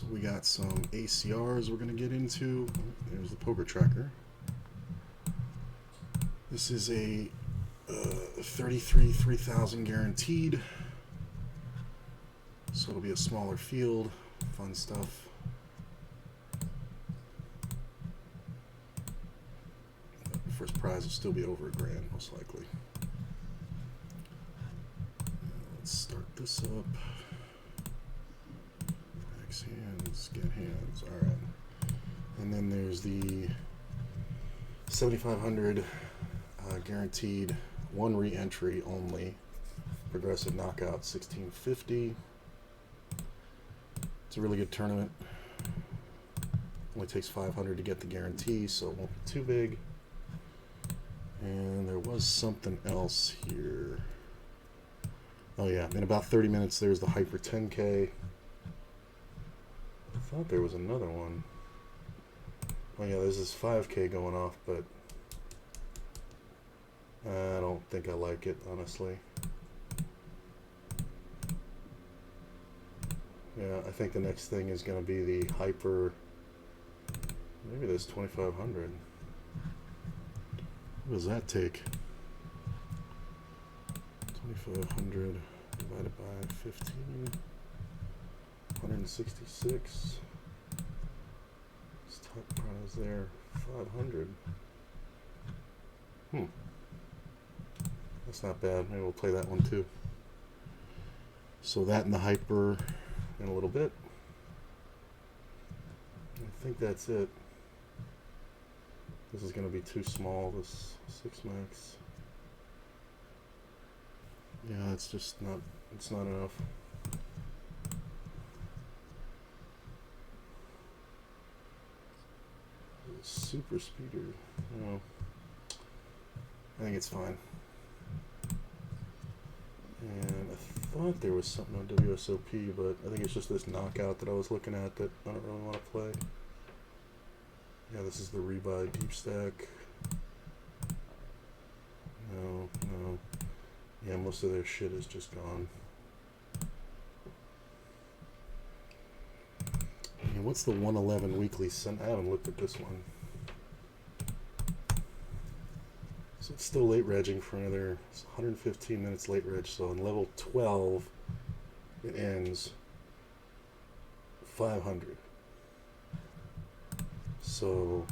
So we got some ACRs we're going to get into. There's the poker tracker. This is a 33 3000 guaranteed. So it'll be a smaller field, fun stuff. First prize will still be over $1,000 most likely. Let's start this up. Max hands, get hands. All right. And then there's the 7,500 guaranteed, one re-entry only. Progressive knockout 1650. It's a really good tournament. Only takes 500 to get the guarantee, so it won't be too big. And there was something else here. Oh yeah, in about 30 minutes there's the Hyper 10K. I thought there was another one. Oh yeah, there's this 5K going off, but I don't think I like it, honestly. Yeah, I think the next thing is going to be the Hyper. Maybe there's 2,500. What does that take? 2,500 divided by 15. 166. This top prize there, 500. That's not bad. Maybe we'll play that one too. So that and the Hyper in a little bit. I think that's it. This is going to be too small, this 6 max. Yeah, it's just not, it's not enough. Super speeder. No. I think it's fine. And I thought there was something on WSOP, but I think it's just this knockout that I was looking at that I don't really want to play. Yeah, this is the rebuy deep stack. No. Yeah, most of their shit is just gone. And what's the 111 weekly sun? I haven't looked at this one. So it's still late regging for another 115 minutes late reg. So on level 12, it ends 500. So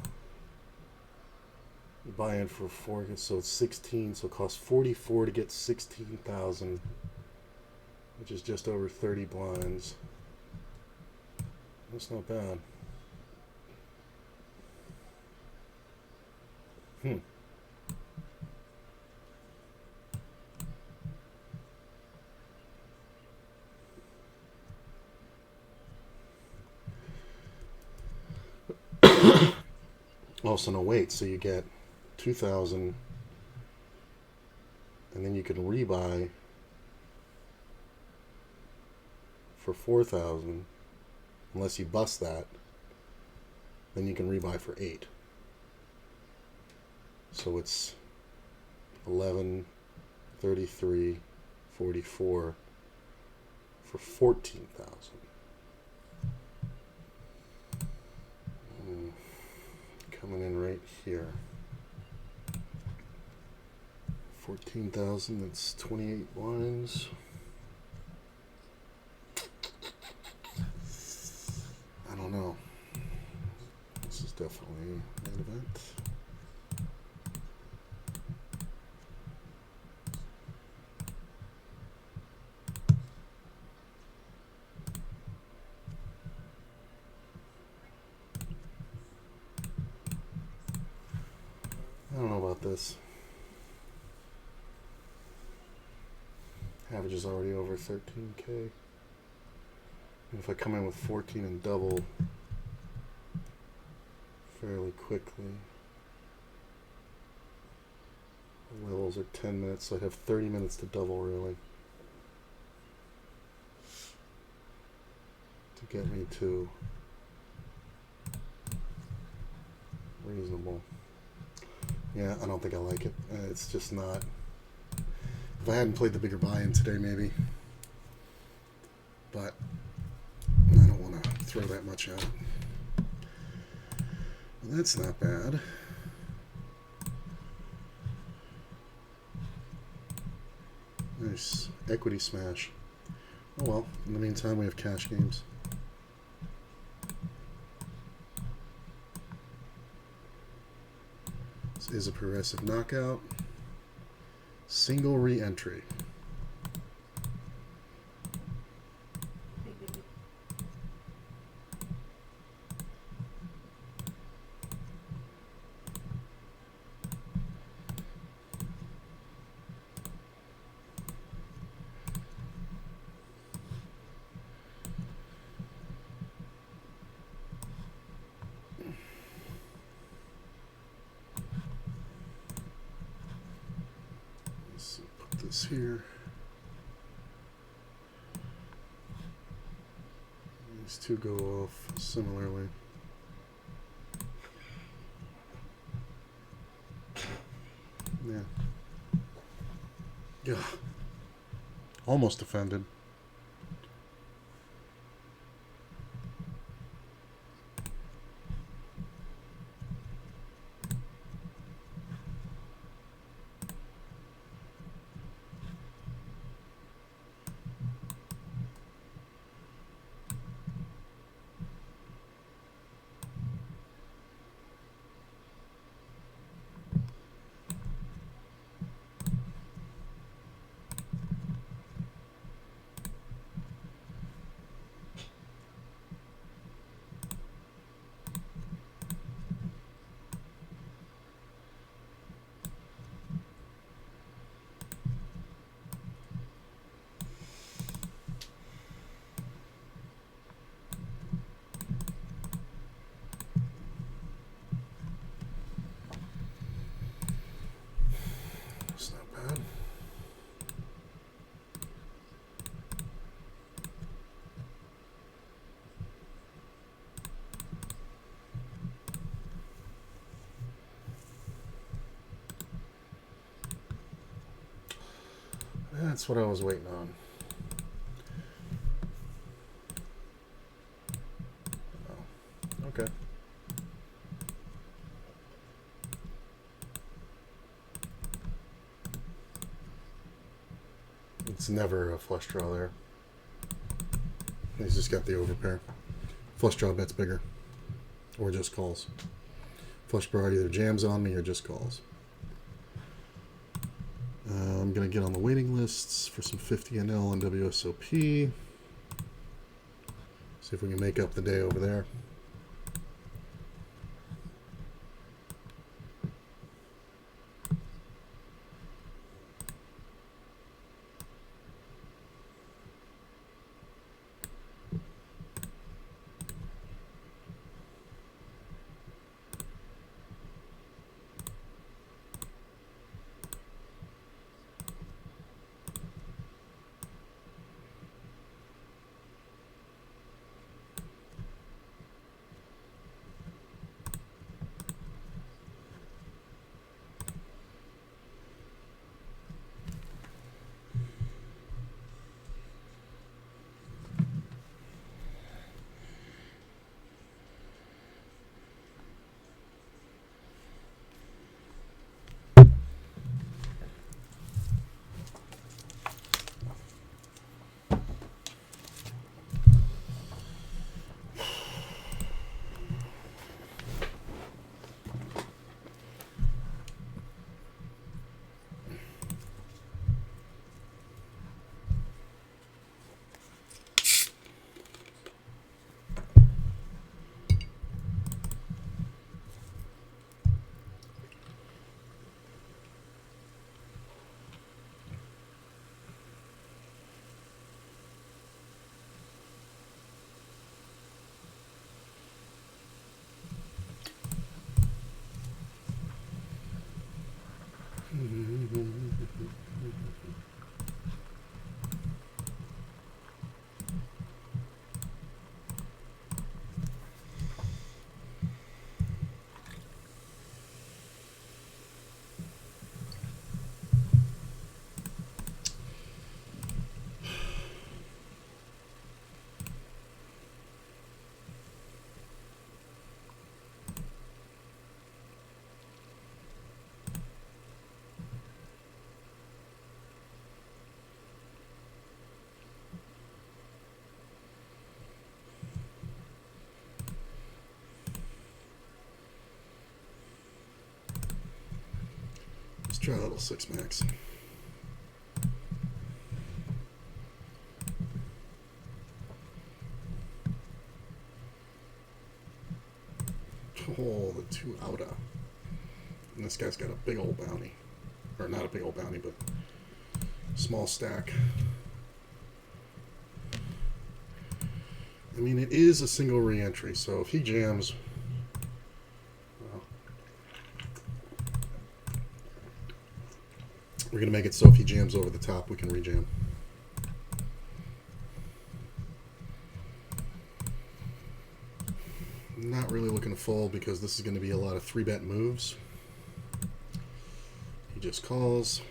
you buy in for 4, so it's 16. So it costs 44 to get 16,000, which is just over 30 blinds. That's not bad. Also, no, wait, so you get 2,000, and then you can rebuy for 4,000, unless you bust that, then you can rebuy for 8. So it's 11, 33, 44 for 14,000. Coming in right here. 14,000, that's 28 blinds. I don't know. This is definitely an event. I don't know about this. Average is already over 13K. And if I come in with 14 and double fairly quickly, the levels are 10 minutes, so I have 30 minutes to double really to get me to reasonable. Yeah, I don't think I like it. It's just not. If I hadn't played the bigger buy-in today, maybe. But I don't want to throw that much out. Well, that's not bad. Nice. Equity smash. Oh well, in the meantime we have cash games. This is a progressive knockout. Single re-entry. This here. These two go off similarly. Yeah. Yeah. Almost offended. It's not bad. That's what I was waiting on. Oh, okay. It's never a flush draw there. He's just got the overpair. Flush draw bet's bigger. Or just calls. Flush draw either jams on me or just calls. I'm going to get on the waiting lists for some 50 NL and WSOP. See if we can make up the day over there. Try a little 6 max. Oh, the 2 outa. And this guy's got a big old bounty. Or not a big old bounty, but small stack. I mean, it is a single re-entry, so if he jams, well, we're going to make it so if he jams over the top, we can rejam. Not really looking to fold because this is going to be a lot of 3-bet moves. He just calls.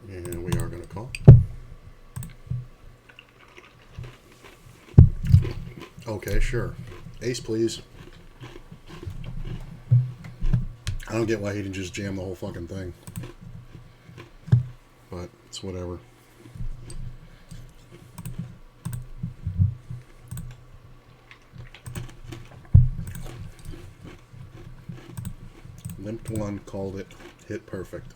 And we are going to call. Okay, sure. Ace, please. I don't get why he didn't just jam the whole fucking thing. But it's whatever. Limped 1, called it, hit perfect.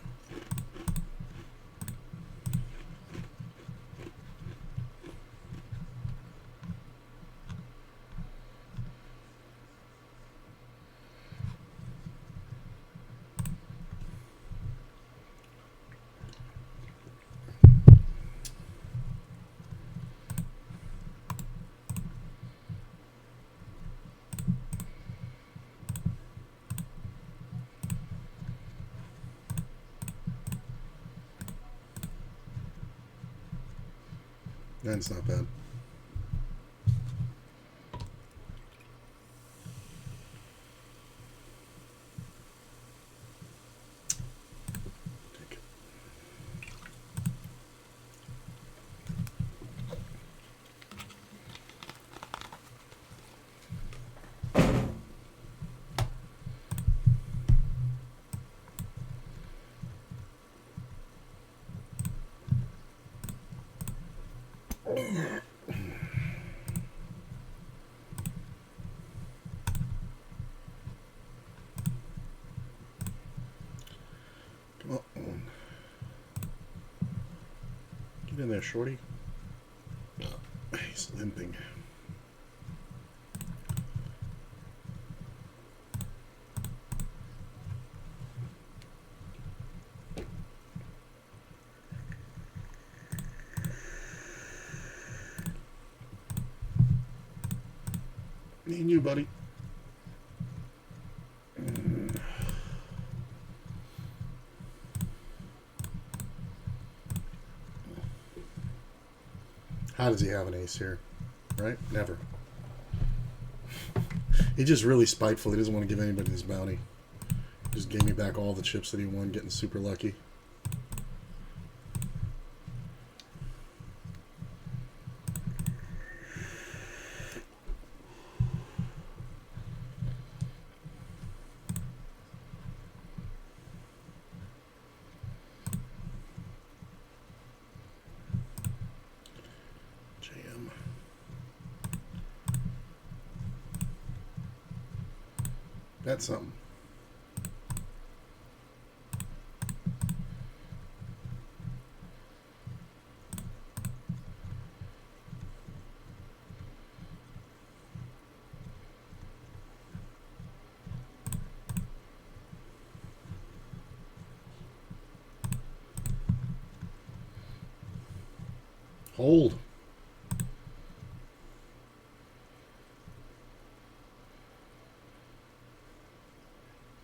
That's not bad. Take it. Come on. Get in there, shorty. He's limping. Me and you, buddy. How does he have an ace here? Right? Never. He's just really spiteful. He doesn't want to give anybody his bounty. He just gave me back all the chips that he won, getting super lucky. That's something. Hold.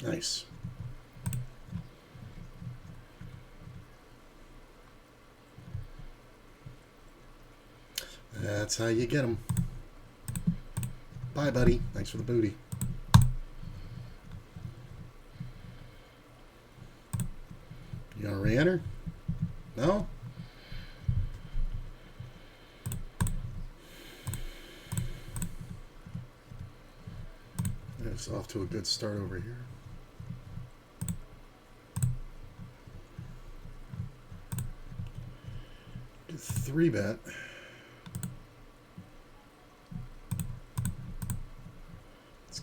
Nice. That's how you get them. Bye, buddy. Thanks for the booty. You gonna re-enter? No? It's off to a good start over here. Get 3-bet.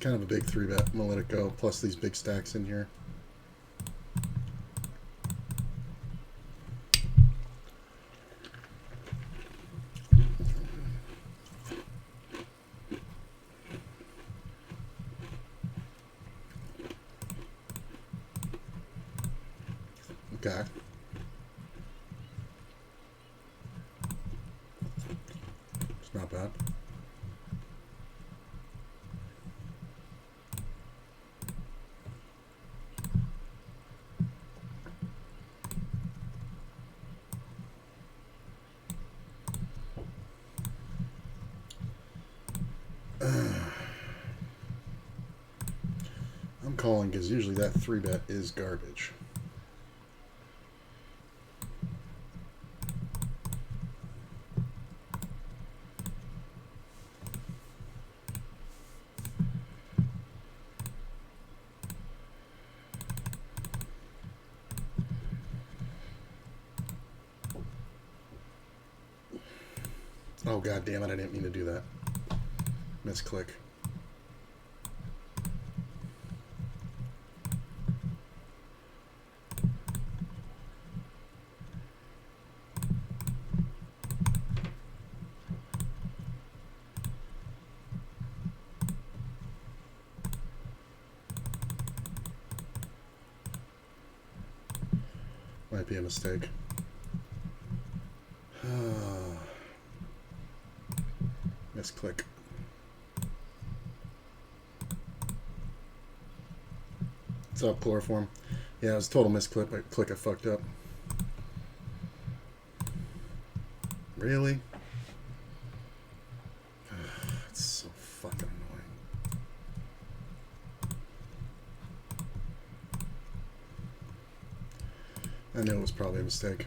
kind of a big 3-bet. I'm going to let it go, plus these big stacks in here. Okay. It's not bad. I'm calling because usually that 3-bet is garbage. Oh, god damn it, I didn't mean to do that. Misclick. Might be a mistake. Misclick. What's up, Chloroform? Yeah, it was a total misclick. I fucked up. Really? It's so fucking annoying. I knew it was probably a mistake.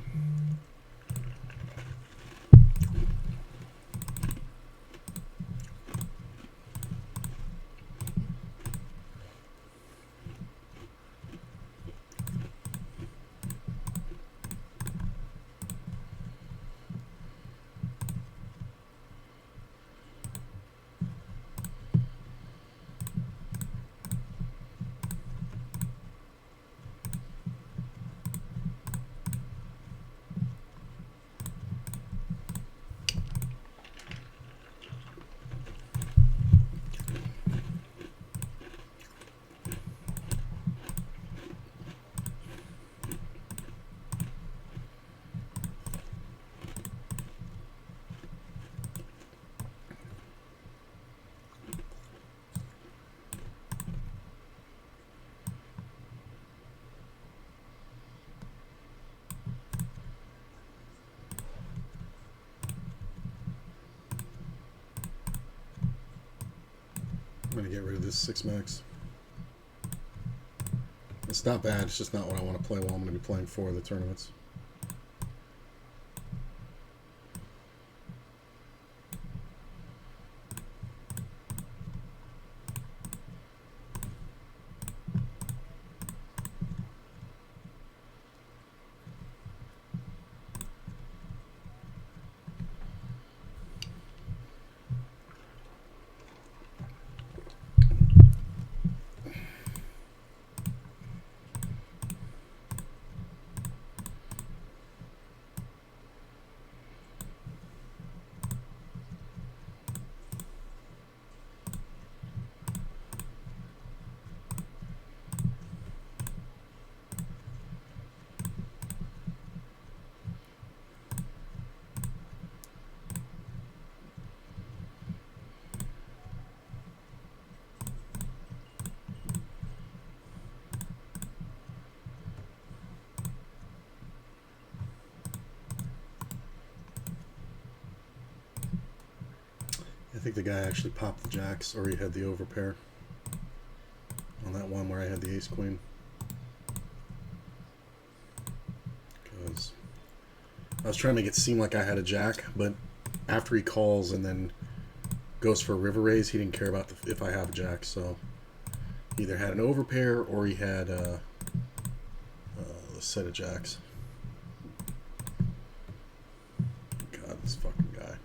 I'm going to get rid of this 6-max. It's not bad, it's just not what I want to play while I'm going to be playing 4 of the tournaments. I think the guy actually popped the jacks, or he had the overpair on that one where I had the ace-queen. Because I was trying to make it seem like I had a jack, but after he calls and then goes for a river raise, he didn't care about if I have a jack, so he either had an overpair or he had a set of jacks. God, this fucking guy.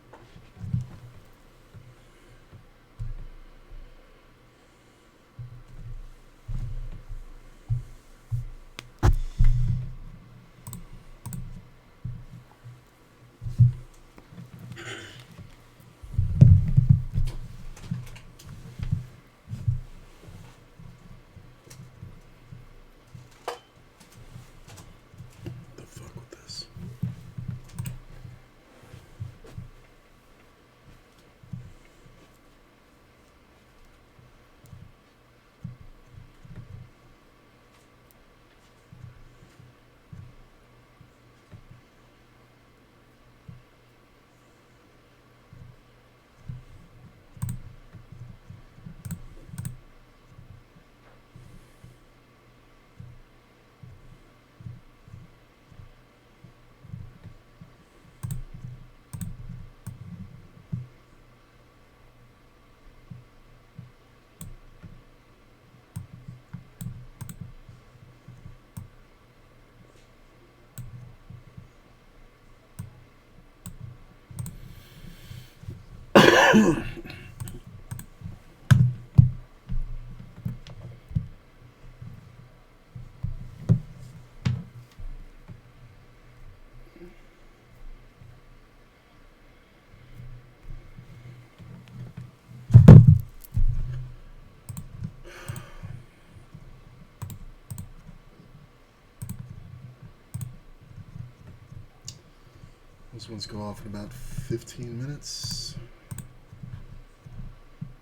Those ones go off in about 15 minutes.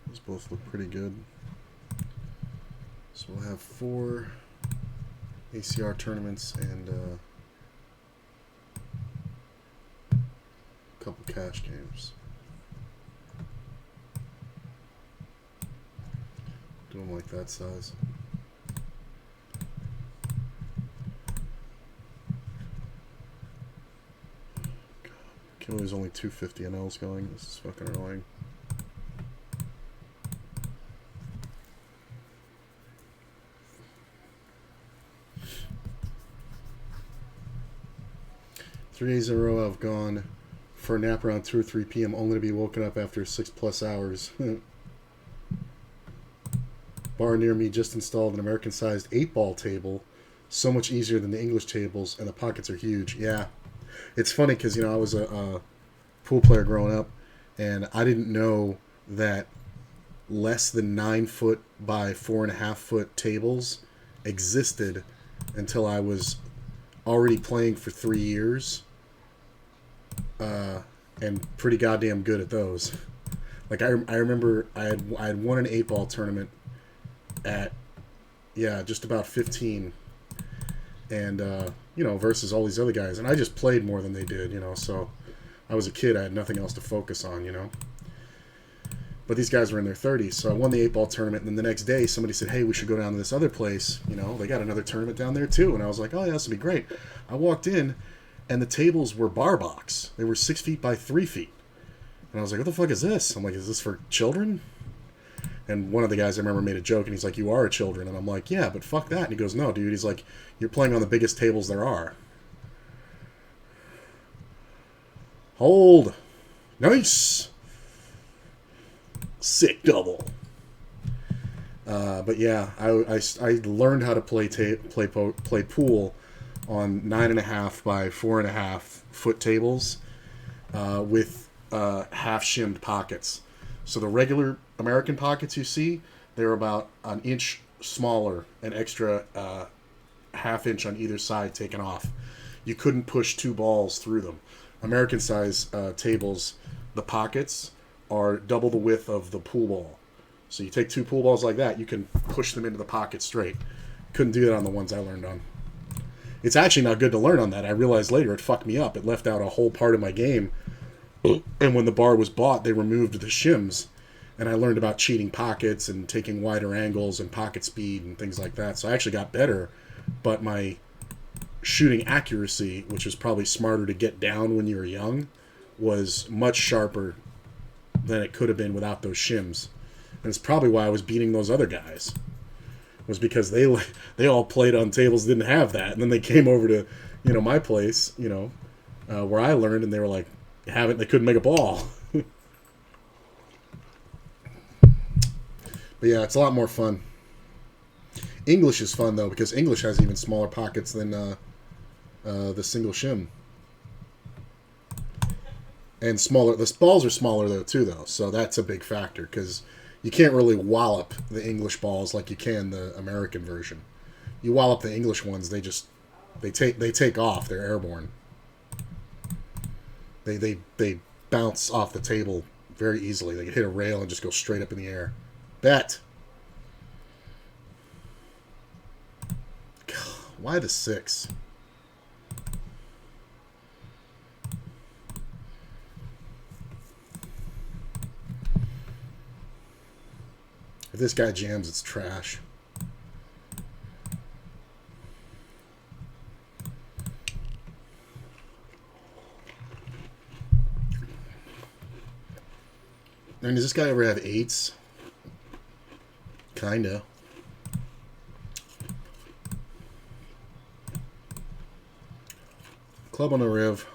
Those both look pretty good. So we'll have 4 ACR tournaments and a couple cash games. Do them like that size. God, there's only 250 NLs going. This is fucking annoying. Three days in a row I've gone for a nap around 2 or 3 p.m. only to be woken up after 6+ hours. Bar near me just installed an American-sized 8-ball table. So much easier than the English tables, and the pockets are huge. Yeah. It's funny because, you know, I was a pool player growing up, and I didn't know that less than 9 foot by 4.5 foot tables existed until I was already playing for 3 years, and pretty goddamn good at those. Like I remember I had won an 8-ball tournament at just about 15, and you know, versus all these other guys, and I just played more than they did, you know. So I was a kid, I had nothing else to focus on, you know. But these guys were in their 30s, so I won the 8-ball tournament, and then the next day somebody said, hey, we should go down to this other place, you know, they got another tournament down there too. And I was like, oh yeah, this would be great. I walked in, and the tables were bar box. They were 6 feet by 3 feet. And I was like, what the fuck is this? I'm like, is this for children? And one of the guys I remember made a joke, and he's like, you are a children. And I'm like, yeah, but fuck that. And he goes, no, dude. He's like, you're playing on the biggest tables there are. Hold. Nice. Sick double. But yeah, I learned how to play pool on 9.5 by 4.5 foot tables with half shimmed pockets. So the regular American pockets you see, they're about an inch smaller, an extra half inch on either side taken off. You couldn't push 2 balls through them. American size tables, the pockets are double the width of the pool ball. So you take 2 pool balls like that, you can push them into the pocket straight. Couldn't do that on the ones I learned on. It's actually not good to learn on that. I realized later it fucked me up. It left out a whole part of my game. And when the bar was bought, they removed the shims. And I learned about cheating pockets and taking wider angles and pocket speed and things like that. So I actually got better. But my shooting accuracy, which was probably smarter to get down when you were young, was much sharper than it could have been without those shims. And it's probably why I was beating those other guys. Was because they all played on tables that didn't have that, and then they came over to, you know, my place, you know, where I learned, and they were like, they couldn't make a ball. But yeah, it's a lot more fun. English is fun though, because English has even smaller pockets than the single shim, and smaller. The balls are smaller though too, so that's a big factor because you can't really wallop the English balls like you can the American version. You wallop the English ones, they take off. They're airborne. They bounce off the table very easily. They can hit a rail and just go straight up in the air. Bet. God, why the 6? If this guy jams, it's trash. I mean, does this guy ever have 8s? Kinda. Club on the riv.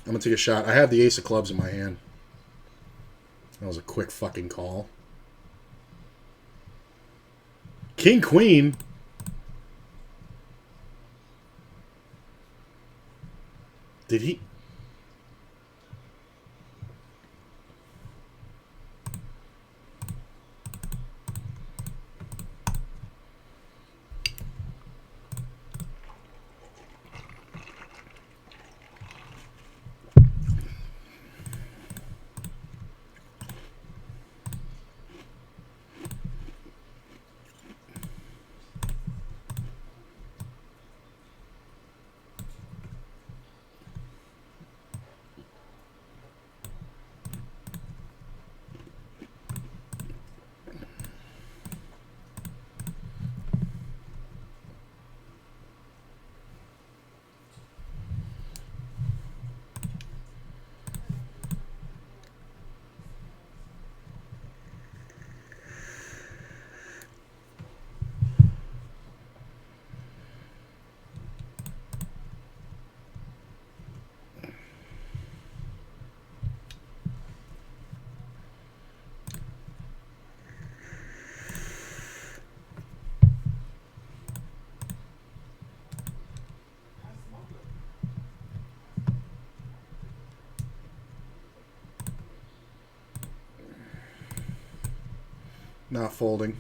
I'm going to take a shot. I have the ace of clubs in my hand. That was a quick fucking call. King, queen. Did he? Not folding.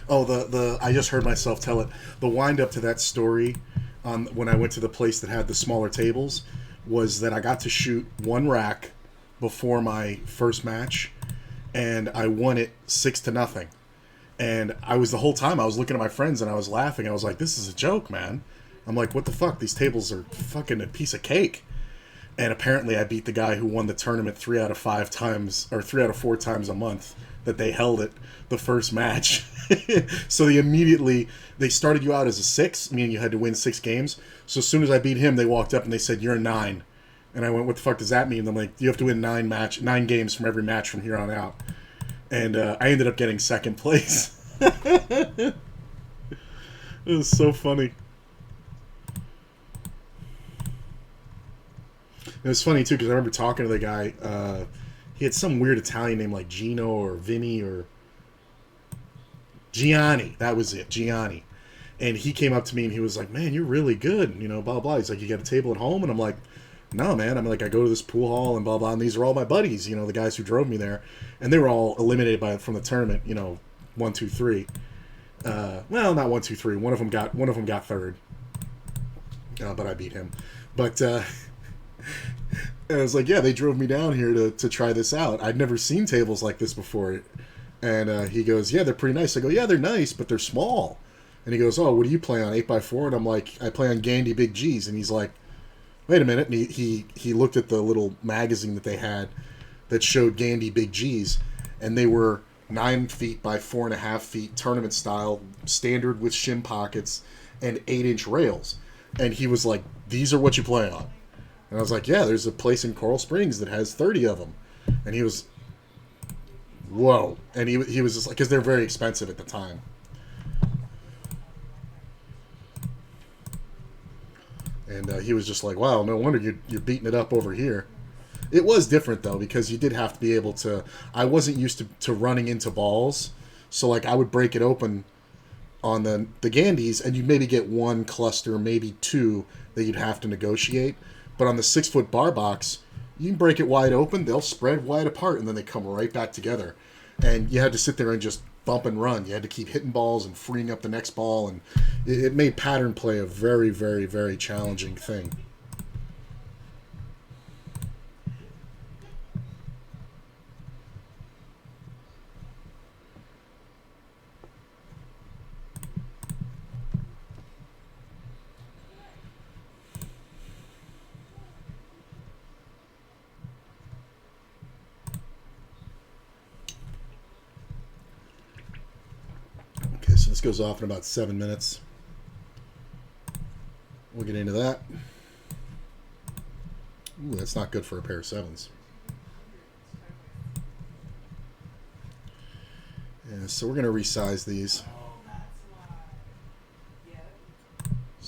Oh, the I just heard myself tell it. The wind up to that story, when I went to the place that had the smaller tables, was that I got to shoot one rack before my first match, and I won it 6-0. And I was the whole time I was looking at my friends and I was laughing. I was like, "This is a joke, man." I'm like, "What the fuck? These tables are fucking a piece of cake." And apparently I beat the guy who won the tournament 3 out of 5 times, or 3 out of 4 times a month that they held it the first match. So they started you out as a 6, meaning you had to win 6 games. So as soon as I beat him, they walked up and they said, "You're a 9." And I went, "What the fuck does that mean?" And I'm like, "You have to win 9 games from every match from here on out." And I ended up getting second place. It was so funny. It was funny, too, because I remember talking to the guy. He had some weird Italian name like Gino or Vinny or Gianni. That was it, Gianni. And he came up to me and he was like, "Man, you're really good," you know, blah, blah. He's like, "You got a table at home?" And I'm like, "No, man." I'm like, "I go to this pool hall and blah, blah." And these are all my buddies, you know, the guys who drove me there. And they were all eliminated from the tournament, you know, 1, 2, 3. Well, not 1, 2, 3. One of them got third. But I beat him. But, and I was like, "Yeah, they drove me down here to try this out. I'd never seen tables like this before." And he goes, "Yeah, they're pretty nice." I go, "Yeah, they're nice, but they're small." And he goes, "Oh, what do you play on, 8x4?" And I'm like, "I play on Gandy Big G's." And he's like, "Wait a minute." And he looked at the little magazine that they had that showed Gandy Big G's, and they were 9 feet by 4.5 feet, tournament style, standard with shim pockets, and 8-inch rails. And he was like, "These are what you play on." And I was like, "Yeah, there's a place in Coral Springs that has 30 of them." And he was, "Whoa." And he was just like, because they're very expensive at the time. And he was just like, "Wow, no wonder you're beating it up over here." It was different, though, because you did have to be able to... I wasn't used to running into balls. So, like, I would break it open on the Gandys, and you'd maybe get 1 cluster, maybe 2, that you'd have to negotiate. But on the 6-foot bar box, you can break it wide open, they'll spread wide apart, and then they come right back together. And you had to sit there and just bump and run. You had to keep hitting balls and freeing up the next ball, and it made pattern play a very, very, very challenging thing. Okay, so this goes off in about 7 minutes. We'll get into that. Ooh, that's not good for a pair of 7s. Yeah, so we're going to resize these.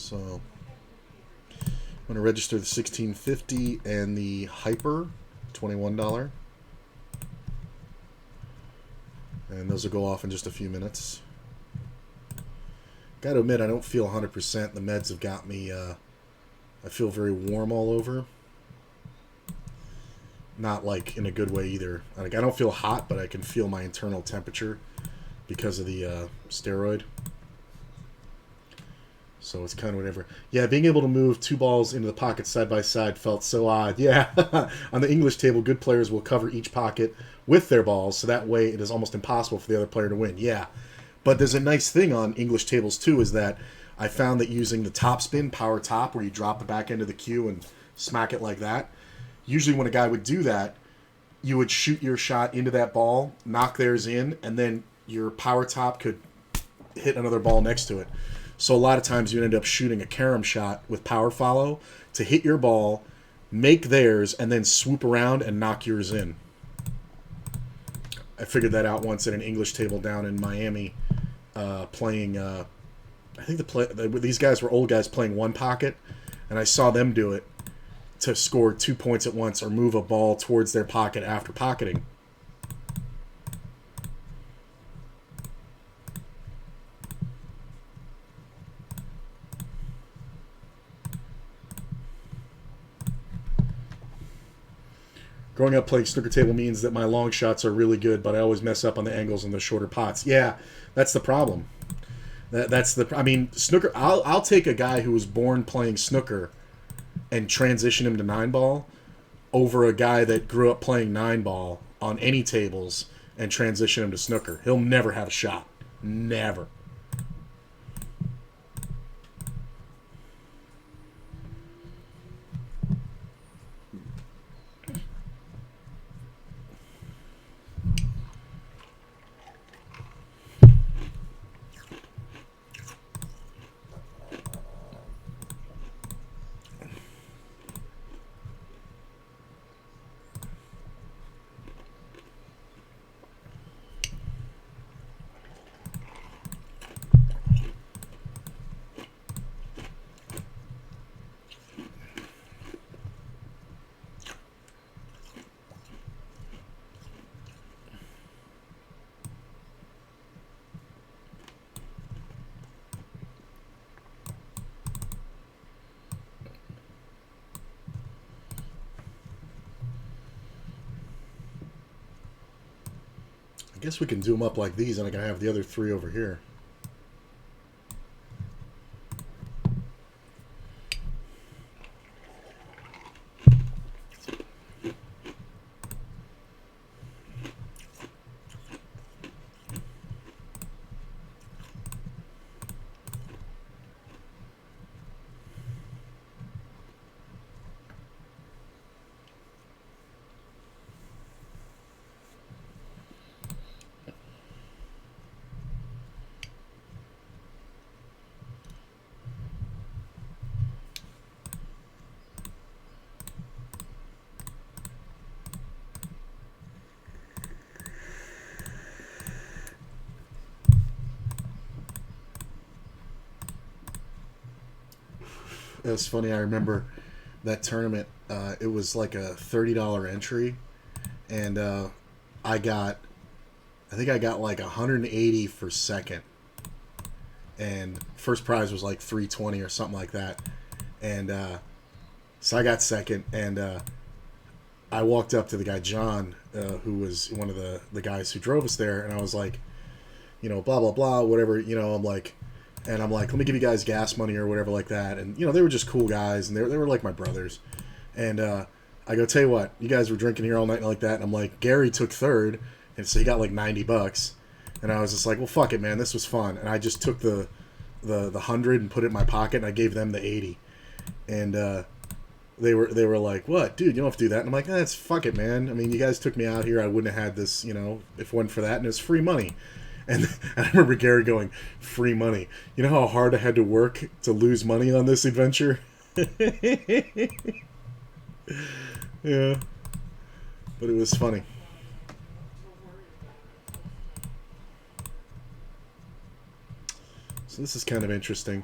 So I'm going to register the 1650 and the Hyper, $21. And those will go off in just a few minutes. Got to admit, I don't feel 100%. The meds have got me, I feel very warm all over. Not like in a good way either. Like, I don't feel hot, but I can feel my internal temperature because of the steroid. So it's kind of whatever. Yeah, being able to move two balls into the pocket side by side felt so odd. Yeah, on the English table, good players will cover each pocket with their balls, so that way it is almost impossible for the other player to win. Yeah, but there's a nice thing on English tables too, is that I found that using the top spin, power top, where you drop the back end of the cue and smack it like that, usually when a guy would do that, you would shoot your shot into that ball, knock theirs in, and then your power top could hit another ball next to it. So a lot of times you end up shooting a carom shot with power follow to hit your ball, make theirs, and then swoop around and knock yours in. I figured that out once at an English table down in Miami, playing. I think these guys were old guys playing one pocket, and I saw them do it to score 2 points at once or move a ball towards their pocket after pocketing. Growing up playing snooker table means that my long shots are really good, but I always mess up on the angles and the shorter pots. Yeah, that's the problem. I mean, snooker. I'll take a guy who was born playing snooker and transition him to 9-ball over a guy that grew up playing 9-ball on any tables and transition him to snooker. He'll never have a shot. Never. I guess we can do them up like these, and I can have the other three over here. It was funny. I remember that tournament. It was like a $30 entry, and I think I got like 180 for second, and first prize was like 320 or something like that, and so I got second, and I walked up to the guy John, who was one of the guys who drove us there, and I was like, blah blah blah, whatever, I'm like. And I'm like, let me give you guys gas money or whatever like that. And, they were just cool guys. And they were like my brothers. And I go, tell you what, you guys were drinking here all night like that. And I'm like, Gary took third. And so he got like $90. And I was just like, well, fuck it, man. This was fun. And I just took the 100 and put it in my pocket. And I gave them the 80. And they were like, what? Dude, you don't have to do that. And I'm like, that's fuck it, man. I mean, you guys took me out here. I wouldn't have had this, if it wasn't for that. And it's free money. And I remember Gary going, free money. You know how hard I had to work to lose money on this adventure? Yeah. But it was funny. So this is kind of interesting.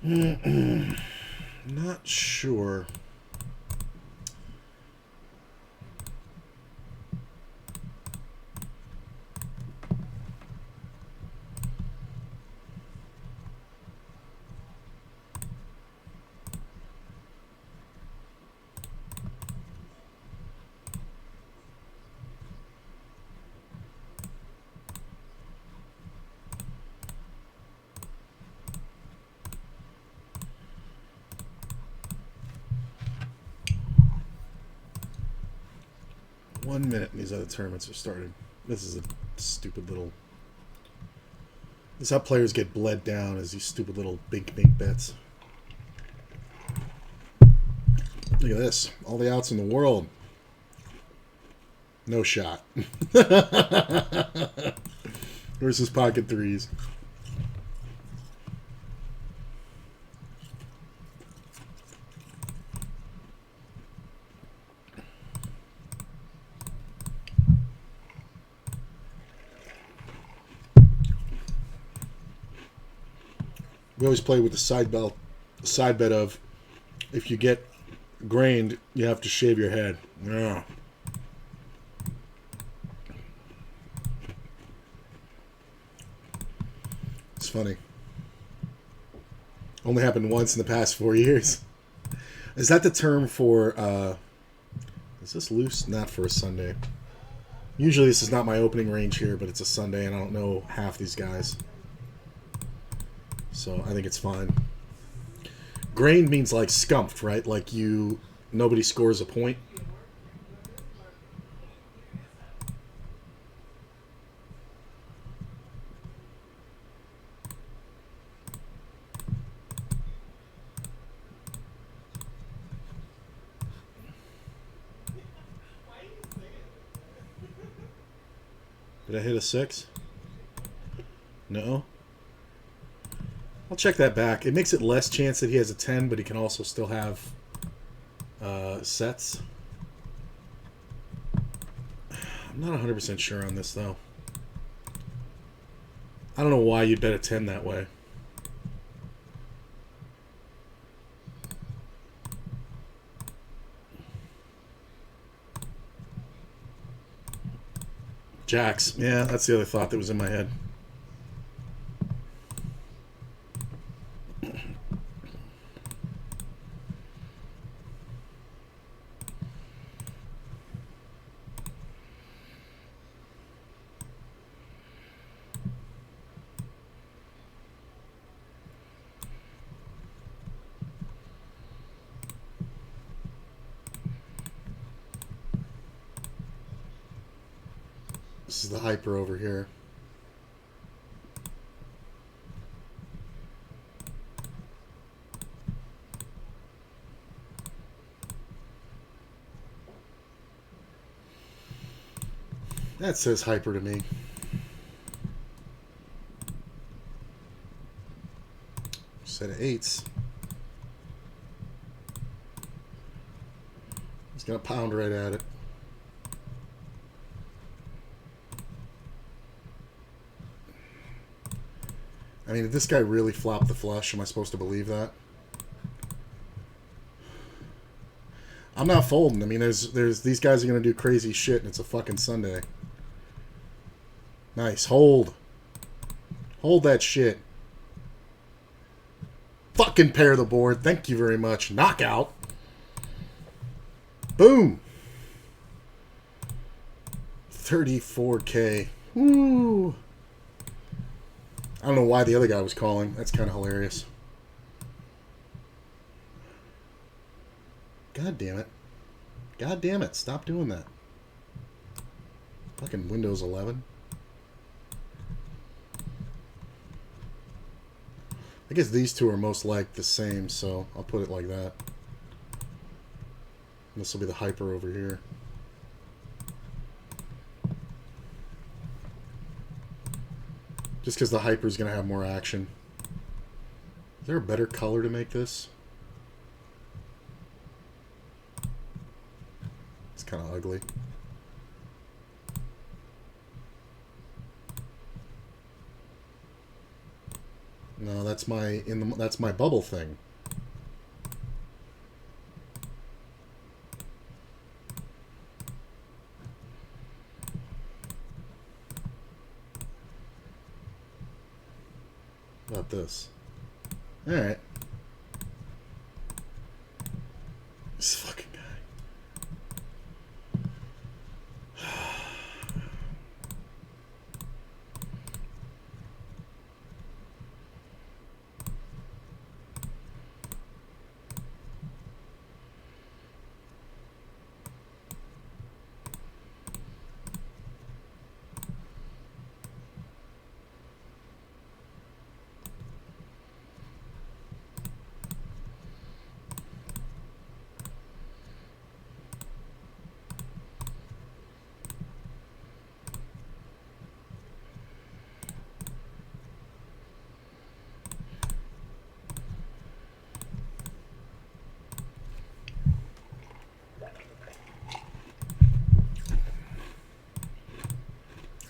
Not sure. Minute and these other tournaments are started. This is a stupid little... This is how players get bled down, is these stupid little bink bets. Look at this. All the outs in the world. No shot. Versus pocket threes. We always play with the side bet of, if you get grained, you have to shave your head. Yeah. It's funny. Only happened once in the past 4 years. Is that the term for, is this loose? Not for a Sunday. Usually this is not my opening range here, but it's a Sunday and I don't know half these guys. So I think it's fine. Grained means like scumped, right? Like nobody scores a point. Did I hit a 6? No. I'll check that back. It makes it less chance that he has a 10, but he can also still have sets. I'm not 100% sure on this, though. I don't know why you'd bet a 10 that way. Jacks. Yeah, that's the other thought that was in my head. This is the hyper over here. That says hyper to me. Set of 8s. He's gonna pound right at it. I mean, did this guy really flop the flush? Am I supposed to believe that? I'm not folding. I mean, there's these guys are gonna do crazy shit, and it's a fucking Sunday. Nice, hold that shit. Fucking pair the board. Thank you very much. Knockout. Boom. 34K. Woo. I don't know why the other guy was calling. That's kind of hilarious. God damn it. God damn it. Stop doing that. Fucking Windows 11. I guess these two are most like the same, so I'll put it like that. This will be the hyper over here. Just because the hyper is going to have more action. Is there a better color to make this? It's kind of ugly. No, That's my that's my bubble thing. About this. All right. This fucking guy.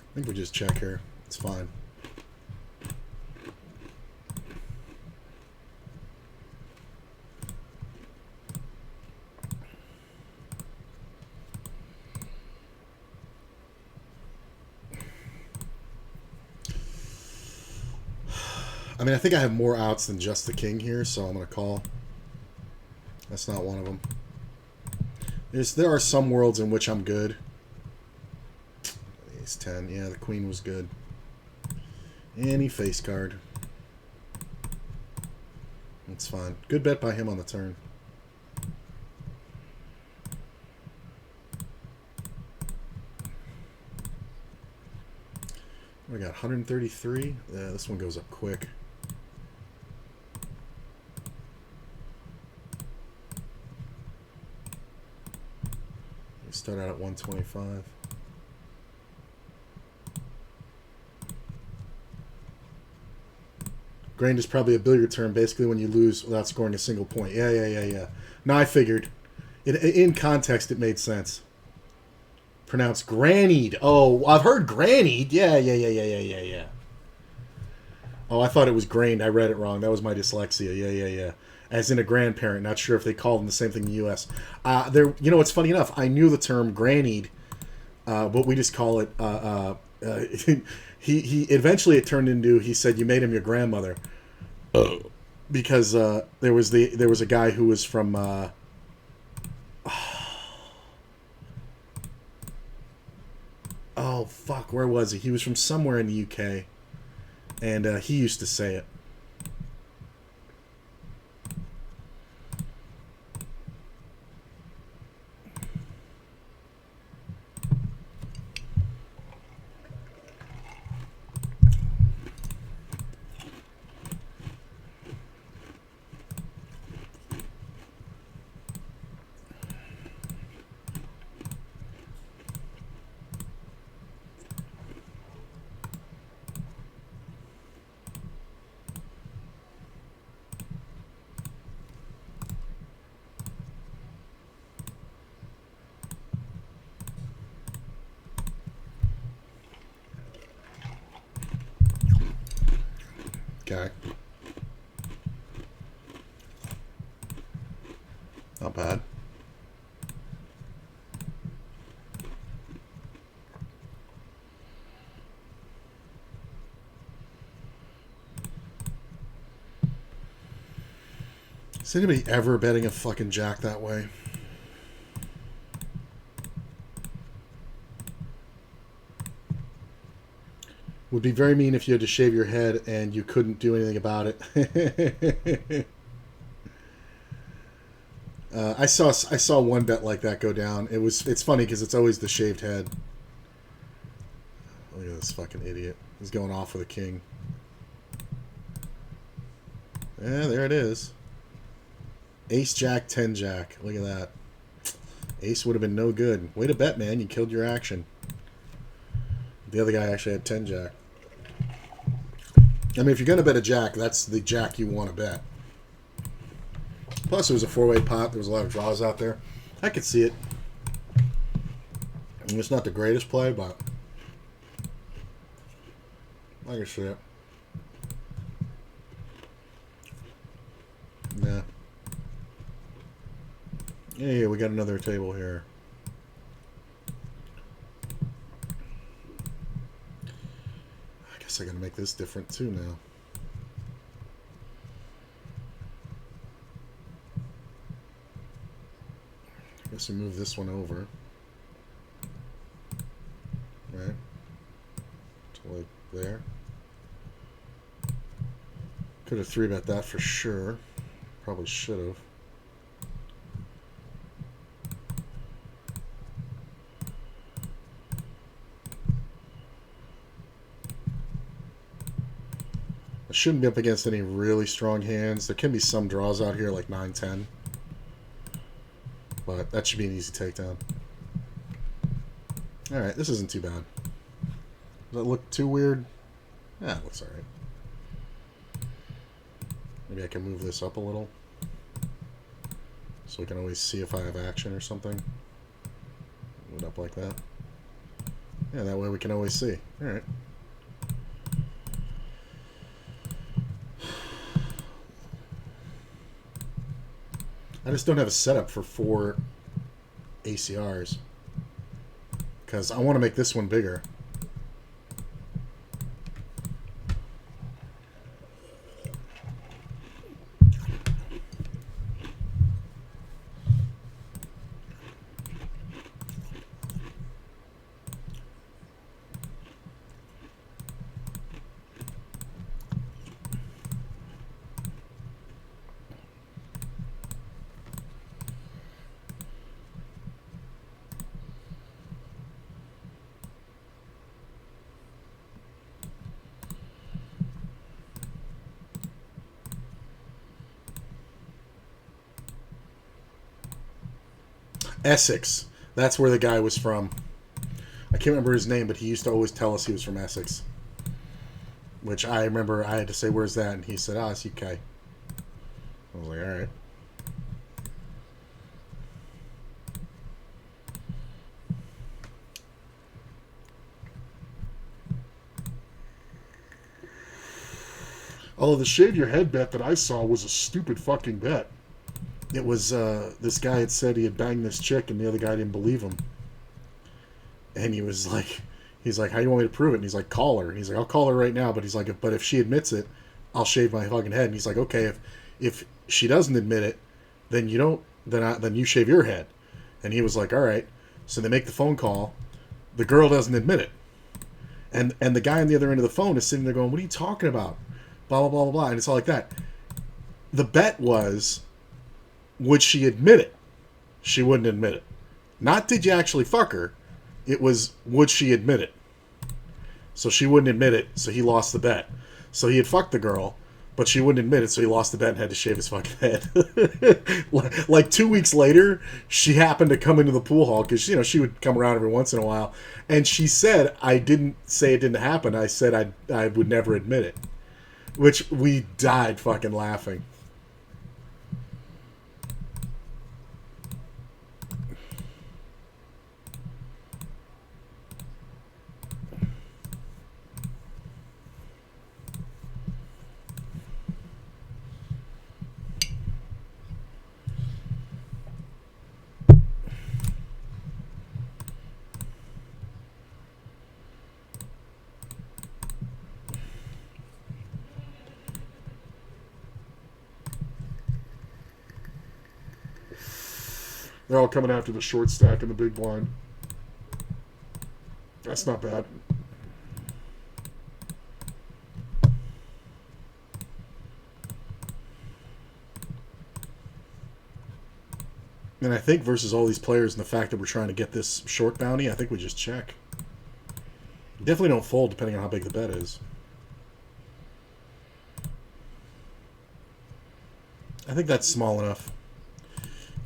I think we just check here. It's fine. I mean, I think I have more outs than just the king here, so I'm going to call. That's not one of them. There are some worlds in which I'm good. Ace 10. Yeah, the queen was good. Any face card. That's fine. Good bet by him on the turn. We got 133. Yeah, this one goes up quick. We start out at 125. Grained is probably a billiard term, basically when you lose without scoring a single point. Yeah. No, I figured. In context, it made sense. Pronounced grannied. Oh, I've heard grannied. Yeah. Oh, I thought it was grained. I read it wrong. That was my dyslexia. Yeah. As in a grandparent. Not sure if they call them the same thing in the U.S. You know, it's funny enough. I knew the term grannied, but we just call it... He eventually it turned into, he said, you made him your grandmother. Because there was a guy who was from oh fuck, where was he? He was from somewhere in the UK, and he used to say it. Okay. Not bad. Is anybody ever betting a fucking jack that way? Would be very mean if you had to shave your head and you couldn't do anything about it. I saw one bet like that go down. It's funny because it's always the shaved head. Look at this fucking idiot. He's going off with a king. Yeah, there it is. Ace jack, 10 jack. Look at that. Ace would have been no good. Way to bet, man. You killed your action. The other guy actually had 10 jack. I mean, if you're going to bet a jack, that's the jack you want to bet. Plus, it was a four-way pot. There was a lot of draws out there. I could see it. I mean, it's not the greatest play, but I can see it. Yeah, we got another table here. I guess I gotta make this different too now. I guess we move this one over. Right? To like there. Could have 3-bet that for sure. Probably should have. I shouldn't be up against any really strong hands. There can be some draws out here like 9-10. But that should be an easy takedown. Alright, this isn't too bad. Does that look too weird? Yeah, it looks alright. Maybe I can move this up a little. So we can always see if I have action or something. Move it up like that. Yeah, that way we can always see. Alright. I just don't have a setup for 4 ACRs. Because I want to make this one bigger. Essex. That's where the guy was from. I can't remember his name, but he used to always tell us he was from Essex. Which I remember I had to say, where's that? And he said, it's UK. I was like, alright. Although the shave your head bet that I saw was a stupid fucking bet. It was, this guy had said he had banged this chick and the other guy didn't believe him. And he was like, he's like, how do you want me to prove it? And he's like, call her. And he's like, I'll call her right now. But he's like, but if she admits it, I'll shave my fucking head. And he's like, okay, if she doesn't admit it, then you don't, then you shave your head. And he was like, all right. So they make the phone call. The girl doesn't admit it. And the guy on the other end of the phone is sitting there going, what are you talking about? Blah, blah, blah, blah, blah. And it's all like that. The bet was, would she admit it? She wouldn't admit it. Not did you actually fuck her. It was, would she admit it? So she wouldn't admit it, so he lost the bet. So he had fucked the girl, but she wouldn't admit it, so he lost the bet and had to shave his fucking head. Like 2 weeks later, she happened to come into the pool hall, because, she would come around every once in a while, and she said, I didn't say it didn't happen, I said I would never admit it. Which we died fucking laughing. They're all coming after the short stack and the big blind. That's not bad. And I think versus all these players and the fact that we're trying to get this short bounty, I think we just check. Definitely don't fold depending on how big the bet is. I think that's small enough.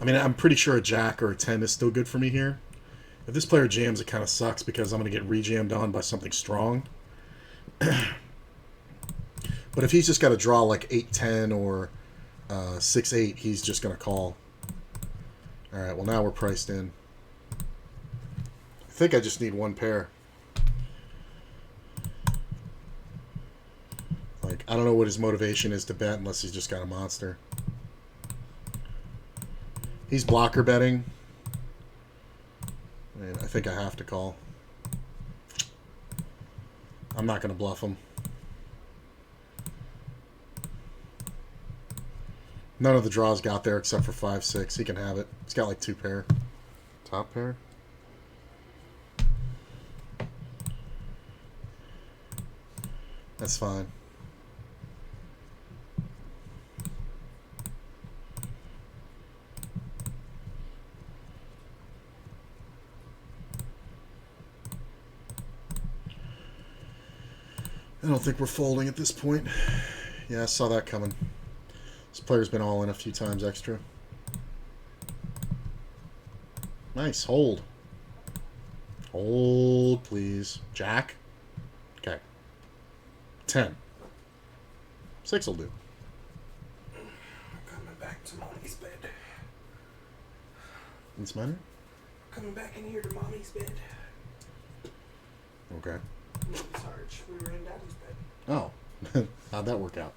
I mean, I'm pretty sure a jack or a 10 is still good for me here. If this player jams, it kind of sucks because I'm going to get rejammed on by something strong. But if he's just got to draw like 8-10 or 6-8, he's just going to call. Alright, well now we're priced in. I think I just need one pair. Like, I don't know what his motivation is to bet unless he's just got a monster. He's blocker betting. And I think I have to call. I'm not going to bluff him. None of the draws got there except for 5-6. He can have it. He's got like 2 pair. Top pair. That's fine. I don't think we're folding at this point. Yeah, I saw that coming. This player's been all in a few times extra. Nice, hold. Hold, please. Jack? Okay. 10. 6 will do. I'm coming back to mommy's bed. What's the matter? Coming back in here to mommy's bed. Okay. Sarge, we were in daddy's bed. Oh. How'd that work out?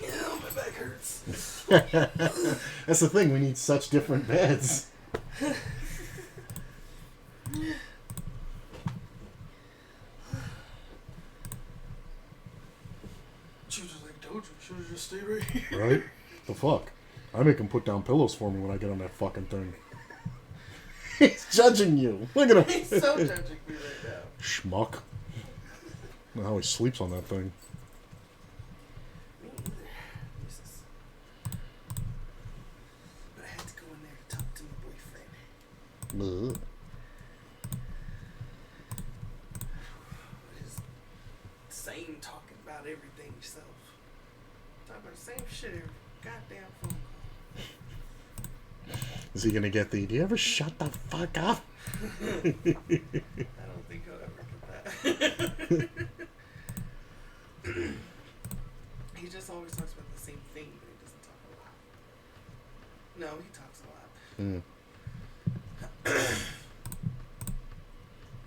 Yeah, my back hurts. That's the thing, we need such different beds. She was like, told you, should have just stayed right here. Right? The fuck? I make him put down pillows for me when I get on that fucking thing. He's judging you. Look at him. He's so judging me right now. Schmuck. I don't know how he sleeps on that thing. Me either. But I had to go in there to talk to my boyfriend. Ugh. His same talking about everything yourself. Talking about the same shit every goddamn phone call. Is he gonna get the, do you ever shut the fuck up? I don't think he'll ever get that. He just always talks about the same thing, but he doesn't talk a lot. No, he talks a lot.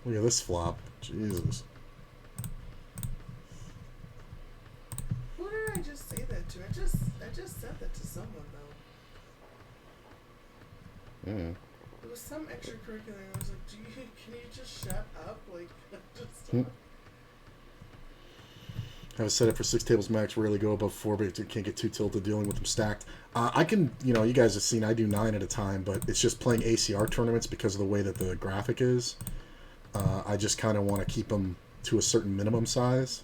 Look at this flop. Jesus. Who did I just say that to? I just said that to someone though. It was some extracurricular. I was like, can you just shut up? Like, just. Have a setup for 6 tables max. Rarely go above 4, but you can't get too tilted dealing with them stacked. I can, you guys have seen I do 9 at a time, but it's just playing ACR tournaments because of the way that the graphic is. I just kind of want to keep them to a certain minimum size.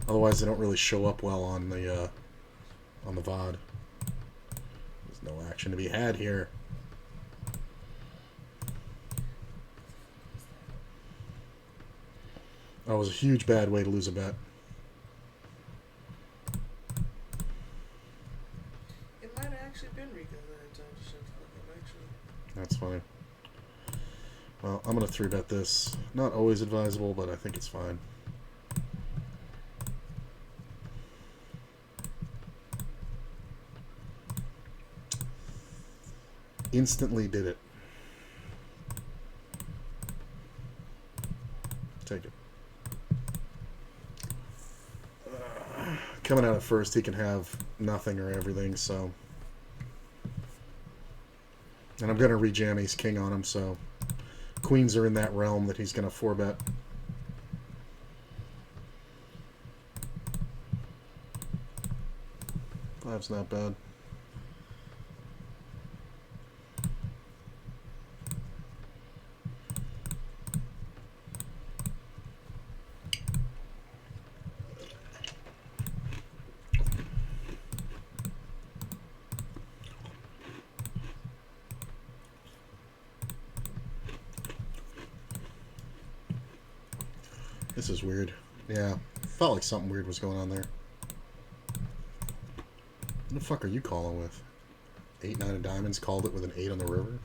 Otherwise, they don't really show up well on the VOD. There's no action to be had here. That was a huge bad way to lose a bet. It might have actually been Rico that I told you shut the fuck up, actually. That's funny. Well, I'm going to 3-bet this. Not always advisable, but I think it's fine. Instantly did it. Take it. Coming out at first, he can have nothing or everything, so. And I'm going to rejam ace king on him, so. Queens are in that realm that he's going to 4-bet. Five's not bad. This is weird. Yeah, felt like something weird was going on there. What the fuck are you calling with? 8-9 of diamonds, called it with an 8 on the river?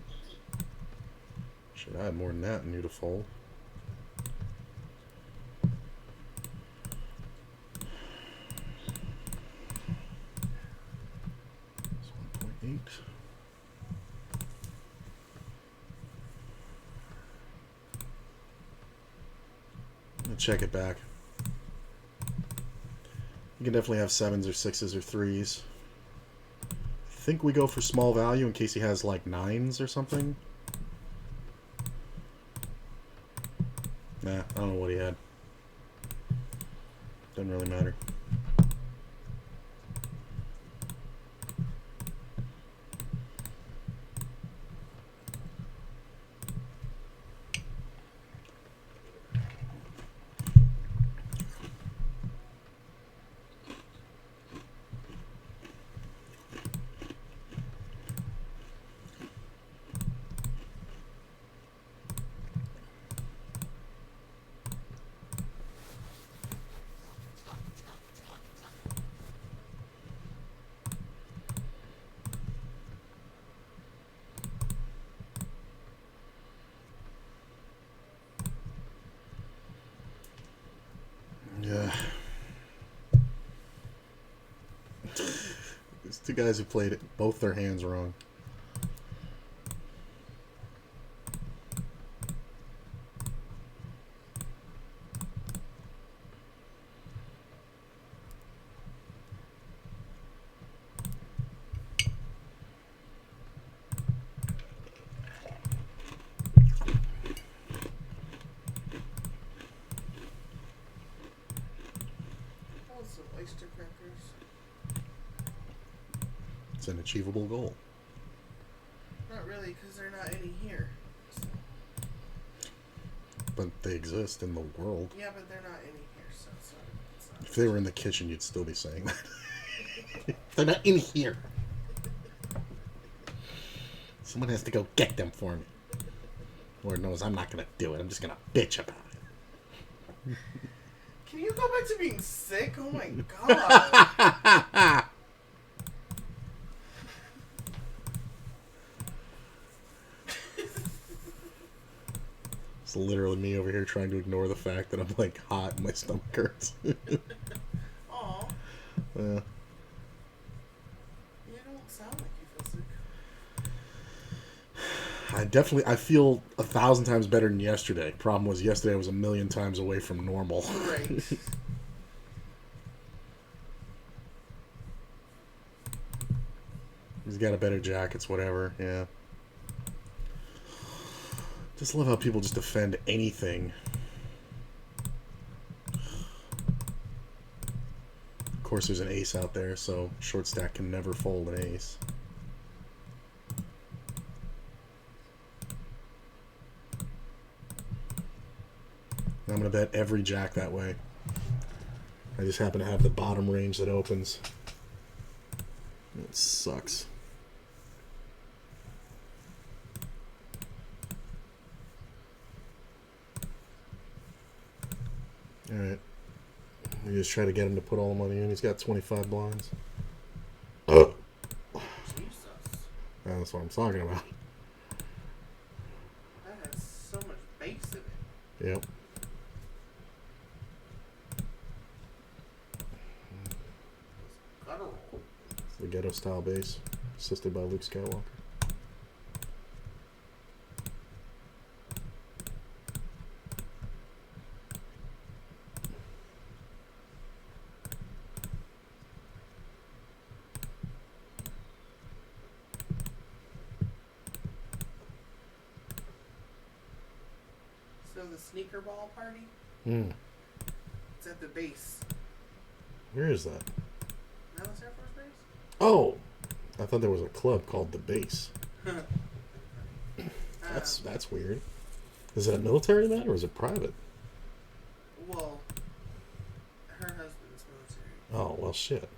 Should I have more than that and knew to fold? It's 1.8. Check it back. You can definitely have 7s or 6s or 3s. I think we go for small value in case he has like 9s or something. Nah, I don't know what he had. Doesn't really matter. Yeah. There's two guys who played it, both their hands wrong. Also, oyster crackers. It's an achievable goal. Not really, because they're not any here. So. But they exist in the world. Yeah, but they're not any here, so it's not If they were in the kitchen, you'd still be saying that. They're not in here. Someone has to go get them for me. Lord knows I'm not going to do it. I'm just going to bitch about it. Can you go back to being sick? Oh my god. It's literally me over here trying to ignore the fact that I'm like hot and my stomach hurts. Aw. Yeah. You don't sound like you feel sick. I feel 1,000 times better than yesterday. Problem was yesterday I was 1,000,000 times away from normal. Right. He's got a better jackets, whatever, yeah. Just love how people just defend anything. Of course there's an ace out there, so short stack can never fold an ace. I'm going to bet every jack that way. I just happen to have the bottom range that opens. It sucks. Alright. We just try to get him to put all the money in. He's got 25 blinds. Jesus. That's what I'm talking about. That has so much bass in it. Yep. Guttural. It's the ghetto style bass, assisted by Luke Skywalker. So the sneaker ball party? Hmm. It's at the base. Where is that? Dallas Air Force Base? Oh! I thought there was a club called The Base. That's weird. Is it a military event or is it private? Well, her husband is military. Oh, well, shit.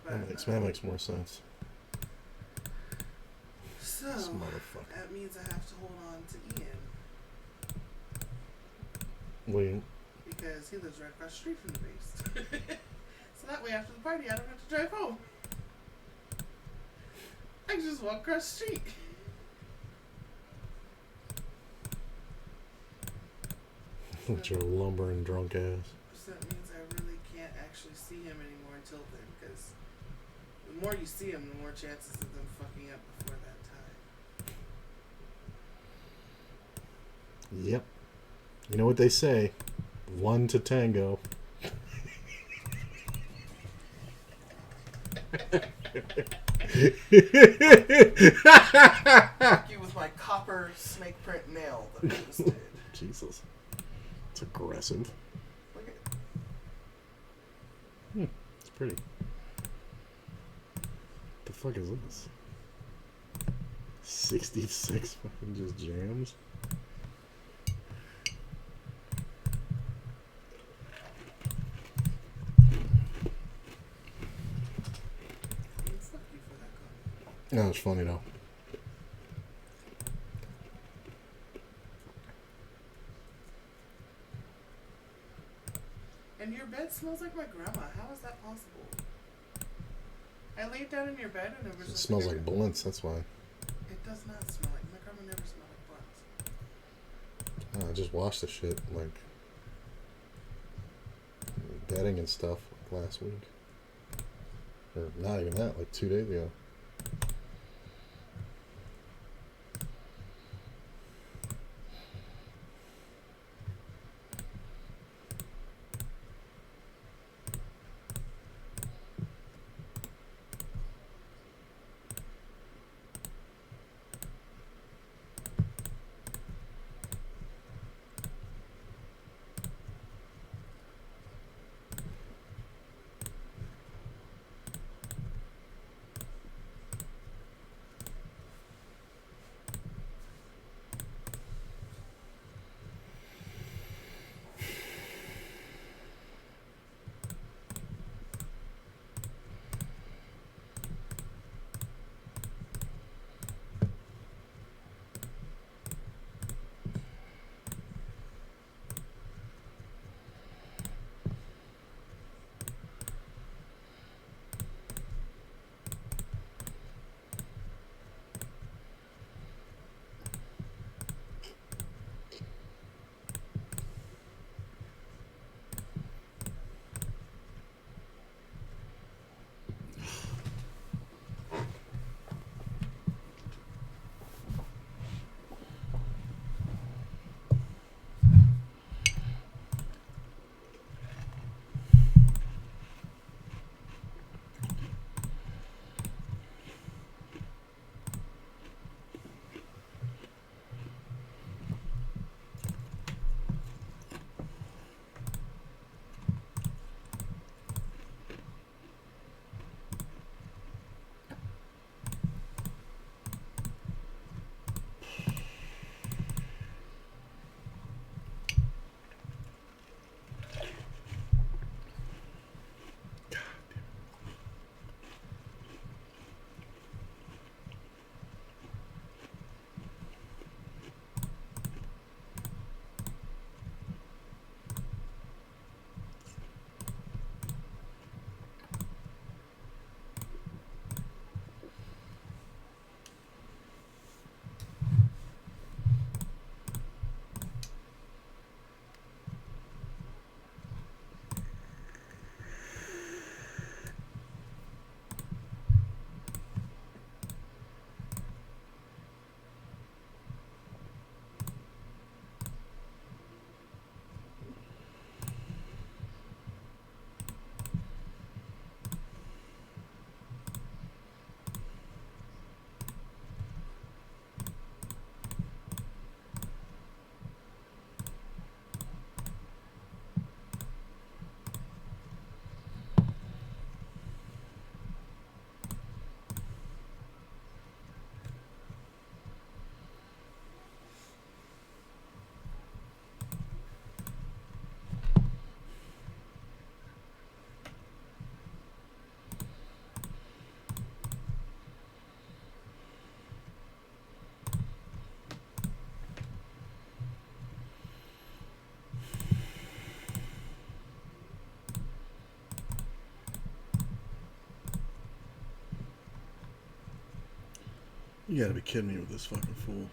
So, That makes more sense. So, This motherfucker. that means I have to hold on to Ian. Wait. Because he lives right across the street from the base. So that way after the party I don't have to drive home. I can just walk across the street. With your lumbering drunk ass. So that means I really can't actually see him anymore until then, because the more you see him, the more chances of them fucking up before that time. Yep. You know what they say? 1 to tango. Fuck you with my copper snake print nail that I just did. Jesus. It's aggressive. Look at It's pretty. The fuck is this? 66 fucking just jams? fuck you for that comment. No, it's funny though. And your bed smells like my grandma. How is that possible? I laid down in your bed and it was It just smells like blunts, that's why. It does not smell like my grandma never smelled like blunts. I just washed the shit like bedding and stuff like last week. Or not even that, like 2 days ago. You gotta be kidding me with this fucking fool.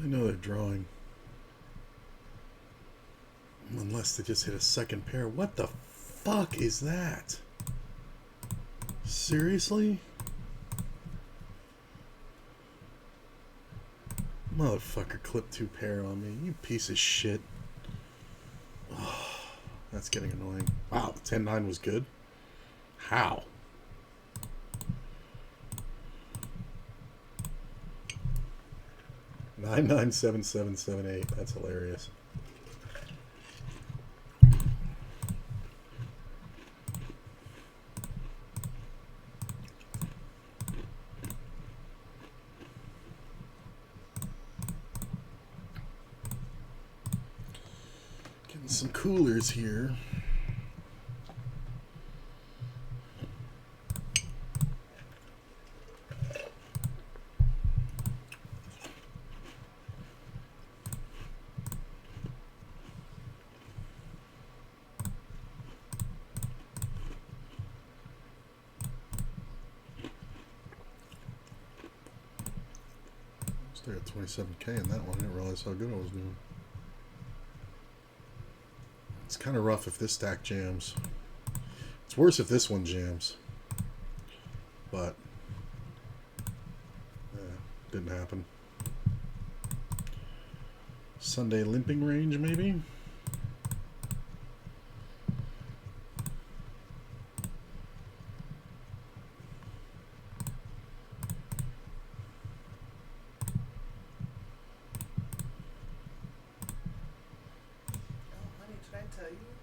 I know they're drawing. Unless they just hit a second pair. What the fuck is that? Seriously? Motherfucker clipped 2 pair on me. You piece of shit. Oh, that's getting annoying. Wow, the 10-9 was good. How? Nine nine 7 7 7 8. That's hilarious. Getting some coolers here. Still got 27K in that one. I didn't realize how good I was doing. It's kind of rough if this stack jams. It's worse if this one jams. But didn't happen. Sunday limping range, maybe?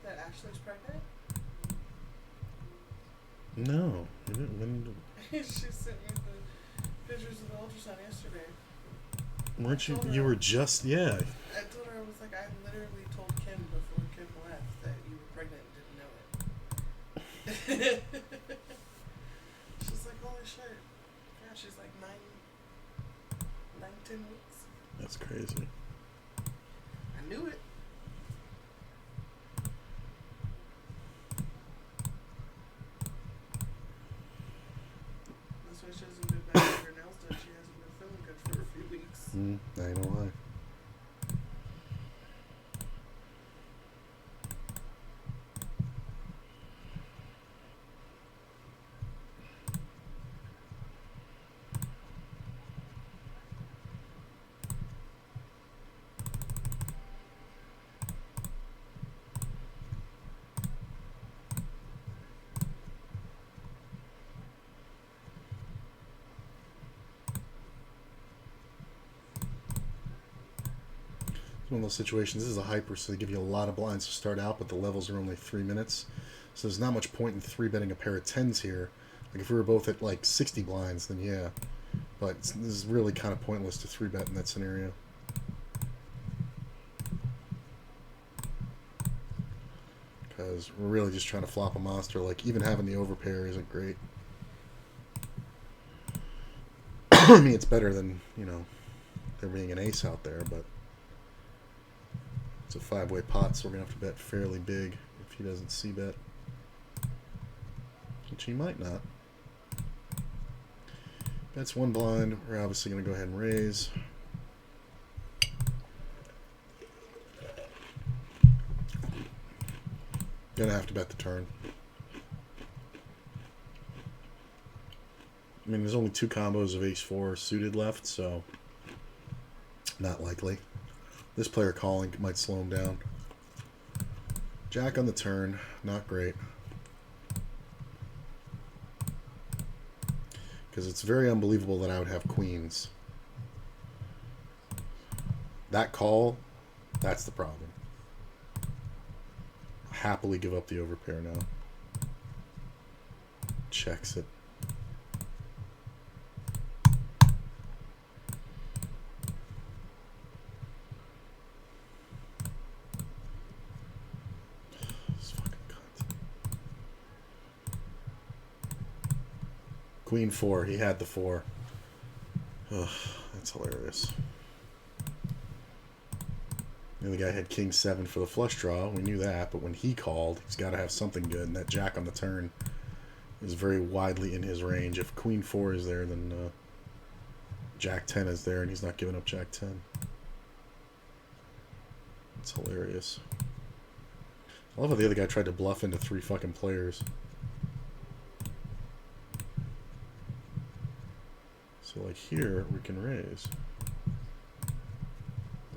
Ashley's pregnant? No. You didn't, when, She sent me the pictures of the ultrasound yesterday. weren't you? You were just, yeah. I told her, I was like, I literally told Kim before Kim left that you were pregnant and didn't know it. She's like, holy shit. Yeah, she's like 10 weeks. That's crazy. I knew it. That's why she hasn't been back with her nails done. She hasn't been feeling good for a few weeks. I ain't gonna lie. One of those situations, this is a hyper, so they give you a lot of blinds to start out, but the levels are only 3 minutes. So there's not much point in 3-betting a pair of 10s here. Like if we were both at like 60 blinds, then yeah. But this is really kind of pointless to 3-bet in that scenario. Because we're really just trying to flop a monster. Like even having the overpair isn't great. I mean, it's better than, you know, there being an ace out there, but it's a 5-way pot, so we're going to have to bet fairly big if he doesn't c-bet. Which he might not. That's 1 blind. We're obviously going to go ahead and raise. Going to have to bet the turn. I mean, there's only 2 combos of ace-4 suited left, so not likely. This player calling might slow him down. Jack on the turn, not great. Because it's very unbelievable that I would have queens. That call, that's the problem. Happily give up the overpair now. Checks it. Queen 4. He had the 4. Ugh, that's hilarious. The other guy had King 7 for the flush draw. We knew that, but when he called, he's got to have something good, and that Jack on the turn is very widely in his range. If Queen 4 is there, then Jack 10 is there, and he's not giving up Jack 10. It's hilarious. I love how the other guy tried to bluff into 3 fucking players. So like here, we can raise.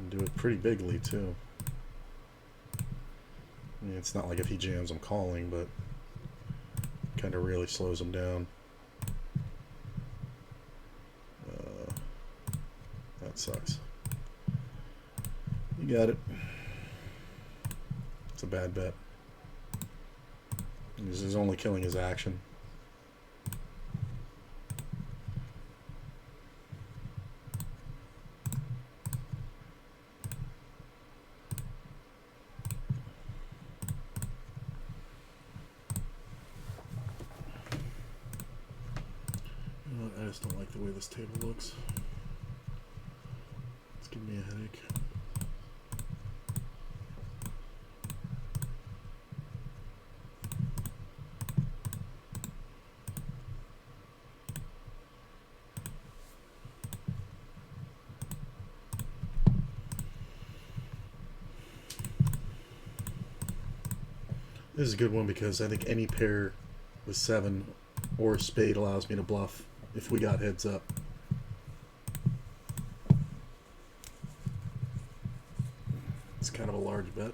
And do it pretty bigly, too. I mean, it's not like if he jams, I'm calling, but kind of really slows him down. That sucks. You got it. It's a bad bet. This is only killing his action. You know what? I just don't like the way this table looks. It's giving me a headache. This is a good one because I think any pair with 7 or spade allows me to bluff if we got heads up. It's kind of a large bet.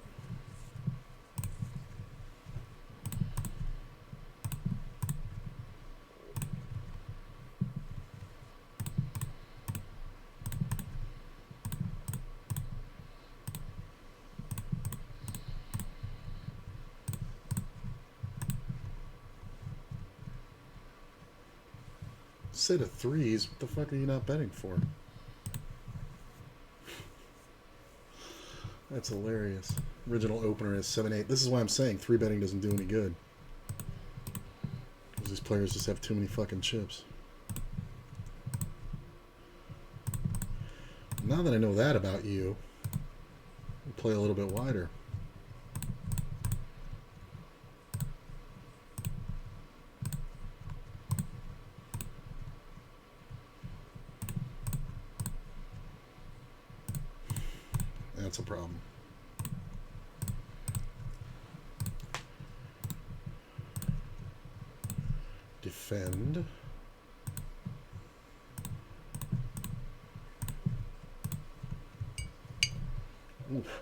Set of 3s, what the fuck are you not betting for? That's hilarious. Original opener is 7-8. This is why I'm saying 3 betting doesn't do any good. Because these players just have too many fucking chips. Now that I know that about you, we'll play a little bit wider. That's a problem. Defend. Oof.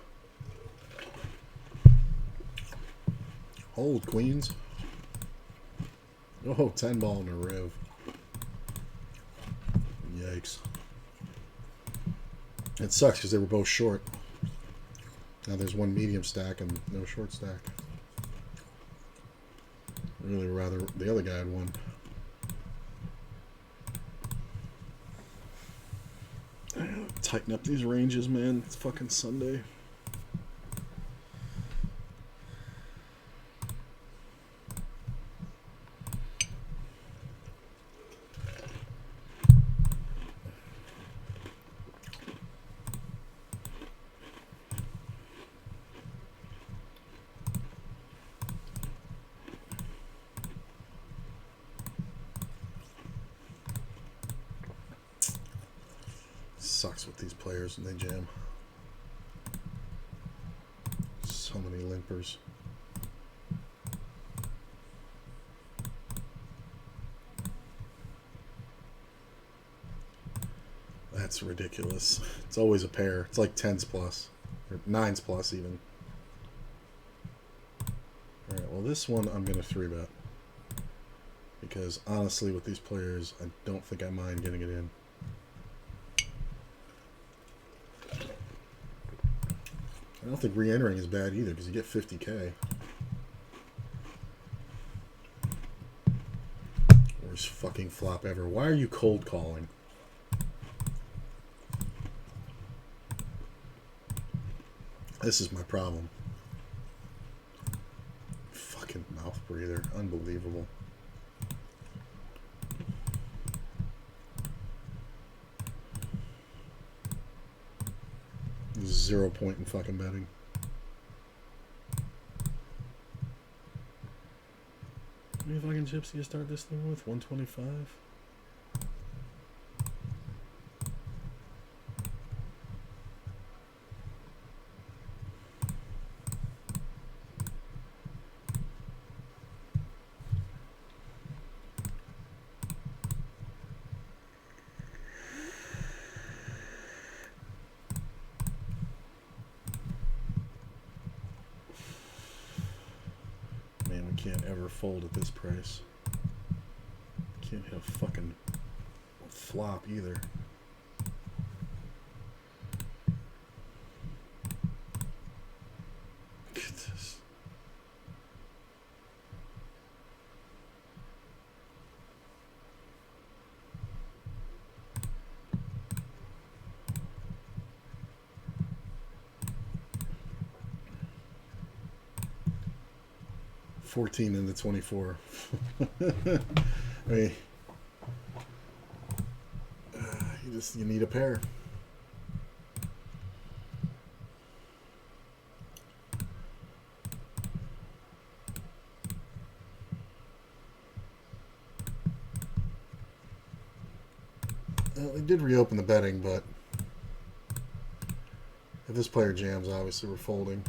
Hold, queens. Oh, 10 ball in a riv. Yikes. It sucks because they were both short. Now there's one medium stack and no short stack. Really rather the other guy had won. Tighten up these ranges, man. It's fucking Sunday. Sucks with these players when they jam. So many limpers. That's ridiculous. It's always a pair. It's like 10s plus. Or 9s plus even. Alright, well this one I'm going to 3-bet. Because honestly with these players, I don't think I mind getting it in. I don't think re-entering is bad either because you get 50k. Worst fucking flop ever. Why are you cold calling? This is my problem. Fucking mouth breather. Unbelievable. Zero point in fucking betting. How many fucking chips do you start this thing with? 125? Can't ever fold at this price. Can't hit a fucking flop either. Look at this. $14 into $24. I mean, you need a pair. They did reopen the betting, but if this player jams, obviously we're folding.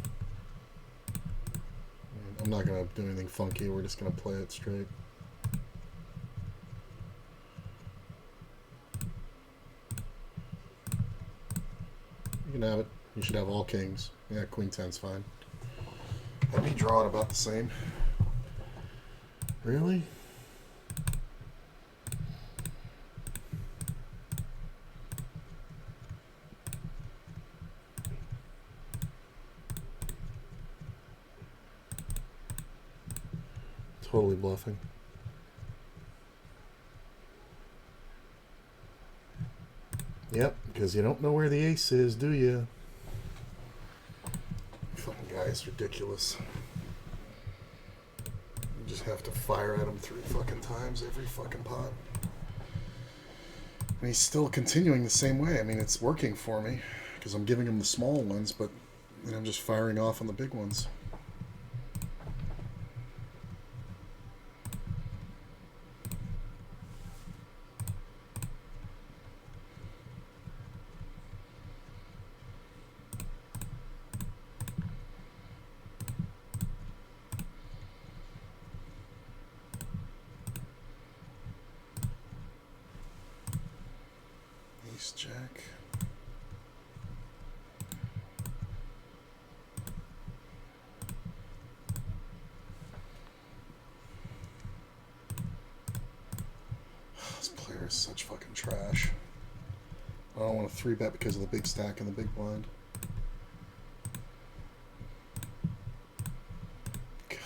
I'm not going to do anything funky. We're just going to play it straight. You can have it. You should have all kings. Yeah, queen 10's fine. I'd be drawing about the same. Really? Totally bluffing. Yep, because you don't know where the ace is, do you? Fucking guy is ridiculous. You just have to fire at him 3 fucking times every fucking pot. And he's still continuing the same way. I mean, it's working for me because I'm giving him the small ones, but then I'm just firing off on the big ones. Jack. This player is such fucking trash. I don't want to 3-bet because of the big stack and the big blind. God.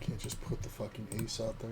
Can't just put the fucking ace out there.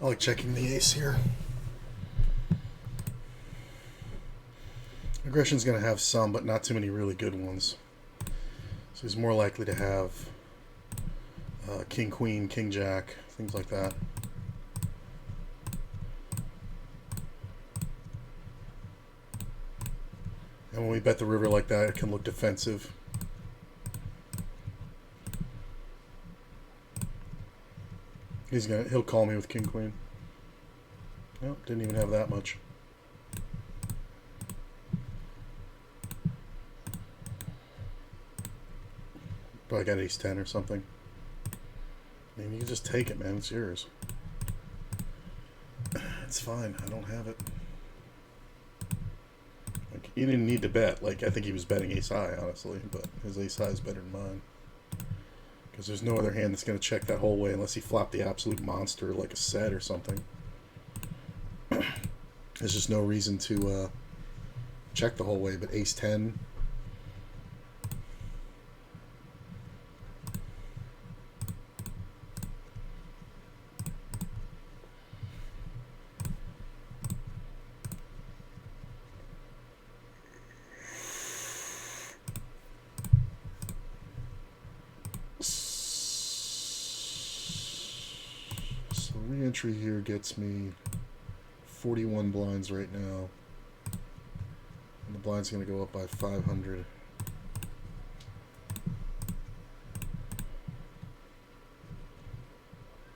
I like checking the ace here. Aggression's going to have some, but not too many really good ones. So he's more likely to have king, queen, king, jack, things like that. And when we bet the river like that, it can look defensive. He'll call me with king queen. Nope, didn't even have that much. Probably got ace 10 or something. I mean, you can just take it, man. It's yours. It's fine. I don't have it. Like, he didn't need to bet. Like, I think he was betting ace high, honestly, but his ace high is better than mine. Because there's no other hand that's going to check that whole way unless he flopped the absolute monster like a set or something. There's just no reason to check the whole way, but ace 10... Re-entry here gets me 41 blinds right now. And the blind's going to go up by 500.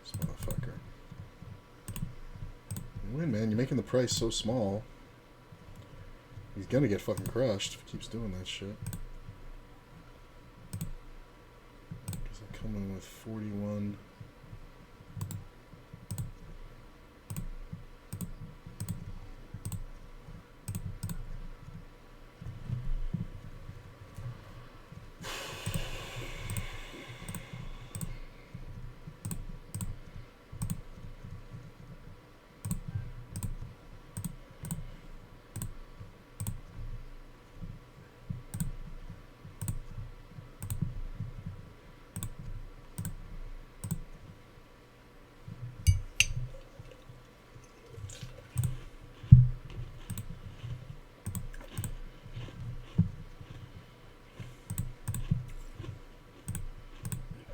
This motherfucker. You win, man. You're making the price so small. He's going to get fucking crushed if he keeps doing that shit. Because I come in with 41...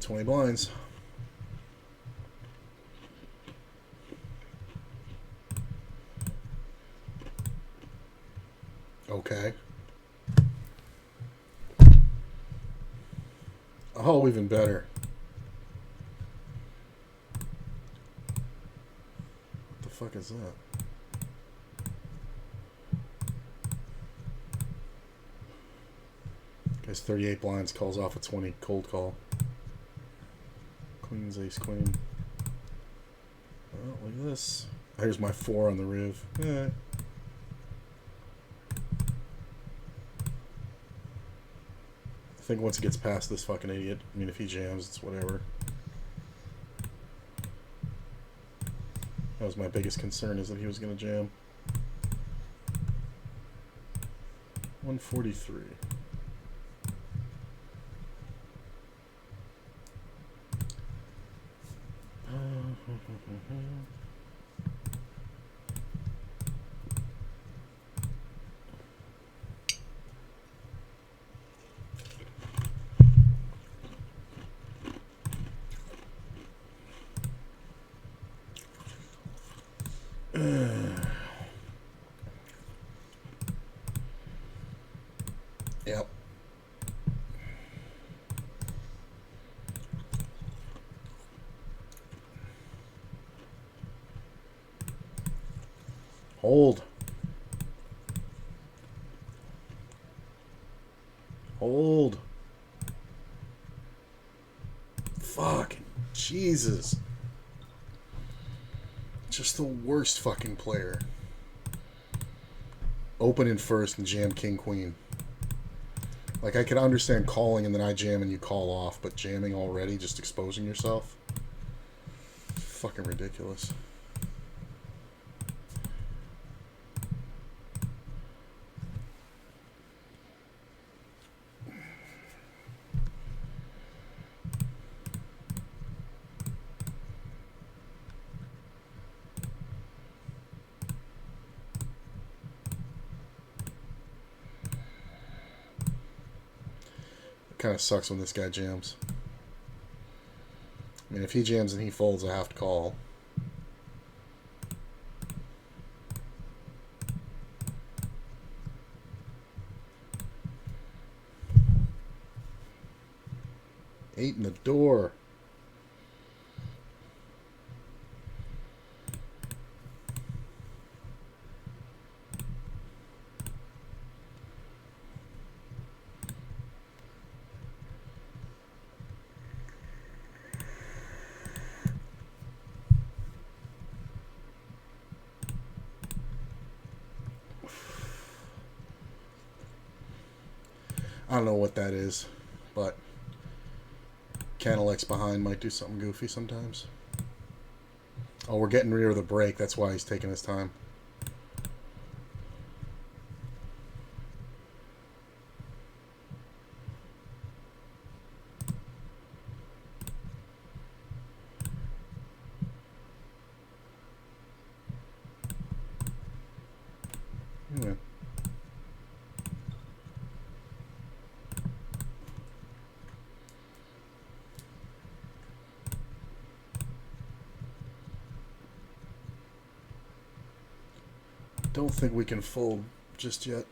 $20 blinds. Okay. Oh, even better. What the fuck is that? Guy's 38 blinds, calls off a 20, cold call. Queen's ace queen. Oh, look at this. Here's my 4 on the riv. Eh. I think once it gets past this fucking idiot, I mean, if he jams, it's whatever. That was my biggest concern, is that he was going to jam. 143. Yep. Hold. Hold. Fucking Jesus. Just the worst fucking player. Open in first and jam king queen. Like, I could understand calling and then I jam and you call off, but jamming already, just exposing yourself? Fucking ridiculous. Kind of sucks when this guy jams. I mean, if he jams and he folds, I have to call. 8 in the door. I don't know what that is, but Cadillacs behind might do something goofy sometimes. Oh, we're getting rid of the break. That's why he's taking his time. Yeah. Don't think we can fold just yet.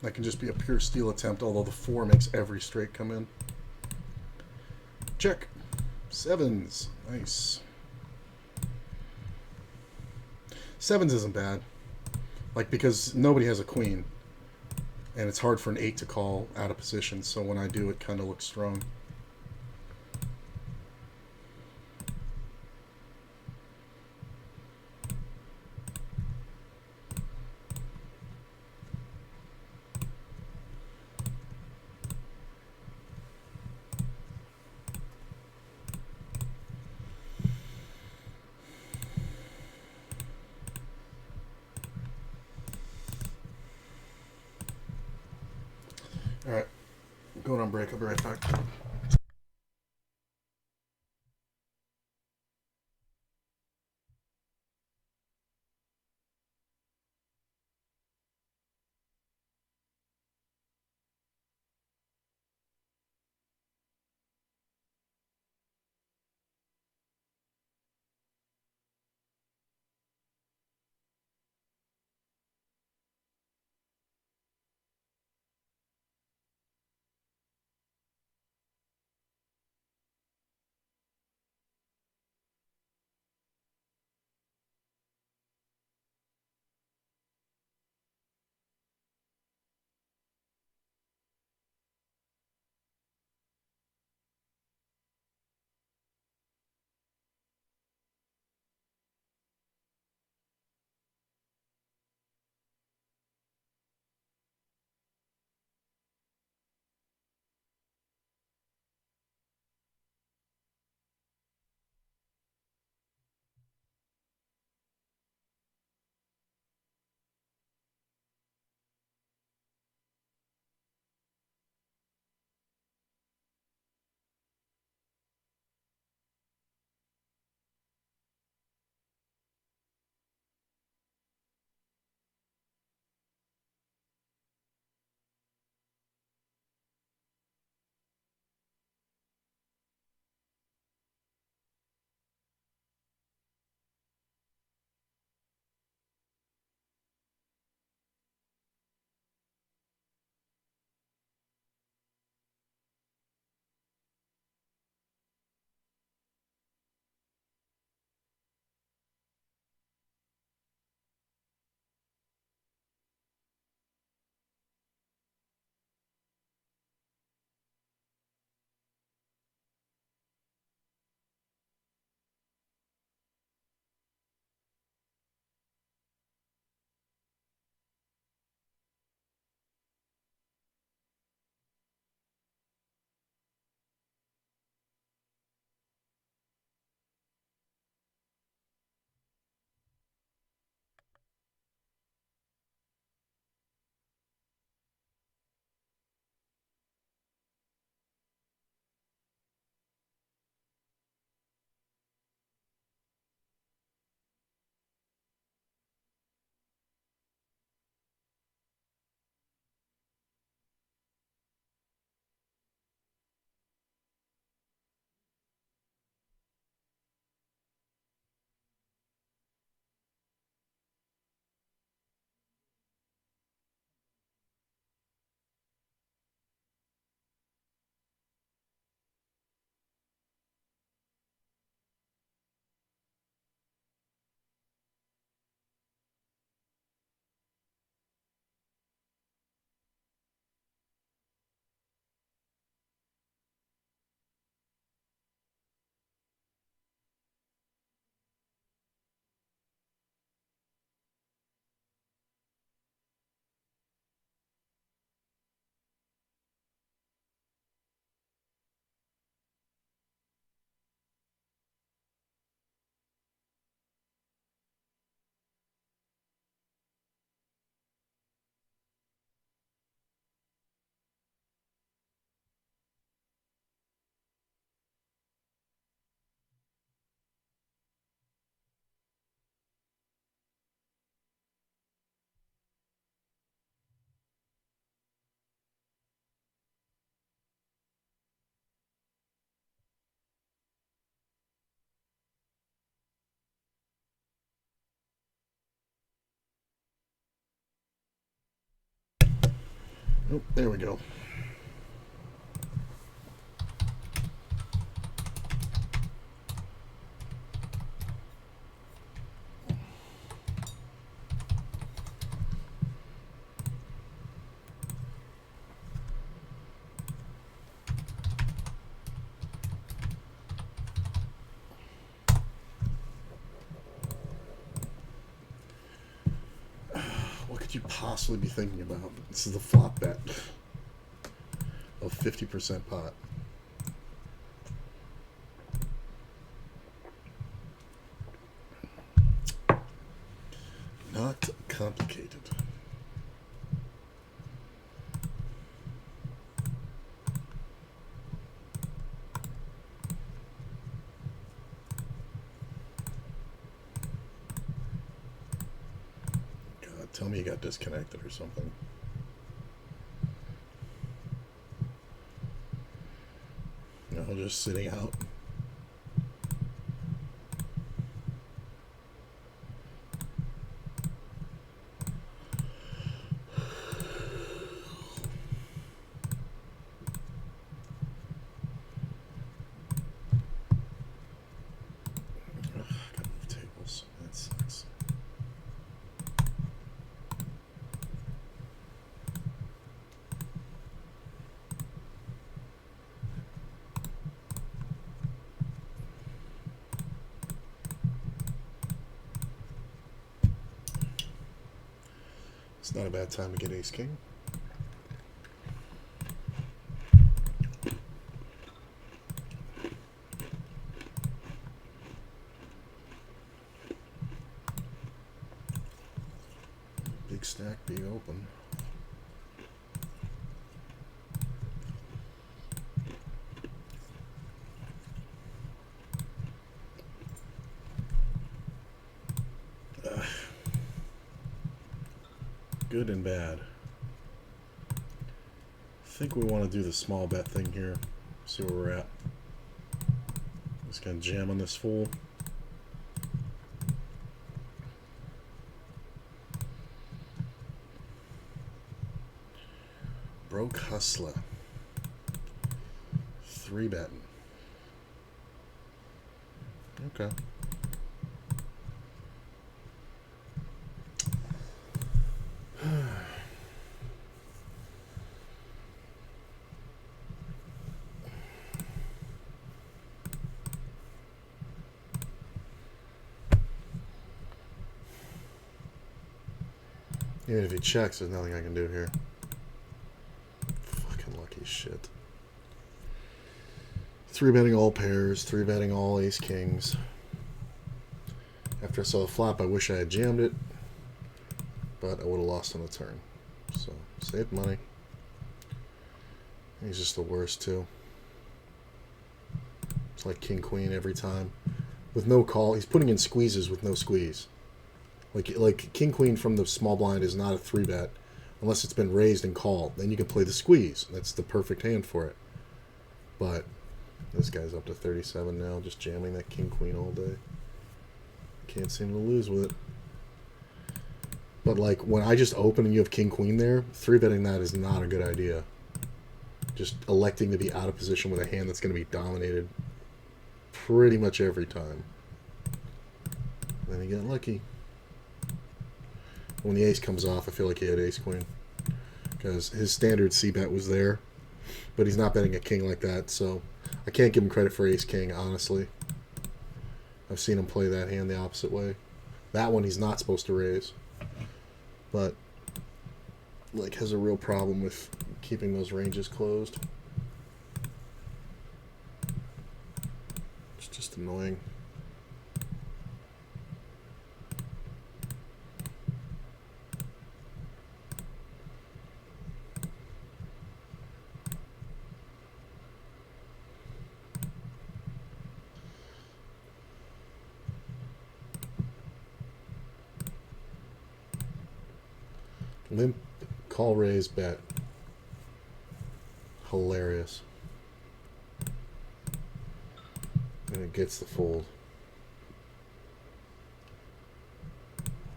That can just be a pure steal attempt, although the 4 makes every straight come in. Check. 7s. Nice. 7s isn't bad. Like, because nobody has a queen. And it's hard for an 8 to call out of position, so when I do, it kind of looks strong. Alright. Going on break. I'll be right back. Oh, there we go. What could you possibly be thinking about? This is the flop bet of 50% pot. Not complicated. God, tell me you got disconnected or something. No, just sitting out. Gotta move tables. That sucks. It's not a bad time to get ace king. Big stack, big open. Good and bad. I think we want to do the small bet thing here. See where we're at. Just gonna jam on this fool. Broke hustler. 3 betting. Okay. Even if he checks, there's nothing I can do here. Fucking lucky shit. 3 betting all pairs, 3 betting all ace kings. After I saw the flop, I wish I had jammed it, but I would have lost on the turn. So, saved money. He's just the worst, too. It's like king queen every time. With no call, he's putting in squeezes with no squeeze. Like king queen from the small blind is not a 3 bet unless it's been raised and called. Then you can play the squeeze. That's the perfect hand for it. But this guy's up to 37 now, just jamming that king queen all day. Can't seem to lose with it. But like when I just open and you have king queen there, 3 betting that is not a good idea. Just electing to be out of position with a hand that's going to be dominated pretty much every time. Then he got lucky. When the ace comes off, I feel like he had ace queen because his standard c bet was there, but he's not betting a king like that, so I can't give him credit for ace king, honestly. I've seen him play that hand the opposite way. That one he's not supposed to raise, but like has a real problem with keeping those ranges closed. It's just annoying. Limp, call, raise, bet. Hilarious. And it gets the fold.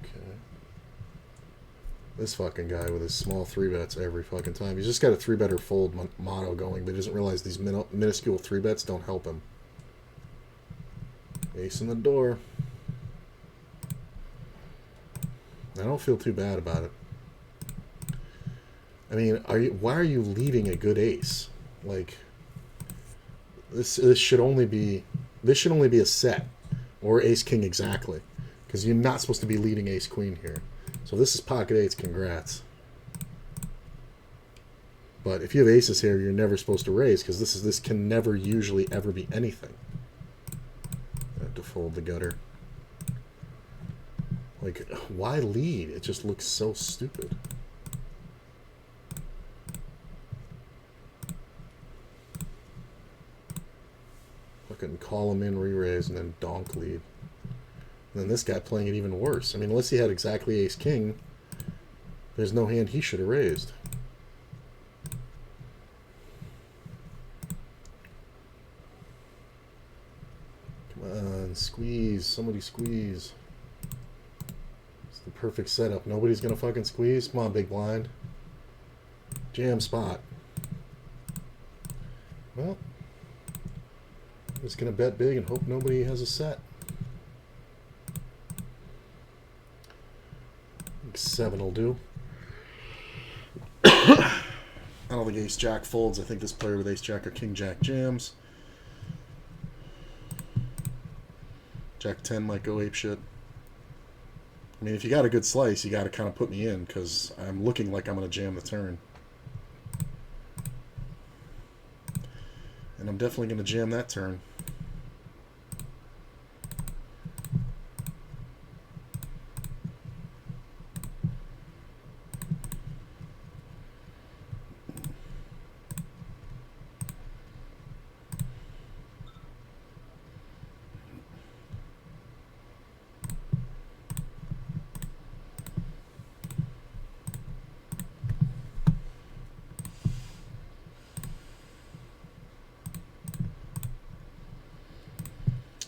Okay. This fucking guy with his small 3-bets every fucking time. He's just got a 3-better fold motto going, but he doesn't realize these minuscule 3-bets don't help him. Ace in the door. I don't feel too bad about it. I mean, why are you leading a good ace? Like, this should only be a set, or ace king exactly, because you're not supposed to be leading ace queen here. So this is pocket eights. Congrats. But if you have aces here, you're never supposed to raise, because this can never usually ever be anything. I have to fold the gutter. Like, why lead? It just looks so stupid. Fucking call him in, re-raise, and then donk lead. And then this guy playing it even worse. I mean, unless he had exactly ace-king, there's no hand he should have raised. Come on, squeeze. Somebody squeeze. The perfect setup. Nobody's gonna fucking squeeze. Come on, big blind. Jam spot. Well, I'm just gonna bet big and hope nobody has a set. I think 7 will do. I don't think ace jack folds. I think this player with ace jack or king jack jams. Jack 10 might go ape shit. I mean, if you got a good slice, you got to kind of put me in, because I'm looking like I'm going to jam the turn. And I'm definitely going to jam that turn.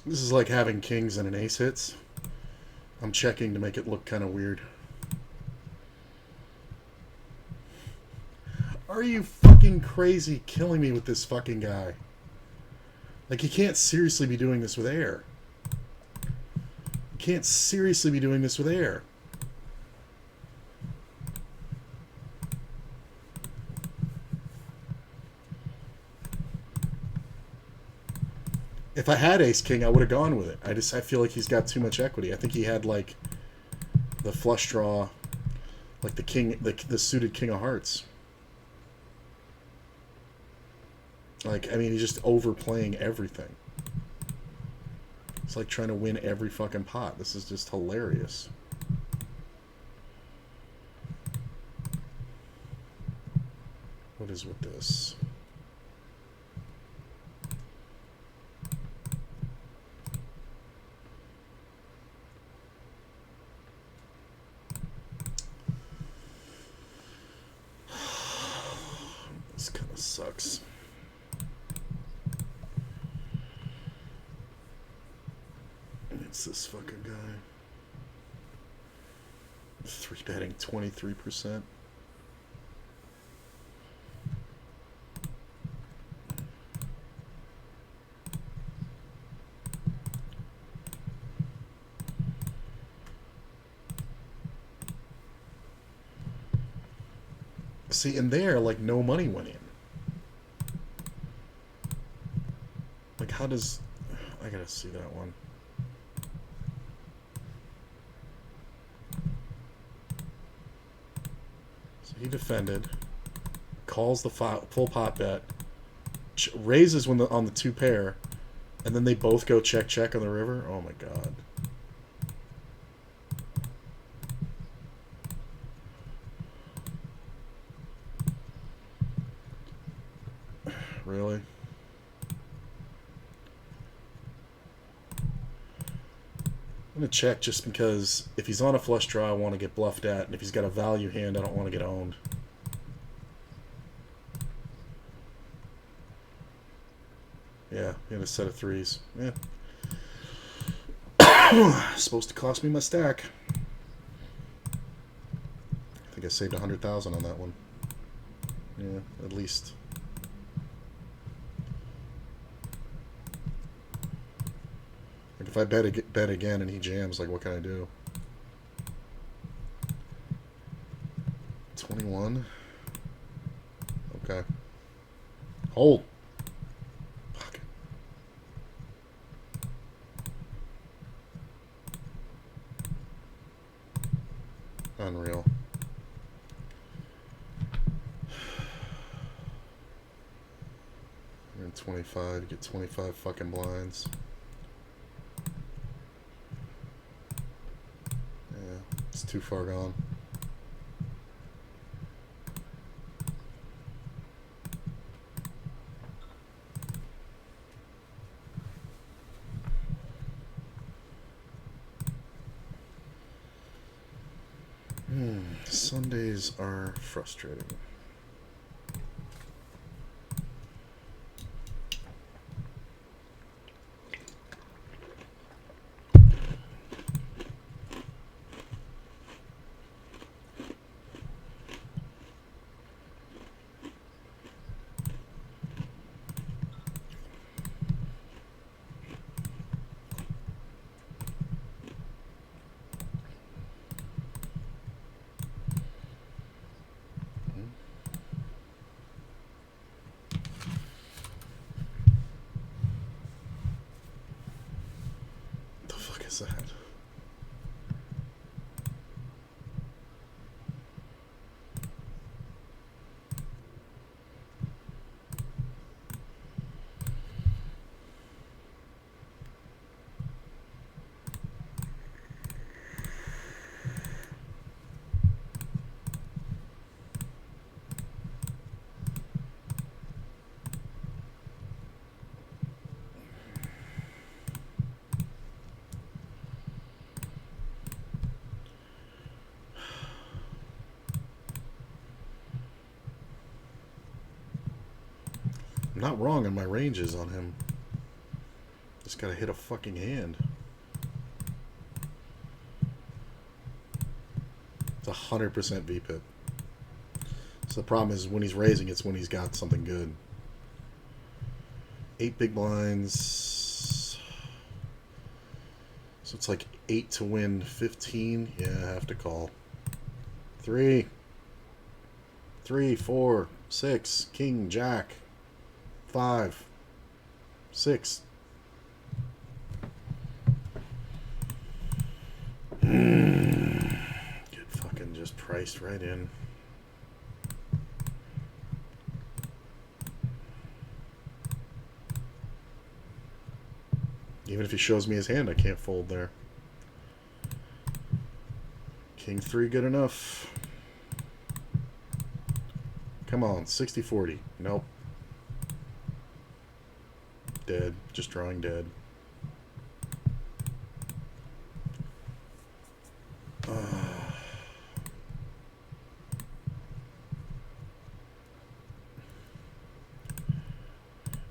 This is like having kings and an ace hits. I'm checking to make it look kind of weird. Are you fucking crazy killing me with this fucking guy? Like, you can't seriously be doing this with air. You can't seriously be doing this with air. If I had ace king, I would have gone with it. I feel like he's got too much equity. I think he had like the flush draw, like the king, the suited king of hearts. Like, I mean, he's just overplaying everything. It's like trying to win every fucking pot. This is just hilarious. What is with this? This kind of sucks. It's this fucking guy. 3-betting 23%. See, and there, like, no money went in. Like, how does... I gotta see that one. So he defended. Calls the full pot bet. Raises when on the 2 pair. And then they both go check, check on the river. Oh my god. Really? I'm going to check just because if he's on a flush draw, I want to get bluffed at. And if he's got a value hand, I don't want to get owned. Yeah, he had a set of 3s. Yeah. Supposed to cost me my stack. I think I saved 100,000 on that one. Yeah, at least. Like if I bet again and he jams, like what can I do? 21. Okay. Hold. Fuck. Unreal. And 25, get 25 fucking blinds. Yeah, it's too far gone. Sundays are frustrating. What the fuck is that? I'm not wrong on my ranges on him. Just gotta hit a fucking hand. It's 100% VPIP. So the problem is when he's raising, it's when he's got something good. 8 big blinds. So it's like 8 to win 15. Yeah, I have to call. 3, 4, 6, king, jack. 5, 6. Get fucking just priced right in. Even if he shows me his hand, I can't fold there. King 3 good enough. Come on, 60-40. Nope. Dead. Just drawing dead. I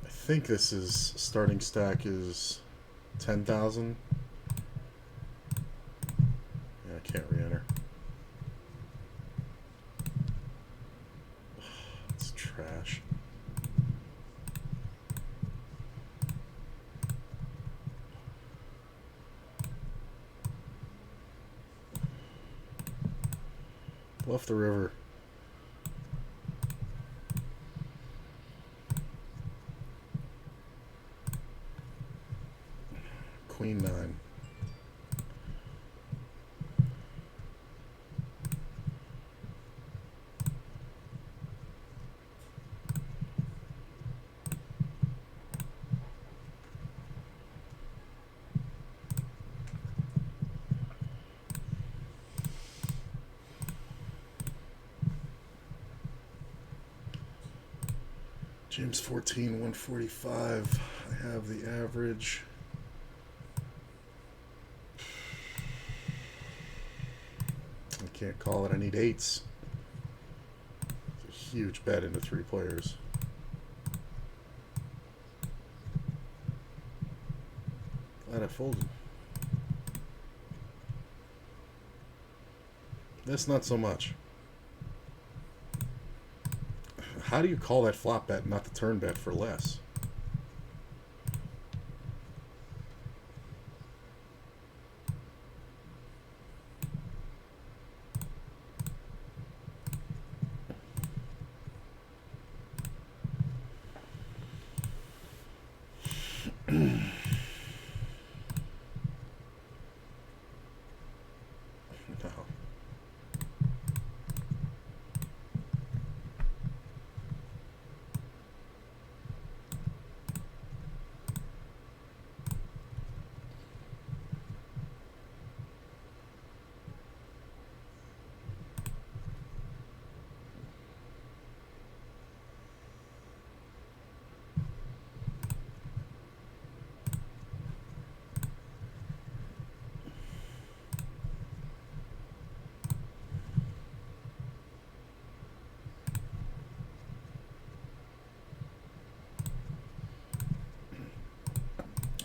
think this is starting stack is 10,000. Yeah, I can't re-enter. It's trash. Bluff the river. Queen 9. James 14, 145. I have the average. I can't call it. I need 8s. It's a huge bet into 3 players. Glad I folded. That's not so much. how do you call that flop bet, not the turn bet for less? No.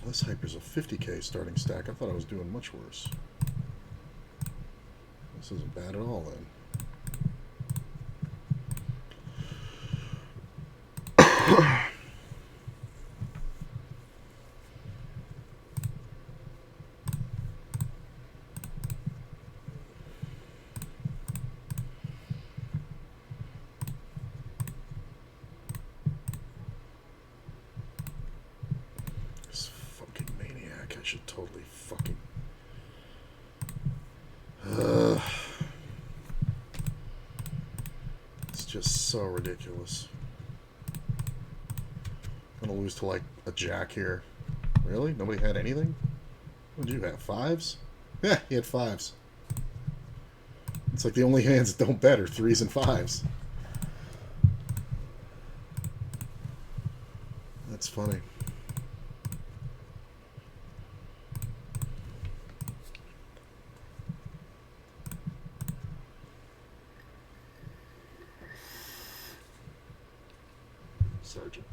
This hyper's a 50k starting stack. I thought I was doing much worse. This isn't bad at all then. I should totally fucking... It's just so ridiculous. I'm gonna lose to like a jack here. Really? Nobody had anything? What did you have? Fives? Yeah, he had fives. It's like the only hands that don't bet are threes and fives. That's funny. Sergeant.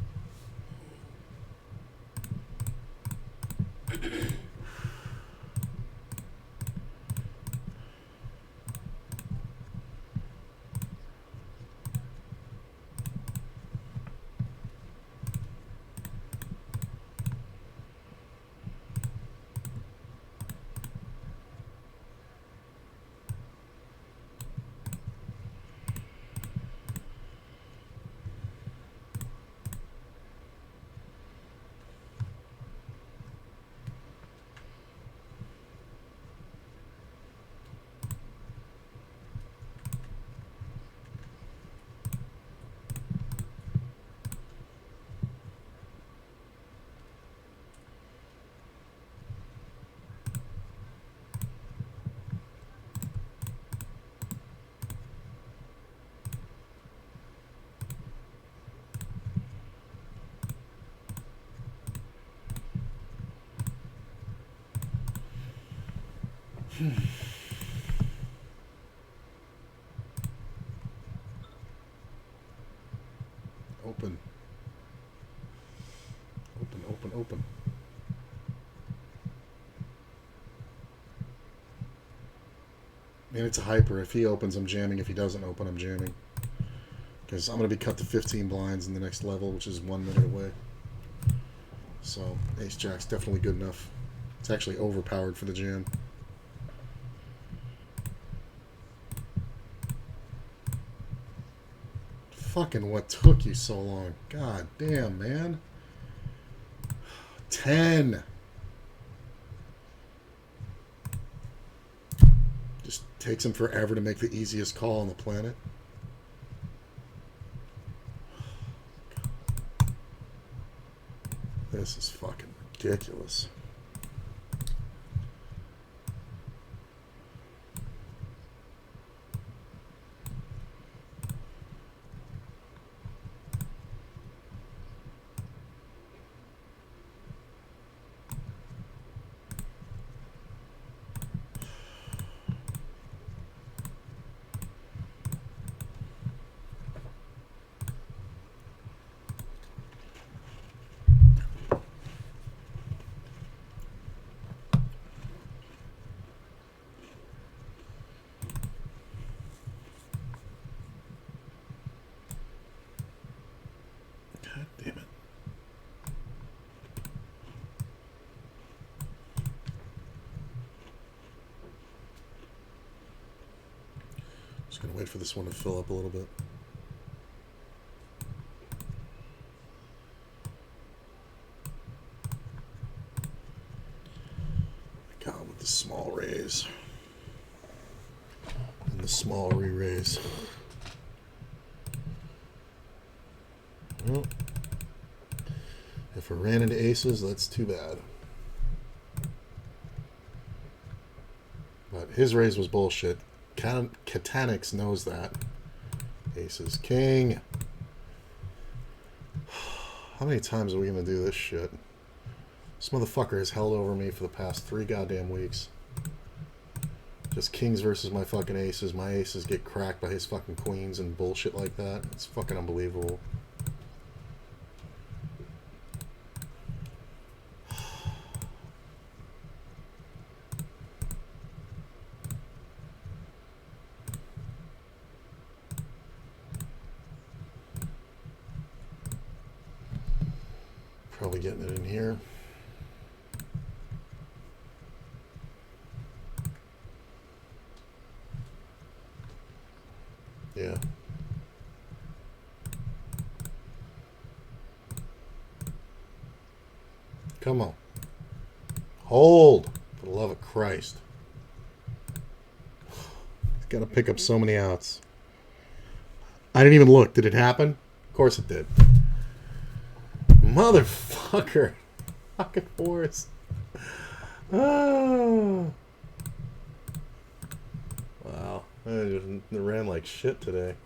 Open. Open, open, open. Man, it's a hyper. If he opens, I'm jamming. If he doesn't open, I'm jamming. Because I'm going to be cut to 15 blinds in the next level, which is 1 minute away. So, ace-jack's definitely good enough. It's actually overpowered for the jam. Fucking what took you so long? God damn, man. 10. Just takes him forever to make the easiest call on the planet. This is fucking ridiculous. Just gonna wait for this one to fill up a little bit. God, with the small raise and the small re-raise. Well, if it ran into aces, that's too bad. But his raise was bullshit. Catanix knows that. Aces king. How many times are we going to do this shit? This motherfucker has held over me for the past 3 goddamn weeks. Just kings versus my fucking aces. My aces get cracked by his fucking queens and bullshit like that. It's fucking unbelievable. Probably getting it in here. Yeah. Come on. Hold. For the love of Christ. He's got to pick up so many outs. I didn't even look. Did it happen? Of course it did. Motherfucker. Pocket fours. Oh. Wow. They ran like shit today.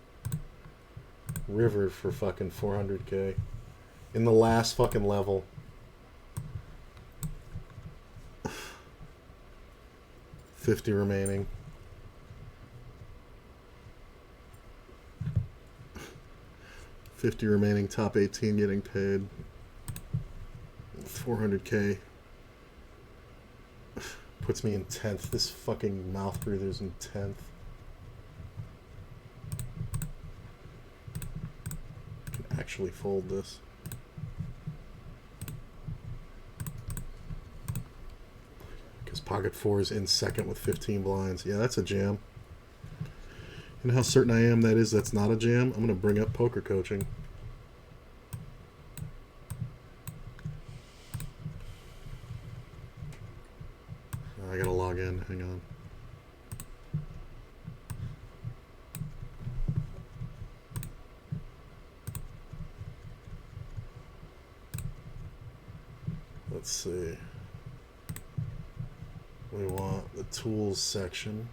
River for fucking 400k. In the last fucking level. $50 remaining. $50 remaining, top 18 getting paid. 400k. Puts me in 10th. This fucking mouth breather's in 10th. I can actually fold this. Because pocket four is in second with 15 blinds. Yeah, that's a jam. You know how certain I am that's not a jam? I'm going to bring up poker coaching. I gotta log in. Hang on. Let's see. We want the tools section.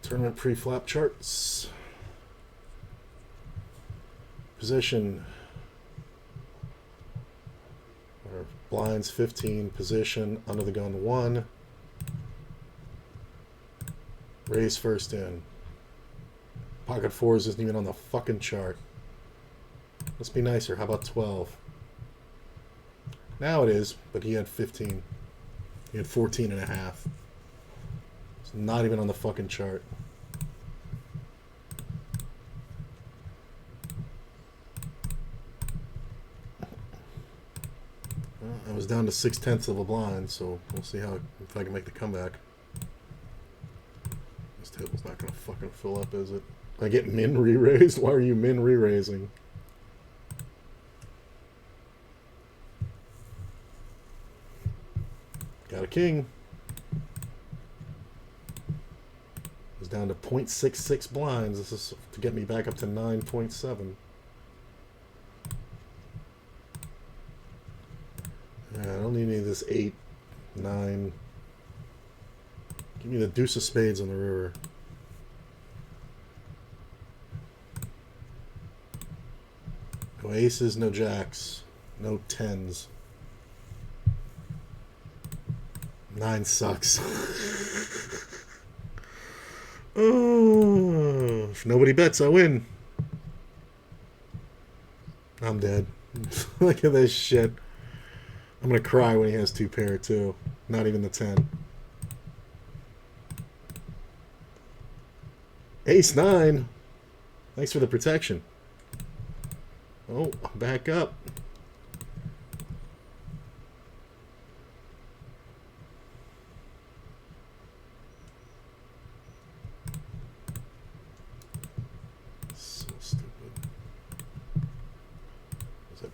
Tournament pre-flop charts. Position. Our blinds 15. Position. Under the gun 1. Raise first in. Pocket fours isn't even on the fucking chart. Let's be nicer. How about 12? Now it is, but he had 15. He had 14 and a half. It's not even on the fucking chart. Well, I was down to 6/10 of a blind, so we'll see how if I can make the comeback. This table's not gonna fucking fill up, is it? I get min re-raised? Why are you min re-raising? Got a king. It's down to 0.66 blinds. This is to get me back up to 9.7. Yeah, I don't need any of this 8, 9. Give me the deuce of spades on the river. No aces, no jacks, no 10s. 9 sucks. Oh, if nobody bets, I win. I'm dead. Look at this shit. I'm gonna cry when he has 2 pair too. Not even the 10. Ace 9. Thanks for the protection. Oh, back up.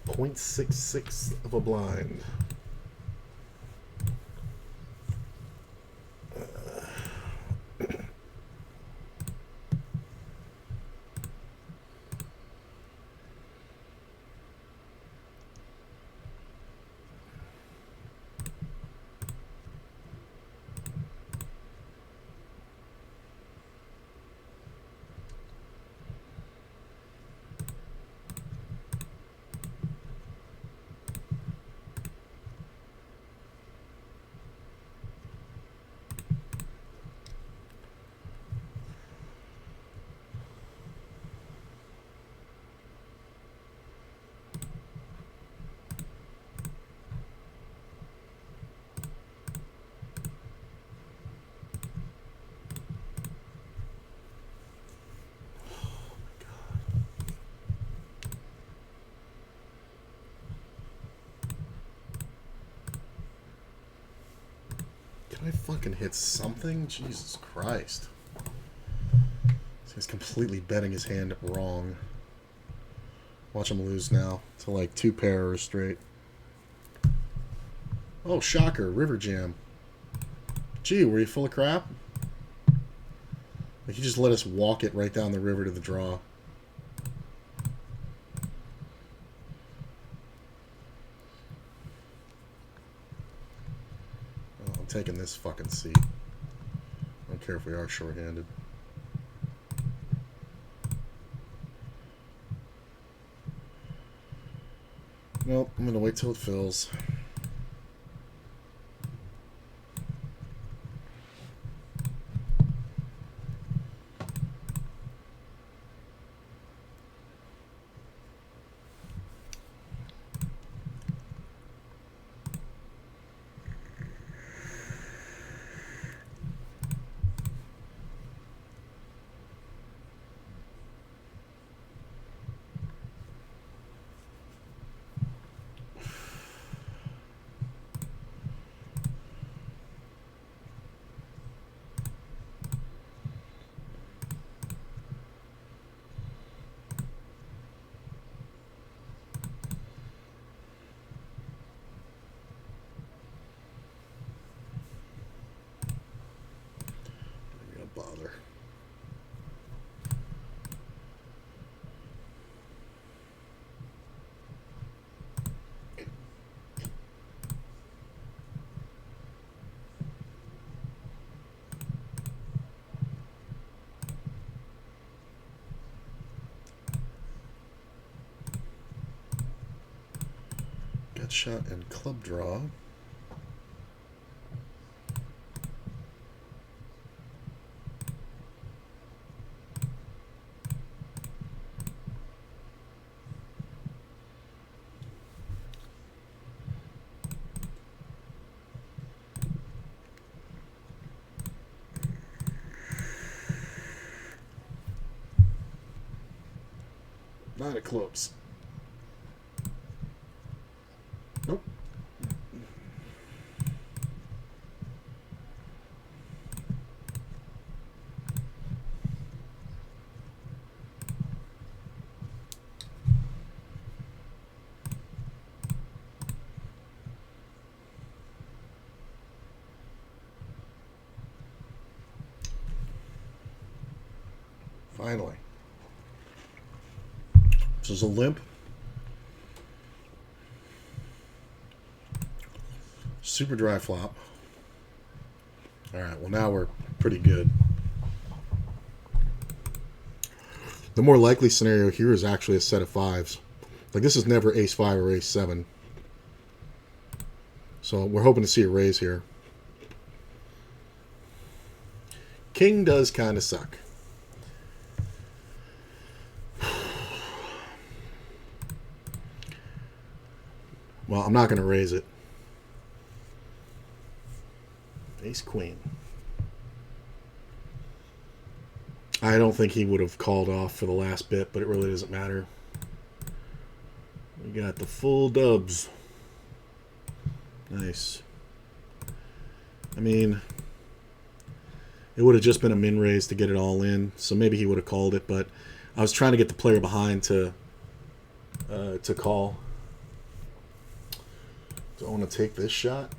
0.66 of a blind. Can I fucking hit something? Jesus Christ. This guy's completely betting his hand wrong. Watch him lose now to like 2 pairs straight. Oh, shocker. River Jam. Gee, were you full of crap? Like, you just let us walk it right down the river to the draw. Taking this fucking seat. I don't care if we are short-handed. Nope, I'm gonna wait till it fills. Bother. Gut shot and club draw. Nine of clubs. Nope. Finally. This is a limp. Super dry flop. Alright, well now we're pretty good. The more likely scenario here is actually a set of fives. Like, this is never ace 5 or ace 7. So we're hoping to see a raise here. King does kind of suck. Well, I'm not going to raise it. Ace Queen. I don't think he would have called off for the last bit, but it really doesn't matter. We got the full dubs. Nice. I mean, it would have just been a min raise to get it all in, so maybe he would have called it, but I was trying to get the player behind to call. Do I want to take this shot?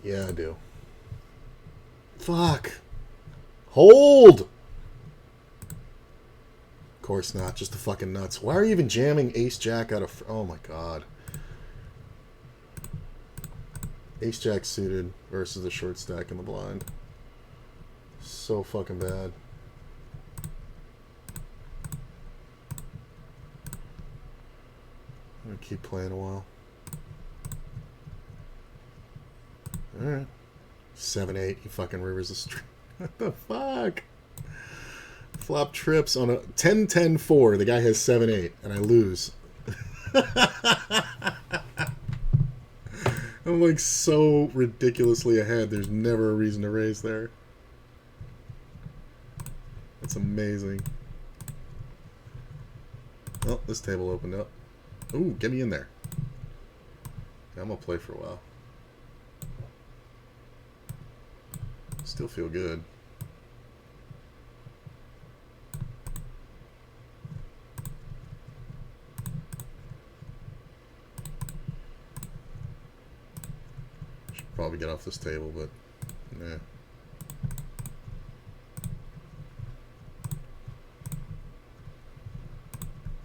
Yeah, I do. Fuck. Hold! Of course not. Just the fucking nuts. Why are you even jamming ace-jack out of... Oh, my God. Ace-jack suited versus the short stack in the blind. So fucking bad. I'm gonna keep playing a while. Alright. 7-8. He fucking rivers the string. What the fuck? Flop trips on a 10-10-4. The guy has 7-8, and I lose. I'm like so ridiculously ahead. There's never a reason to raise there. That's amazing. Oh, this table opened up. Ooh, get me in there. Yeah, I'm gonna play for a while. Still feel good. Should probably get off this table, but nah.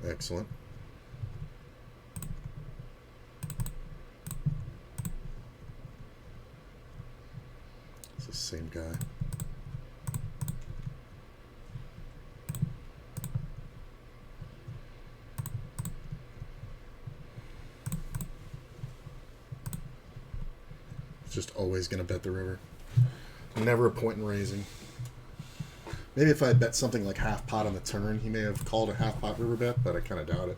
Excellent. It's the same guy. It's just always going to bet the river. Never a point in raising. Maybe if I had bet something like half pot on the turn, he may have called a half pot river bet, but I kind of doubt it.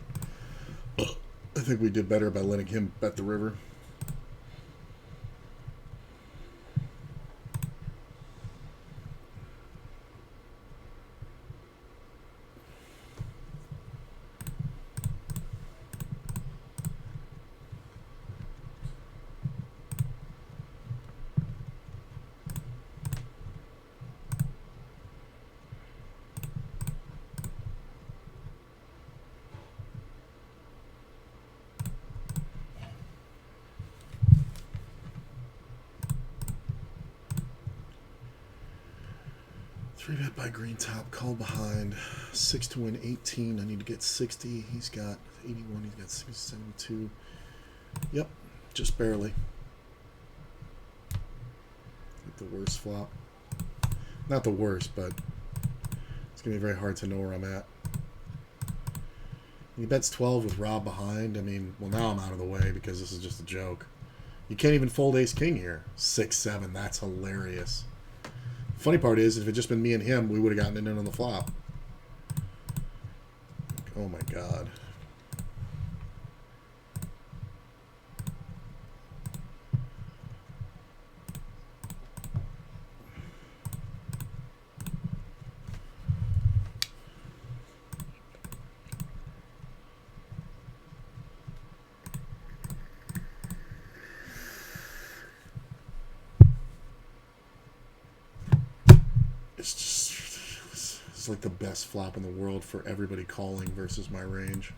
I think we did better by letting him bet the river. Three bet by green top, call behind. 6 to win 18. I need to get 60. He's got 81. He's got 72. Yep, just barely. Not the worst flop. Not the worst, but it's going to be very hard to know where I'm at. He bets 12 with Rob behind. I mean, well, now I'm out of the way because this is just a joke. You can't even fold ace-king here. 6-7. That's hilarious. Funny part is, if it had just been me and him, we would have gotten it in on the flop. Oh my God. It's like the best flop in the world for everybody calling versus my range.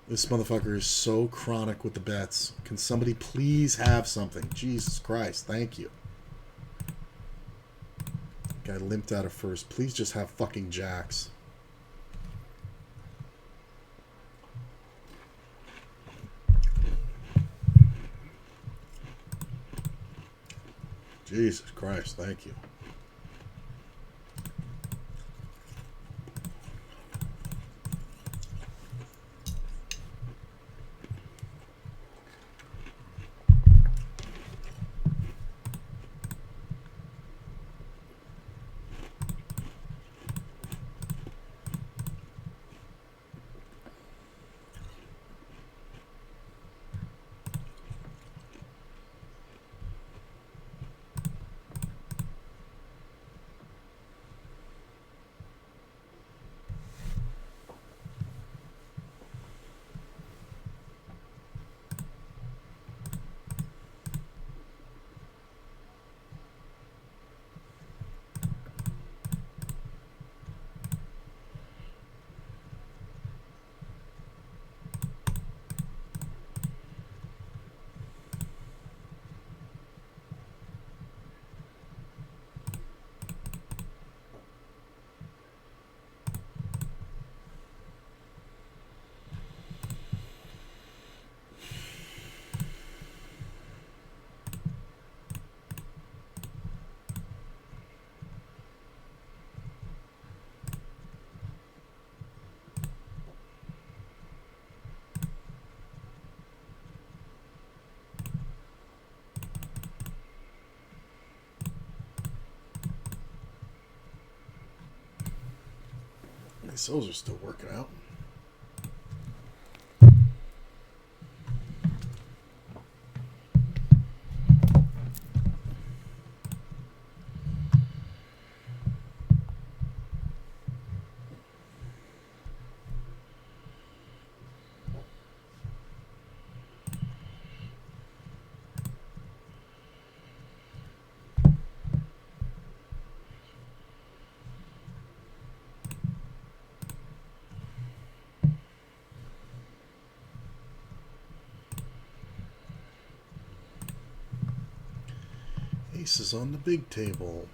This motherfucker is so chronic with the bets. Can somebody please have something? Jesus Christ, thank you. Guy limped out of first. Please just have fucking jacks. Jesus Christ, thank you. Nice, those are still working out. Aces on the big table.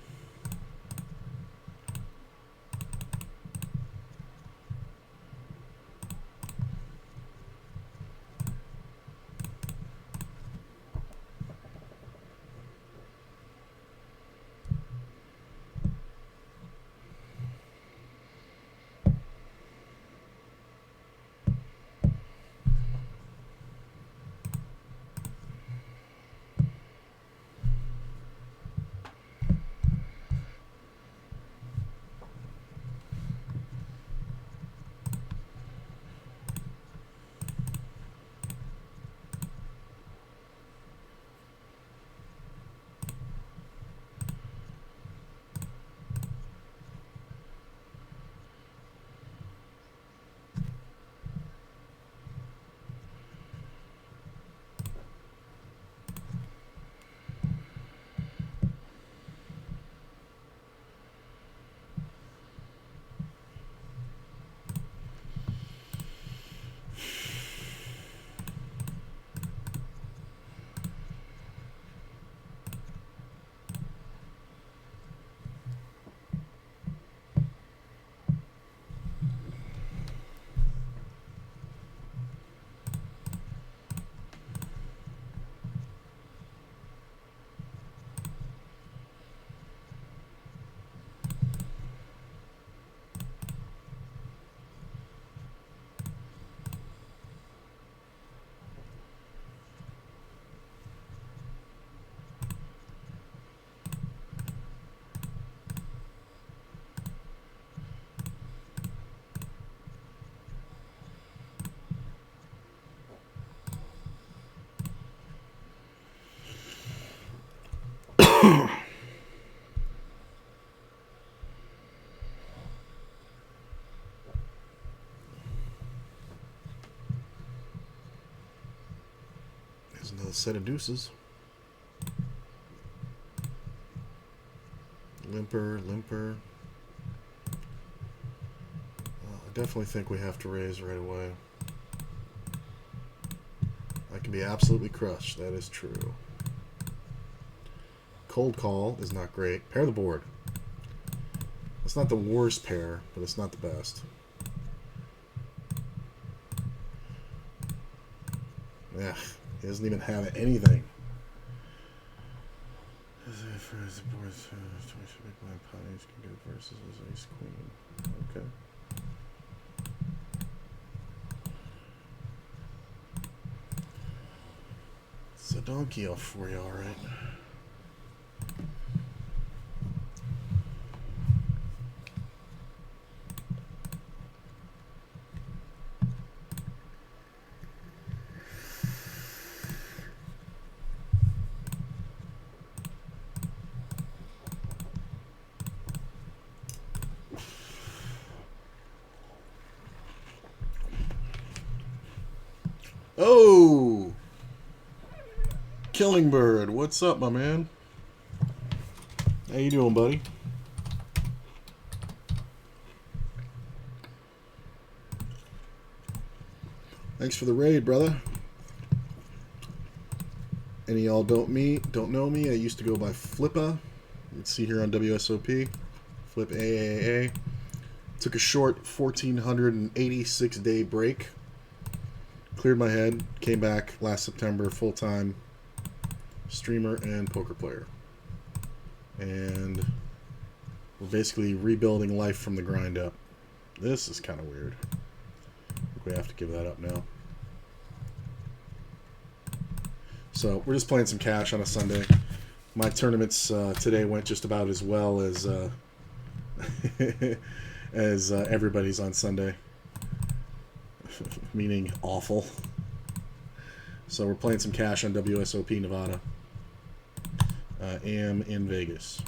There's another set of deuces. Limper, limper. I definitely think we have to raise right away. I can be absolutely crushed. That is true. Cold call is not great. Pair the board. It's not the worst pair, but it's not the best. Yeah, he doesn't even have anything. Versus ace queen. Okay. It's a donkey off for you, all right. Oh, Killing Bird, what's up, my man? How you doing, buddy? Thanks for the raid, brother. Any of y'all don't know me? I used to go by Flippa. You can see here on WSOP, Flip AAA. Took a short 1,486-day break. Cleared my head, came back last September, full-time streamer and poker player. And we're basically rebuilding life from the grind up. This is kind of weird. I think we have to give that up now. So we're just playing some cash on a Sunday. My tournaments today went just about as well as as everybody's on Sunday, meaning awful. So we're playing some cash on WSOP Nevada. Am in Vegas.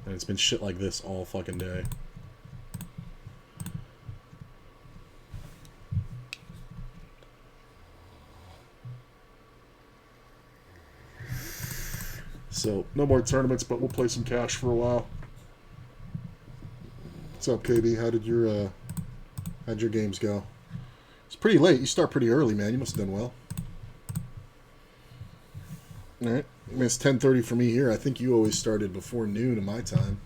And it's been shit like this all fucking day. So, no more tournaments, but we'll play some cash for a while. What's up, KB? How'd your games go? It's pretty late. You start pretty early, man. You must have done well. All right. I mean, it's 10:30 for me here. I think you always started before noon in my time.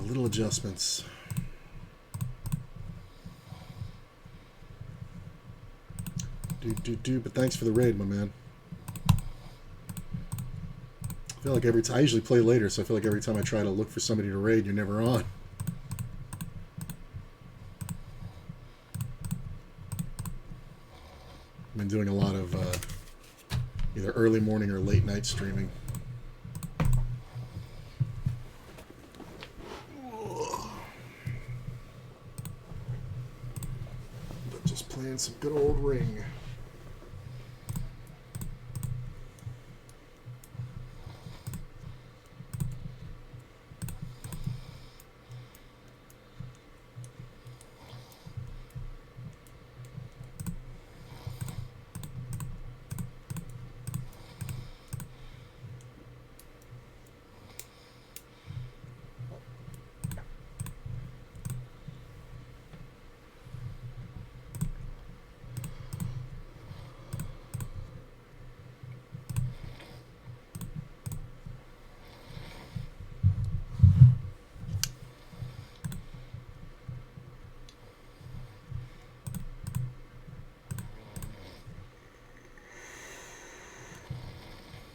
Little adjustments. But thanks for the raid, my man. I feel like I usually play later, so I feel like every time I try to look for somebody to raid, you're never on. I've been doing a lot of either early morning or late night streaming. But just playing some good old Ring.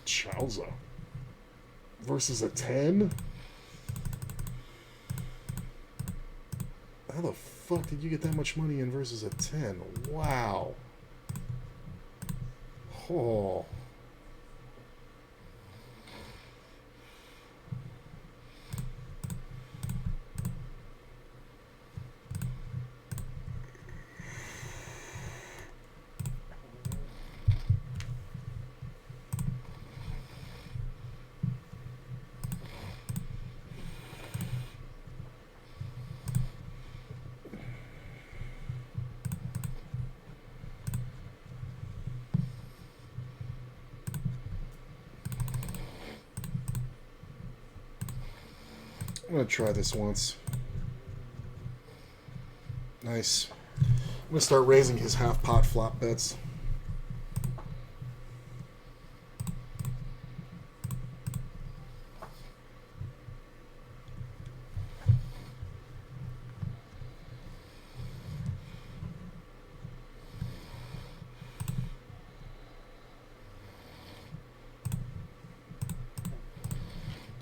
Chowza versus a 10? How the fuck did you get that much money in versus a 10? Wow. Oh. I'm going to try this once. Nice. I'm going to start raising his half pot flop bets.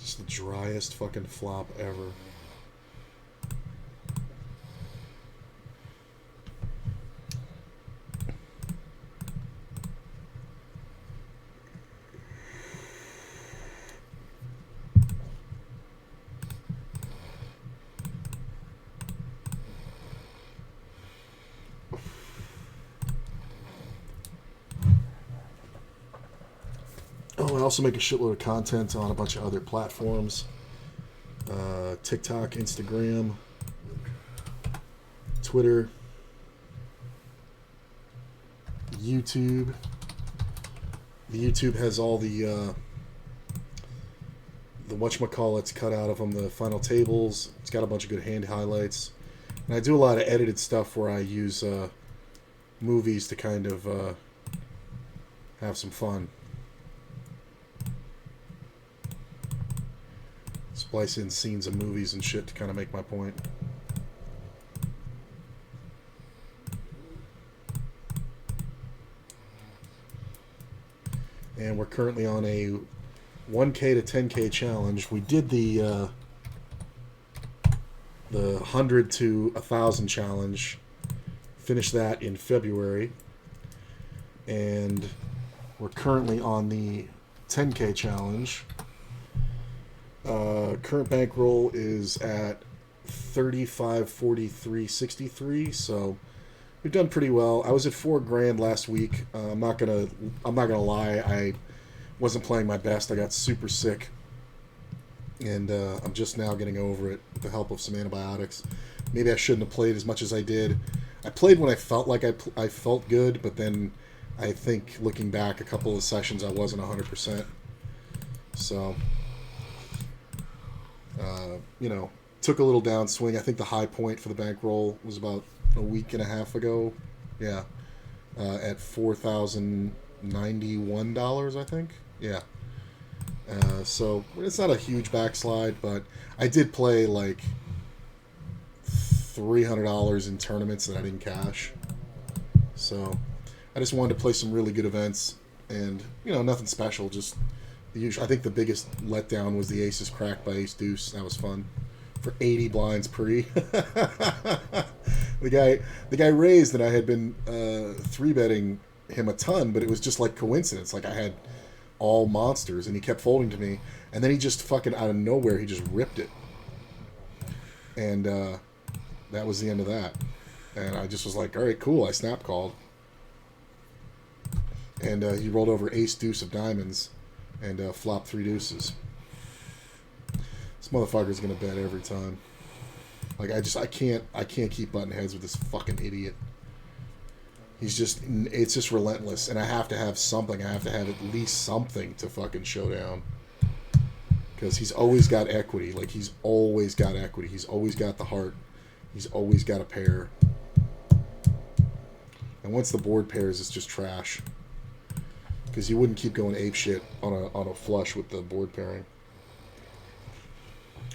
Just the driest fucking flop ever. Oh, I also make a shitload of content on a bunch of other platforms. TikTok, Instagram, Twitter, YouTube. The YouTube has all the whatchamacallits cut out of them, the final tables. It's got a bunch of good hand highlights. And I do a lot of edited stuff where I use movies to kind of have some fun. Splice in scenes of movies and shit to kind of make my point. And we're currently on a 1K to 10K challenge. We did the 100 to 1,000 challenge. Finished that in February. And we're currently on the 10K challenge. Current bankroll is at 35.43.63, so we've done pretty well. I was at $4,000 last week. I'm not gonna lie. I wasn't playing my best. I got super sick, and I'm just now getting over it with the help of some antibiotics. Maybe I shouldn't have played as much as I did. I played when I felt like I felt good, but then I think looking back, a couple of sessions I wasn't 100%. So, took a little downswing. I think the high point for the bankroll was about a week and a half ago. Yeah, at $4,091, I think. Yeah. So it's not a huge backslide, but I did play like $300 in tournaments that I didn't cash. So I just wanted to play some really good events, and nothing special, just the usual. I think the biggest letdown was the aces cracked by ace deuce. That was fun for 80 blinds pre. the guy raised, and I had been 3-betting him a ton, but it was just like coincidence. Like I had all monsters, and he kept folding to me, and then he just fucking out of nowhere he just ripped it, and that was the end of that. And I just was like, all right, cool. I snap called, and he rolled over ace deuce of diamonds and flopped 3 deuces. This motherfucker's gonna bet every time. Like I can't keep butting heads with this fucking idiot. It's just relentless, and I have to have something. I have to have at least something to fucking show down, because he's always got equity. Like he's always got equity. He's always got the heart. He's always got a pair. And once the board pairs, it's just trash, because you wouldn't keep going ape shit on a flush with the board pairing.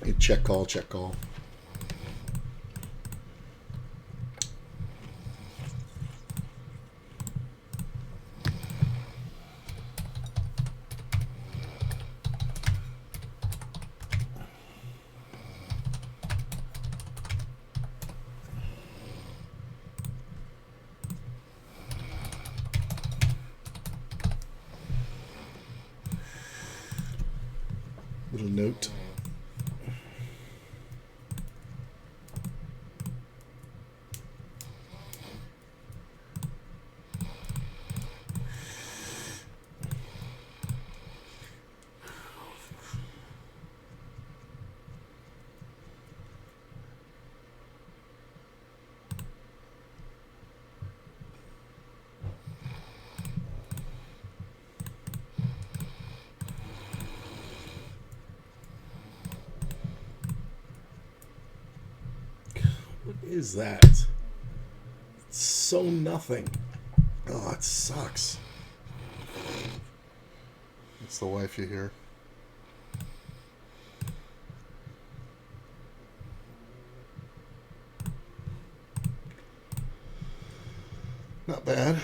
Hey, check call, check call. Little note. What is that? It's so nothing. Oh, it sucks. It's the wife you hear. Not bad.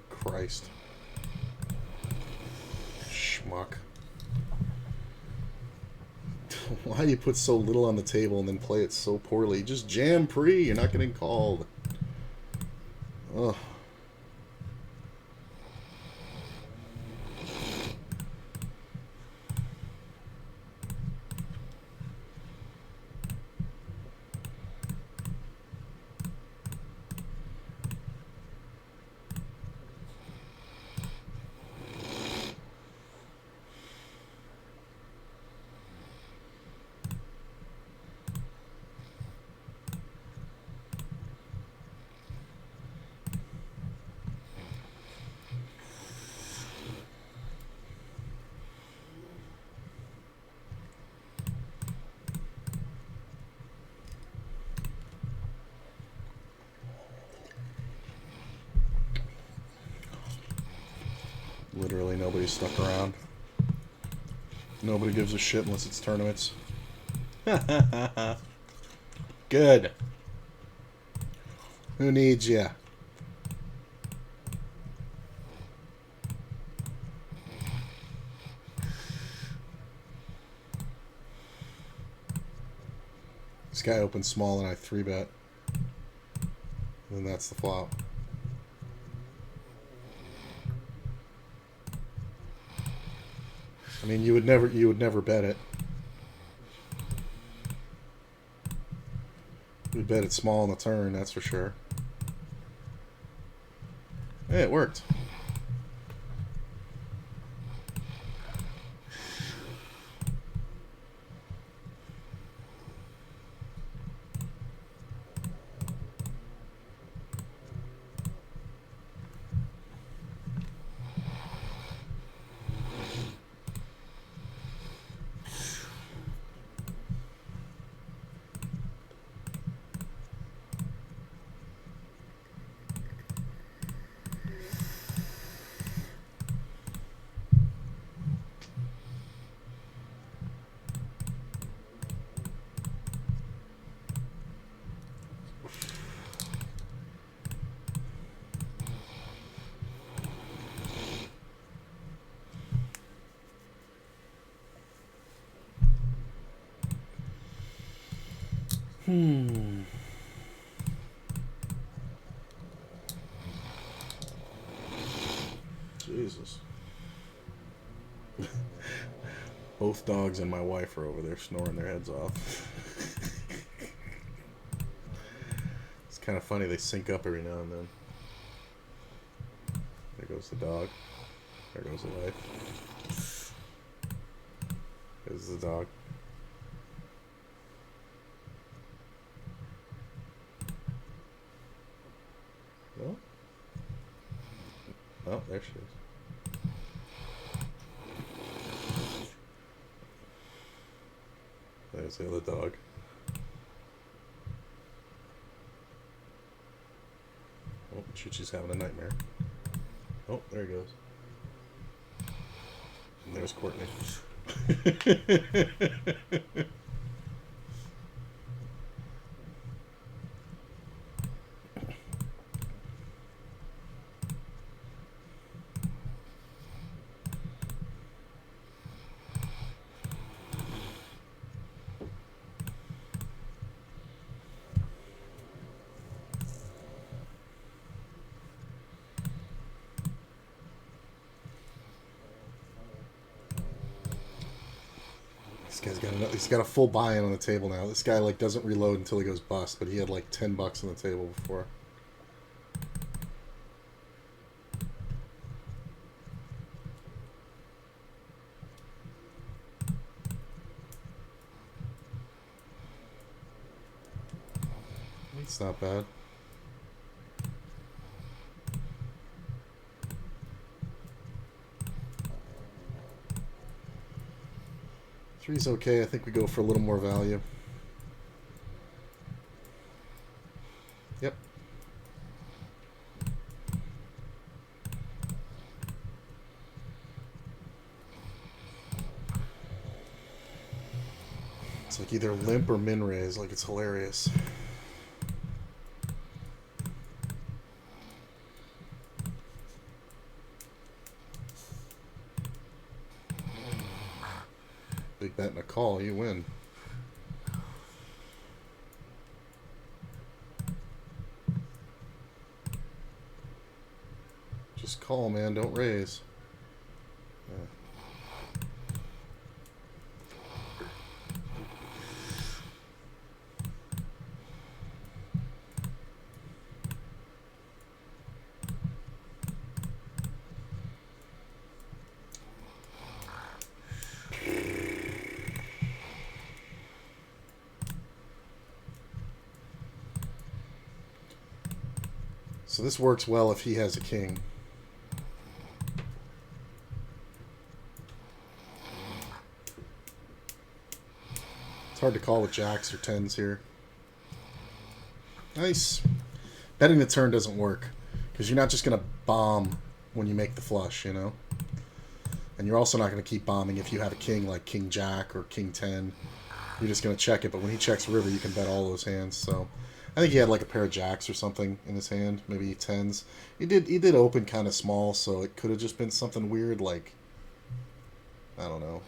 Christ. Schmuck. Why do you put so little on the table and then play it so poorly? Just jam pre, you're not getting called. Ugh. Nobody's stuck around. Nobody gives a shit unless it's tournaments. Good. Who needs ya? This guy opens small and I 3-bet. And that's the flop. I mean, you would never bet it. We'd bet it small on the turn, that's for sure. Hey, it worked. Jesus. Both dogs and my wife are over there snoring their heads off. It's kind of funny, they sync up every now and then. There goes the dog. There goes the wife. There's the dog. No? Oh, there she is. There's the other dog. Oh, Chi-Chi's having a nightmare. Oh, there he goes. And there's Courtney. He's got a full buy-in on the table now. This guy like doesn't reload until he goes bust, but he had like $10 on the table before. It's not bad. Three's okay. I think we go for a little more value. Yep. It's like either limp or min raise. Like it's hilarious. Big bet and a call, you win. Just call, man, don't raise. Yeah. So this works well if he has a king. It's hard to call with jacks or tens here. Nice. Betting the turn doesn't work because you're not just going to bomb when you make the flush, you know? And you're also not going to keep bombing if you have a king like King Jack or King 10. You're just going to check it. But when he checks river, you can bet all those hands. So I think he had like a pair of jacks or something in his hand, maybe 10s. He did open kind of small, so it could have just been something weird like, I don't know,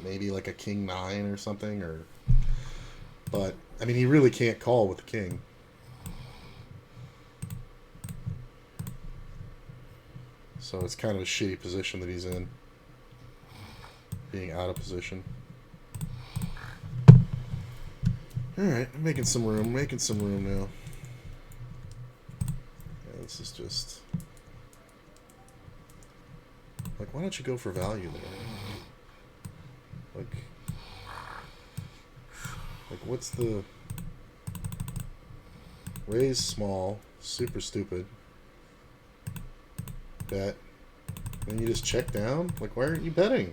maybe like a King 9 or something. But I mean, he really can't call with the king. So it's kind of a shitty position that he's in, being out of position. Alright, I'm making some room now. Yeah, this is just... Like, why don't you go for value there? Like what's the... Raise small, super stupid. Bet. Then you just check down? Like, why aren't you betting?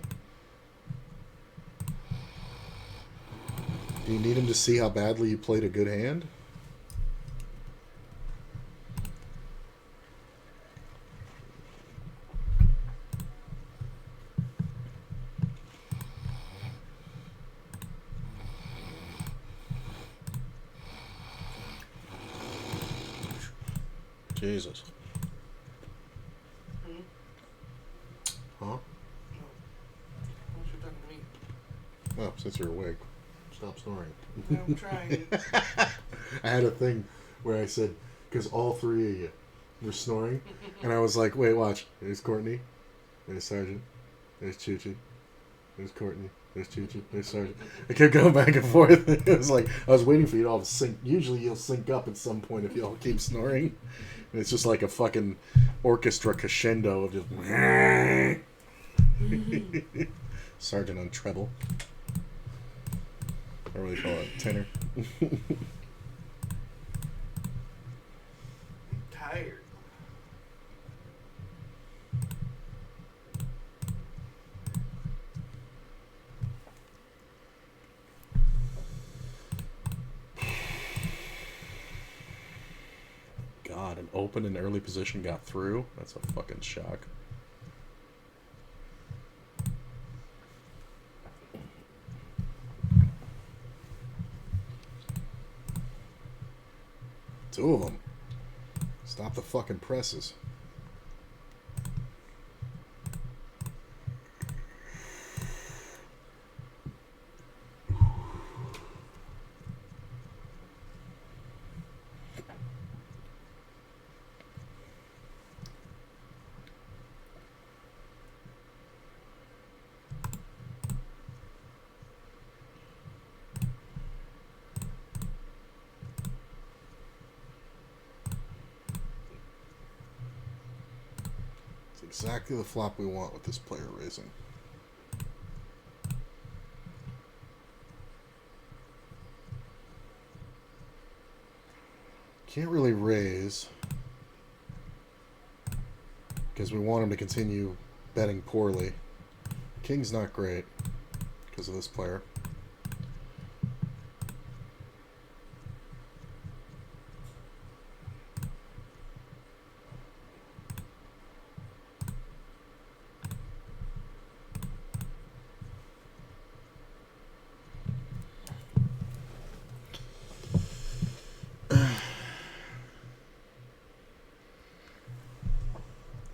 Do you need him to see how badly you played a good hand? Jesus. Huh? No. Why you talking to me? Oh, since you're awake. Stop snoring. I'm trying. I had a thing where I said, because all three of you were snoring, and I was like, wait, watch. There's Courtney. There's Sergeant. There's Choo-Choo. There's Courtney. There's Choo-Choo. There's Sergeant. I kept going back and forth. It was like, I was waiting for you to all to sync. Usually you'll sync up at some point if you all keep snoring. And it's just like a fucking orchestra crescendo of just... Sergeant on treble. I really call it tenor. I'm tired. God, an open and early position got through? That's a fucking shock. Two of them. Stop the fucking presses. Exactly the flop we want with this player raising. Can't really raise because we want him to continue betting poorly. King's not great because of this player.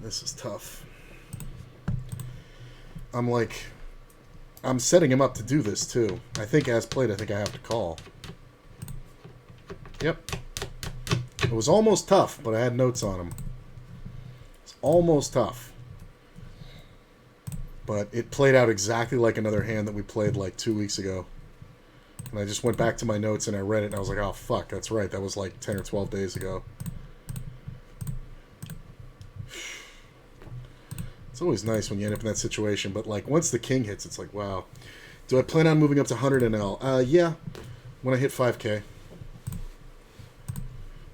This is tough. I'm setting him up to do this too. I think as played, I think I have to call. Yep. It was almost tough, but I had notes on him. It's almost tough. But it played out exactly like another hand that we played like 2 weeks ago. And I just went back to my notes and I read it and I was like, oh fuck, that's right. That was like 10 or 12 days ago. It's always nice when you end up in that situation, but like once the king hits, it's like, wow. Do I plan on moving up to 100 NL? Yeah, when I hit 5K.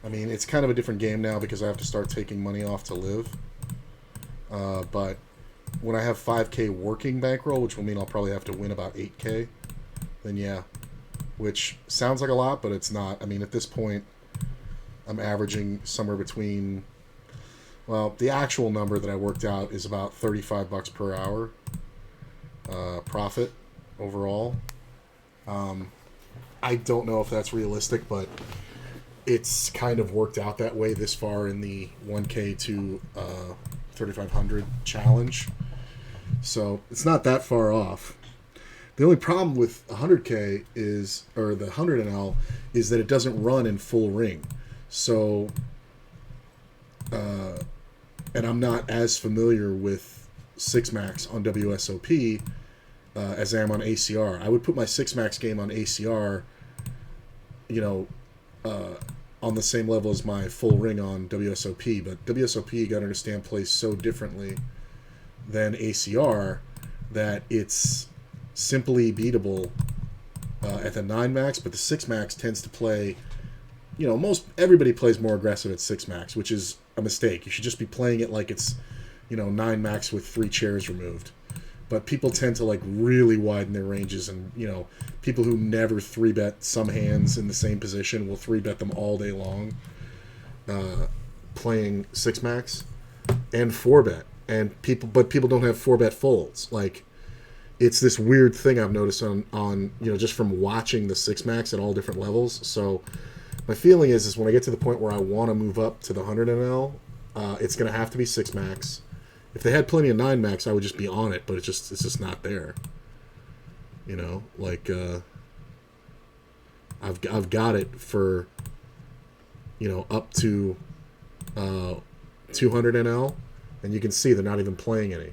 I mean, it's kind of a different game now because I have to start taking money off to live. But when I have 5K working bankroll, which will mean I'll probably have to win about 8K, then yeah. Which sounds like a lot, but it's not. I mean, at this point, I'm averaging somewhere between... Well, the actual number that I worked out is about $35 per hour profit overall. I don't know if that's realistic, but it's kind of worked out that way this far in the 1K to 3,500 challenge. So it's not that far off. The only problem with 100K is, or the 100 NL, is that it doesn't run in full ring. So, and I'm not as familiar with 6 max on WSOP as I am on ACR. I would put my 6 max game on ACR, you know, on the same level as my full ring on WSOP. But WSOP, you got to understand, plays so differently than ACR that it's simply beatable at the 9 max, but the 6 max tends to play, you know, everybody plays more aggressive at 6 max, which is a mistake. You should just be playing it like it's, you know, 9 max with 3 chairs removed. But people tend to like really widen their ranges, and you know, people who never 3-bet some hands in the same position will 3-bet them all day long, playing 6 max and 4-bet, and people don't have 4-bet folds. Like, it's this weird thing I've noticed on you know, just from watching the 6 max at all different levels. So my feeling is when I get to the point where I want to move up to the 100 NL, it's going to have to be 6 max. If they had plenty of 9 max, I would just be on it, but it's just not there. You know, like I've got it for, you know, up to 200 NL, and you can see they're not even playing any.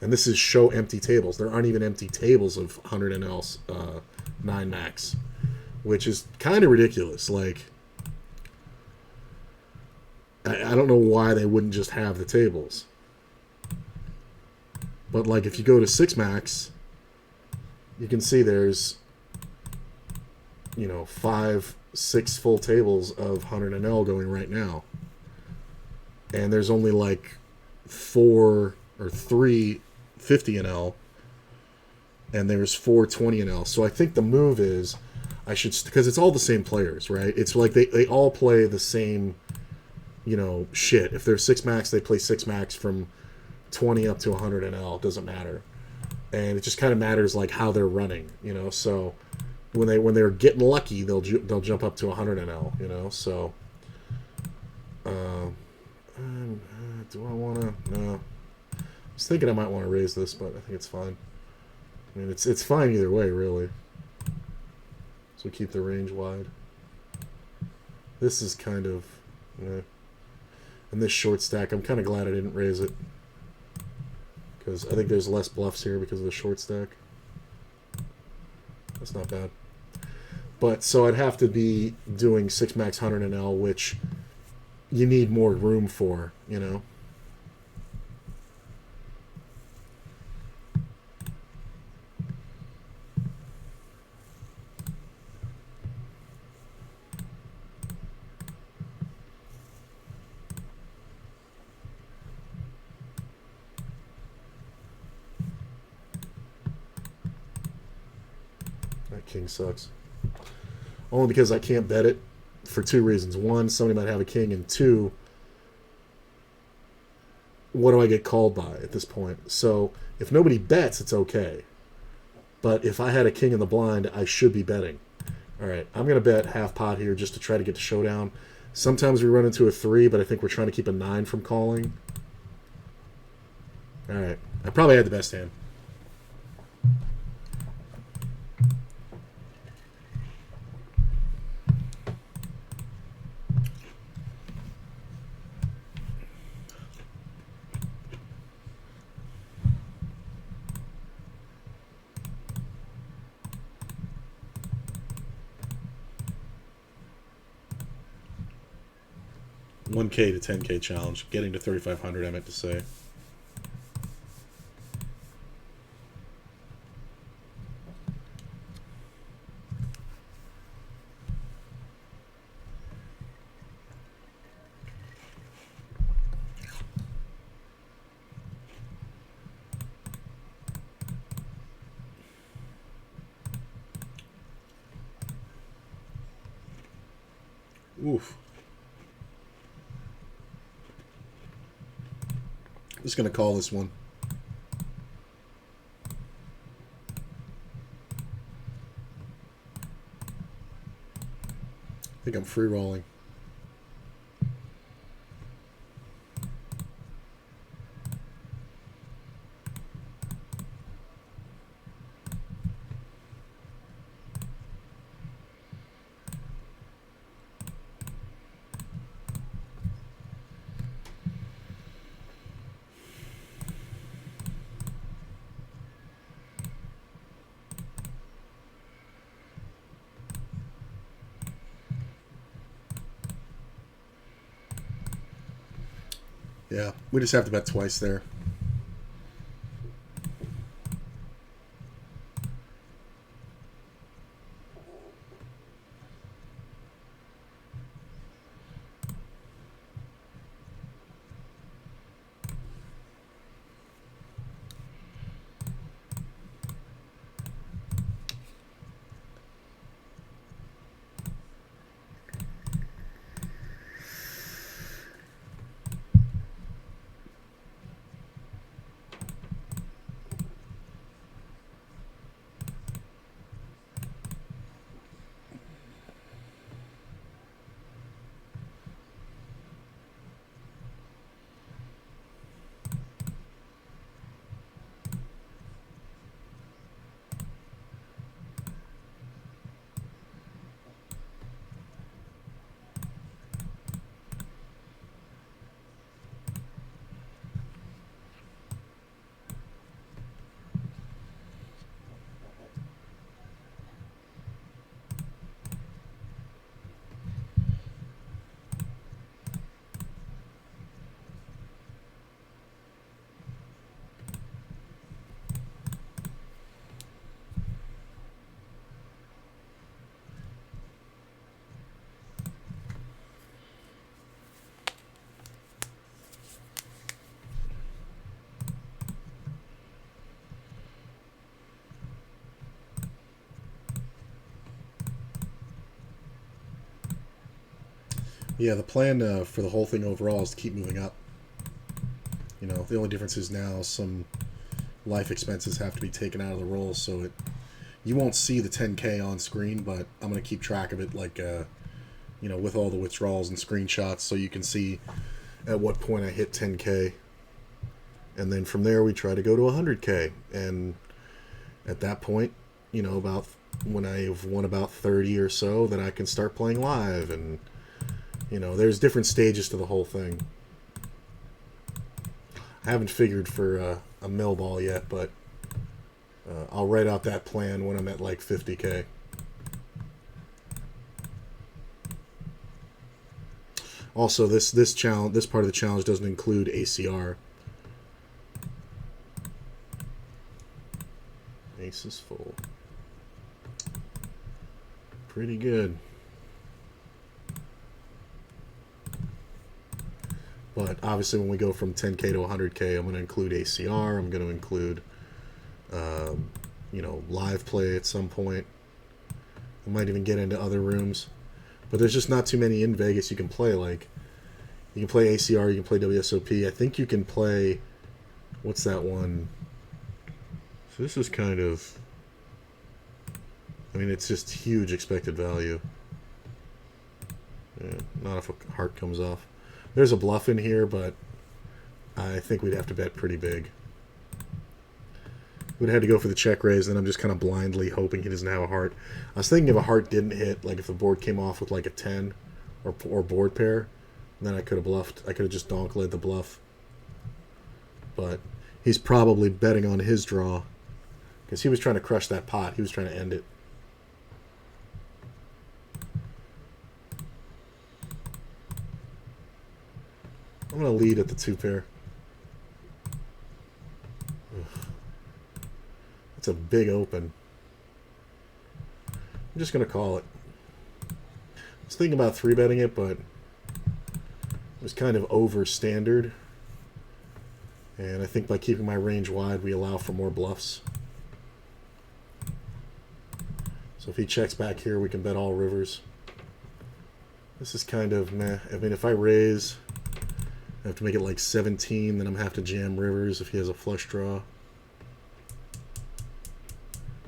And this is show empty tables. There aren't even empty tables of 100 NL 9 max, which is kind of ridiculous. Like, I don't know why they wouldn't just have the tables. But like, if you go to 6 max, you can see there's, you know, 5, 6 full tables of 100 NL going right now. And there's only like 4 or 3 50 NL, and there's 4 20 NL. So I think the move is because it's all the same players, right? It's like they all play the same, you know, shit. If they're 6 max, they play 6 max from 20 up to 100 NL. It doesn't matter. And it just kind of matters like how they're running, you know. So when they're getting lucky, they'll jump up to 100 NL, you know. So do I want to? No. I was thinking I might want to raise this, but I think it's fine. I mean, it's fine either way, really. So keep the range wide. This is kind of, and this short stack, I'm kind of glad I didn't raise it, because I think there's less bluffs here because of the short stack. That's not bad. But so I'd have to be doing 6 max 100 NL, which you need more room for, you know. That king sucks. Only because I can't bet it for 2 reasons. 1, somebody might have a king, and 2, what do I get called by at this point? So if nobody bets, it's okay. But if I had a king in the blind, I should be betting. All right, I'm going to bet half pot here just to try to get to showdown. Sometimes we run into a 3, but I think we're trying to keep a 9 from calling. All right, I probably had the best hand. $1K to $10K challenge. Getting to 3,500, I meant to say. Oof. Just going to call this one. I think I'm free rolling. Yeah, we just have to bet twice there. Yeah, the plan for the whole thing overall is to keep moving up. You know, the only difference is now some life expenses have to be taken out of the roll, so you won't see the 10K on screen, but I'm going to keep track of it, like, you know, with all the withdrawals and screenshots, so you can see at what point I hit 10K. And then from there, we try to go to 100K. And at that point, you know, about when I've won about 30 or so, then I can start playing live. And, you know, there's different stages to the whole thing. I haven't figured for a mill ball yet, but I'll write out that plan when I'm at like 50K. Also, this challenge, this part of the challenge doesn't include ACR. Ace is full. Pretty good. But obviously when we go from 10K to 100K, I'm going to include ACR. I'm going to include, you know, live play at some point. I might even get into other rooms. But there's just not too many in Vegas you can play. Like, you can play ACR, you can play WSOP. I think you can play, what's that one? So this is kind of, I mean, it's just huge expected value. Yeah, not if a heart comes off. There's a bluff in here, but I think we'd have to bet pretty big. We'd have had to go for the check raise, and I'm just kind of blindly hoping he doesn't have a heart. I was thinking if a heart didn't hit, like if the board came off with like a 10 or board pair, then I could have bluffed. I could have just donk led the bluff. But he's probably betting on his draw because he was trying to crush that pot. He was trying to end it. I'm going to lead at the 2 pair. It's a big open. I'm just going to call it. I was thinking about 3-betting it, but it was kind of over standard. And I think by keeping my range wide, we allow for more bluffs. So if he checks back here, we can bet all rivers. This is kind of meh. I mean, if I raise, I have to make it like 17, then I'm going to have to jam rivers if he has a flush draw.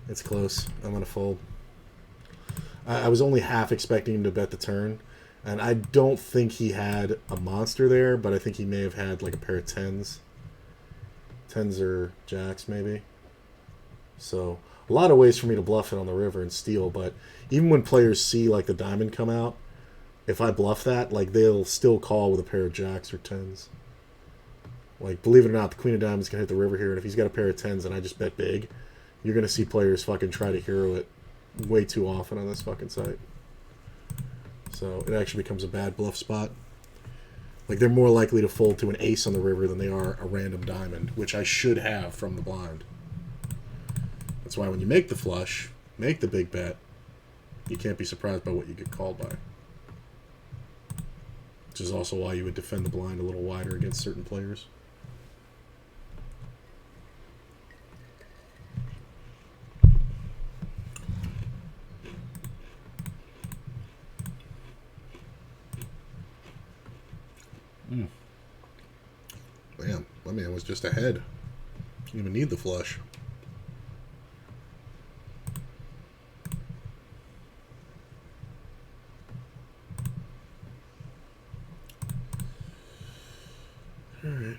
It's close. I'm going to fold. I was only half expecting him to bet the turn, and I don't think he had a monster there, but I think he may have had like a pair of tens or jacks maybe. So a lot of ways for me to bluff it on the river and steal, but even when players see like the diamond come out, if I bluff that, like they'll still call with a pair of jacks or tens. Like, believe it or not, the queen of diamonds can hit the river here, and if he's got a pair of tens and I just bet big, you're going to see players fucking try to hero it way too often on this fucking site. So it actually becomes a bad bluff spot. Like, they're more likely to fold to an ace on the river than they are a random diamond, which I should have from the blind. That's why when you make the flush, make the big bet, you can't be surprised by what you get called by. Which is also why you would defend the blind a little wider against certain players. Damn, my man was just ahead. Didn't even need the flush. Alright.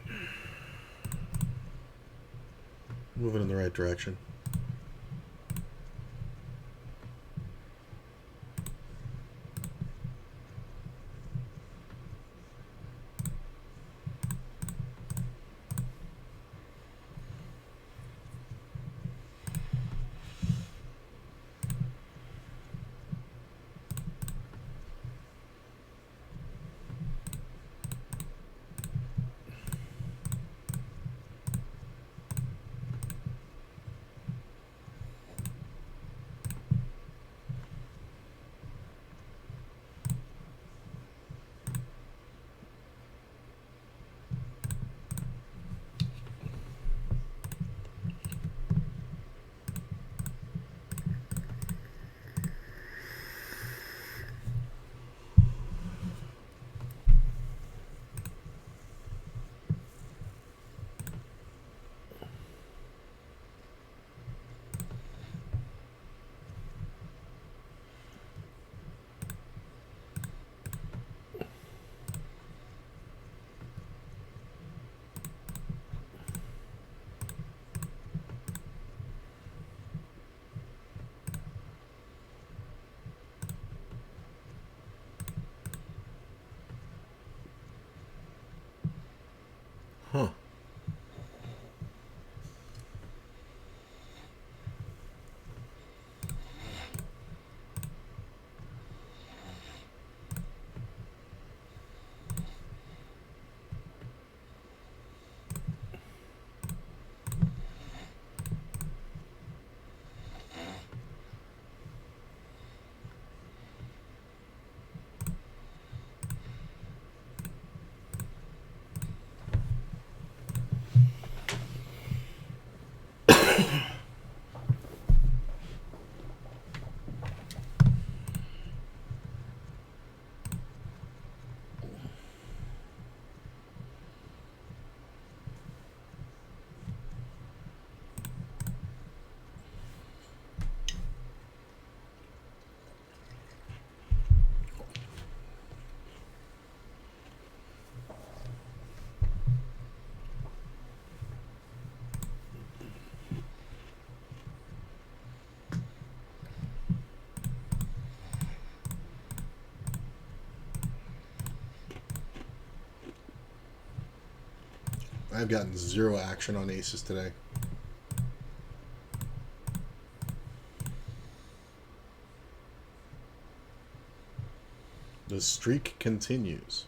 Moving in the right direction. Huh. I've gotten zero action on aces today. The streak continues.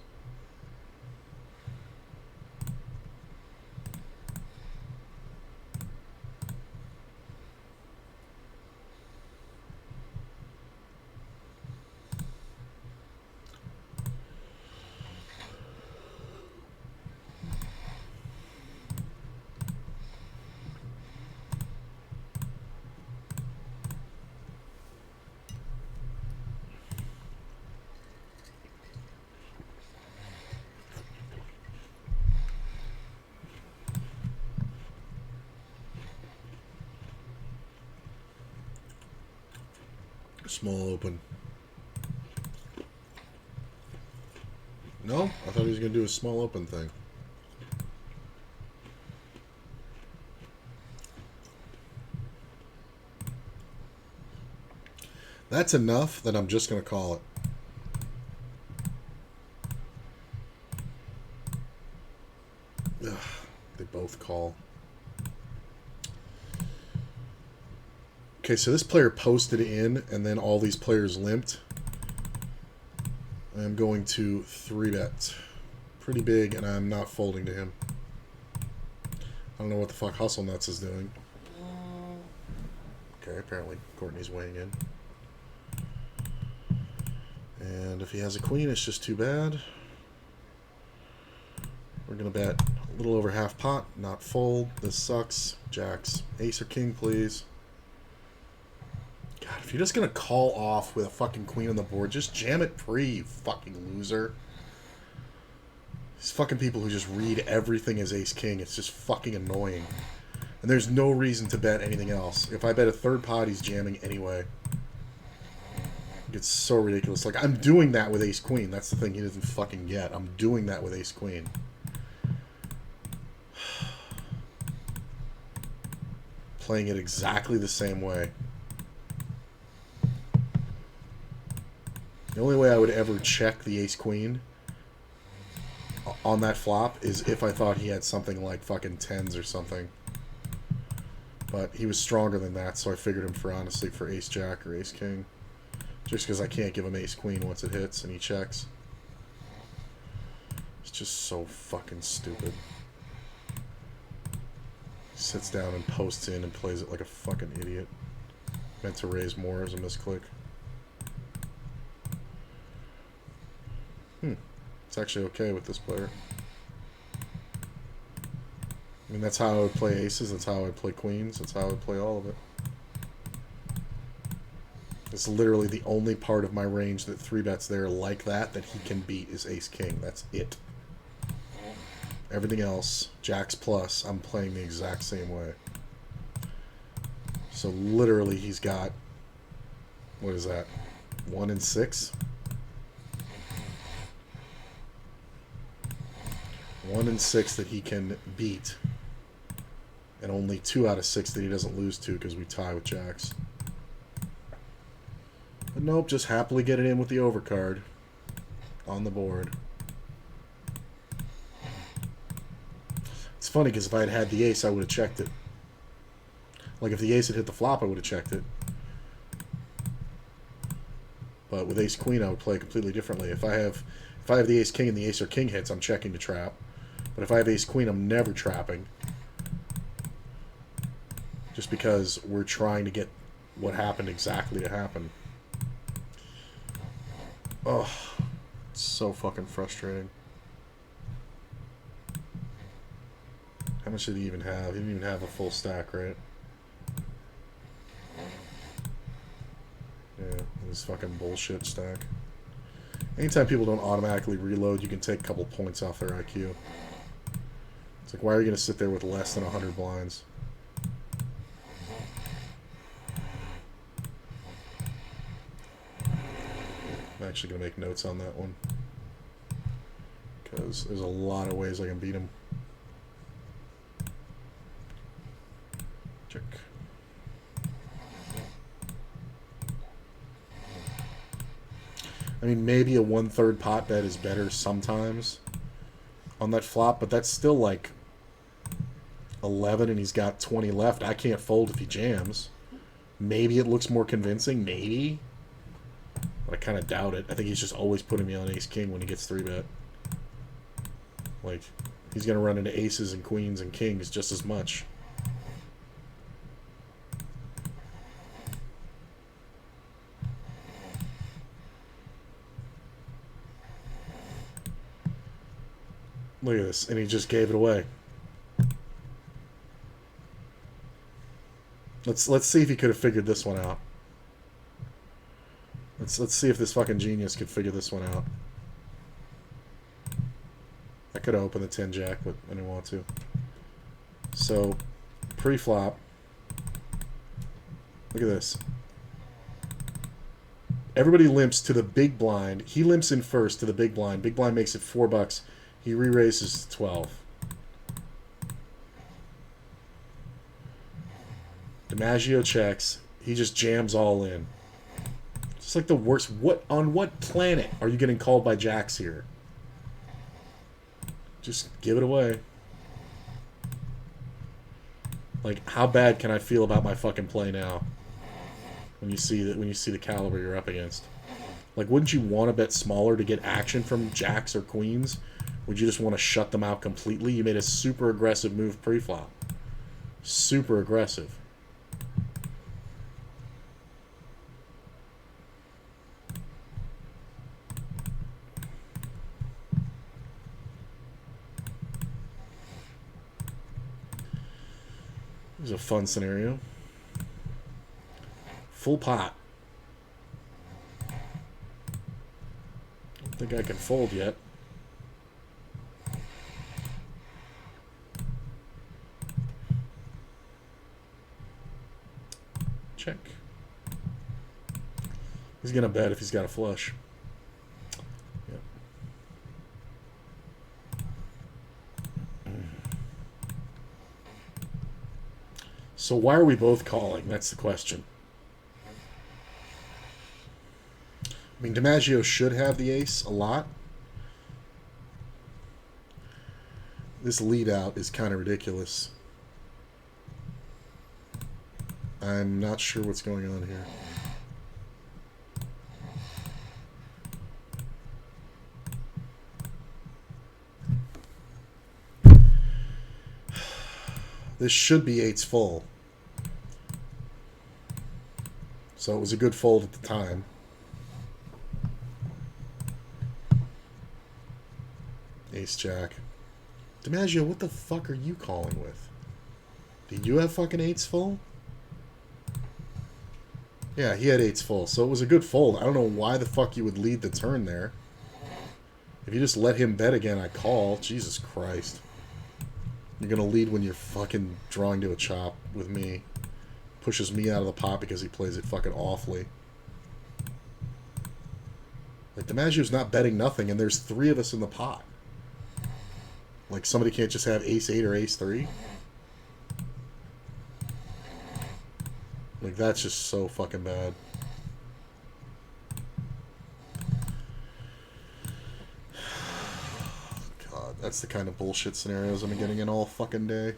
Small open. No? I thought he was going to do a small open thing. That's enough that I'm just going to call it. Ugh, they both call. Okay, so this player posted in, and then all these players limped. I'm going to 3-bet. Pretty big, and I'm not folding to him. I don't know what the fuck Hustle Nuts is doing. Okay, apparently Courtney's weighing in. And if he has a queen, it's just too bad. We're going to bet a little over half pot, not fold. This sucks. Jacks. Ace or king, please. God, if you're just going to call off with a fucking queen on the board, just jam it pre, you fucking loser. These fucking people who just read everything as ace-king, it's just fucking annoying. And there's no reason to bet anything else. If I bet a third pot, he's jamming anyway. It's so ridiculous. Like, I'm doing that with ace-queen. That's the thing he doesn't fucking get. I'm doing that with ace-queen. Playing it exactly the same way. The only way I would ever check the ace-queen on that flop is if I thought he had something like fucking tens or something. But he was stronger than that, so I figured him for, honestly, for ace-jack or ace-king. Just because I can't give him ace-queen once it hits and he checks. It's just so fucking stupid. Sits down and posts in and plays it like a fucking idiot. Meant to raise more as a misclick. It's actually okay with this player. I mean, that's how I would play aces, that's how I would play queens, that's how I would play all of it. It's literally the only part of my range that 3-bets there like that he can beat is ace-king. That's it. Everything else, jacks plus, I'm playing the exact same way. So literally he's got, what is that, 1 in 6? 1 in 6 that he can beat, and only 2 out of 6 that he doesn't lose to because we tie with jacks. But nope, just happily get it in with the overcard on the board. It's funny because if I had had the ace, I would have checked it. Like if the ace had hit the flop, I would have checked it. But with ace-queen, I would play completely differently. If I have the ace-king and the ace or king hits, I'm checking to trap. But if I have ace-queen, I'm never trapping. Just because we're trying to get what happened exactly to happen. Oh, it's so fucking frustrating. How much did he even have? He didn't even have a full stack, right? Yeah, this fucking bullshit stack. Anytime people don't automatically reload, you can take a couple points off their IQ. It's like, why are you going to sit there with less than 100 blinds? I'm actually going to make notes on that one. Because there's a lot of ways I can beat him. Check. I mean, maybe a 1/3 pot bet is better sometimes on that flop, but that's still like 11 and he's got 20 left. I can't fold if he jams. Maybe it looks more convincing, maybe. But I kind of doubt it. I think he's just always putting me on ace-king when he gets 3-bet. Like, he's going to run into aces and queens and kings just as much. Look at this, and he just gave it away. Let's see if he could have figured this one out. Let's see if this fucking genius could figure this one out. I could have opened the 10-jack, but I didn't want to. So, pre-flop. Look at this. Everybody limps to the big blind. He limps in first to the big blind. Big blind makes it $4. He re-raises to 12. DiMaggio checks. He just jams all in. It's like the worst. On what planet are you getting called by jacks here? Just give it away. Like, how bad can I feel about my fucking play now? When you see the caliber you're up against. Like, wouldn't you want to bet smaller to get action from jacks or queens? Would you just want to shut them out completely? You made a super aggressive move pre-flop. Super aggressive. Here's a fun scenario. Full pot. Don't think I can fold yet. Check. He's gonna bet if he's got a flush. Yep. So why are we both calling? That's the question. I mean, DiMaggio should have the ace a lot. This lead out is kind of ridiculous. I'm not sure what's going on here. This should be eights full. So it was a good fold at the time. Ace jack. DiMaggio, what the fuck are you calling with? Did you have fucking eights full? Yeah, he had eights full, so it was a good fold. I don't know why the fuck you would lead the turn there. If you just let him bet again, I call. Jesus Christ. You're gonna lead when you're fucking drawing to a chop with me. Pushes me out of the pot because he plays it fucking awfully. Like, DiMaggio's not betting nothing, and there's 3 of us in the pot. Like, somebody can't just have ace-8 or ace-3? Like, that's just so fucking bad. God, that's the kind of bullshit scenarios I'm getting in all fucking day.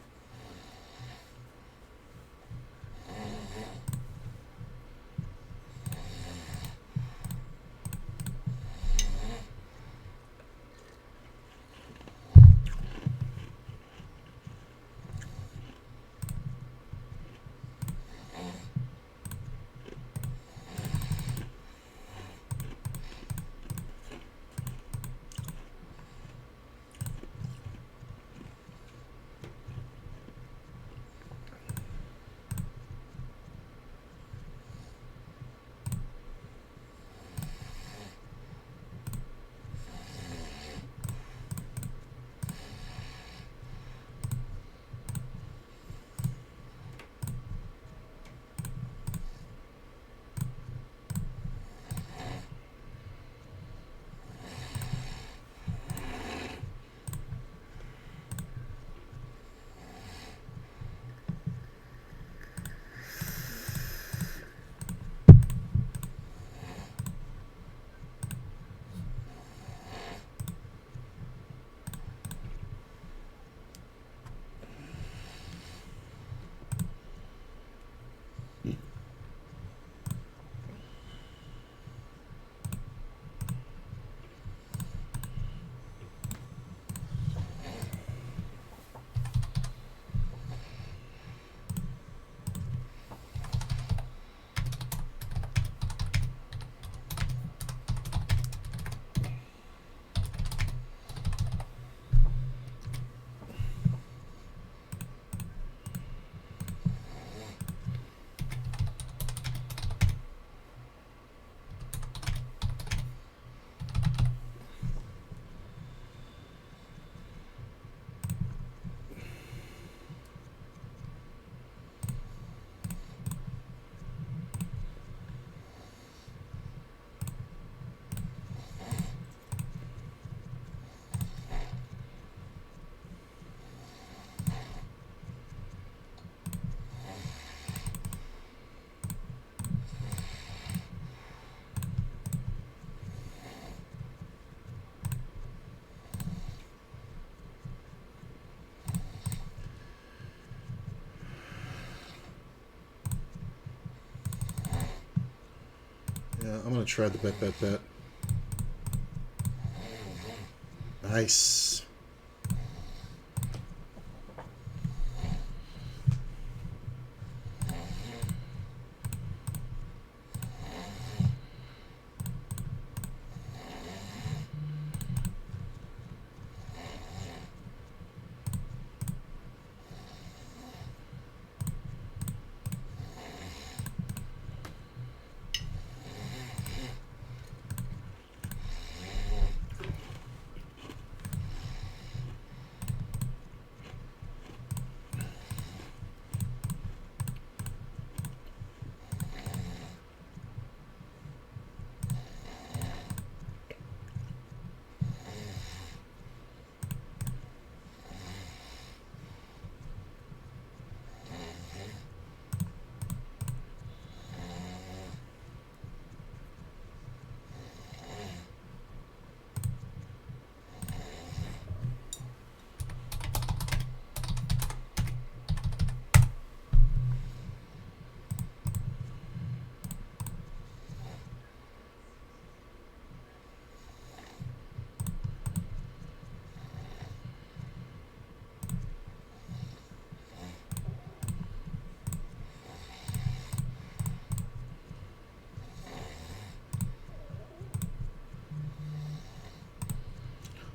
Yeah, I'm gonna try the bet. Nice.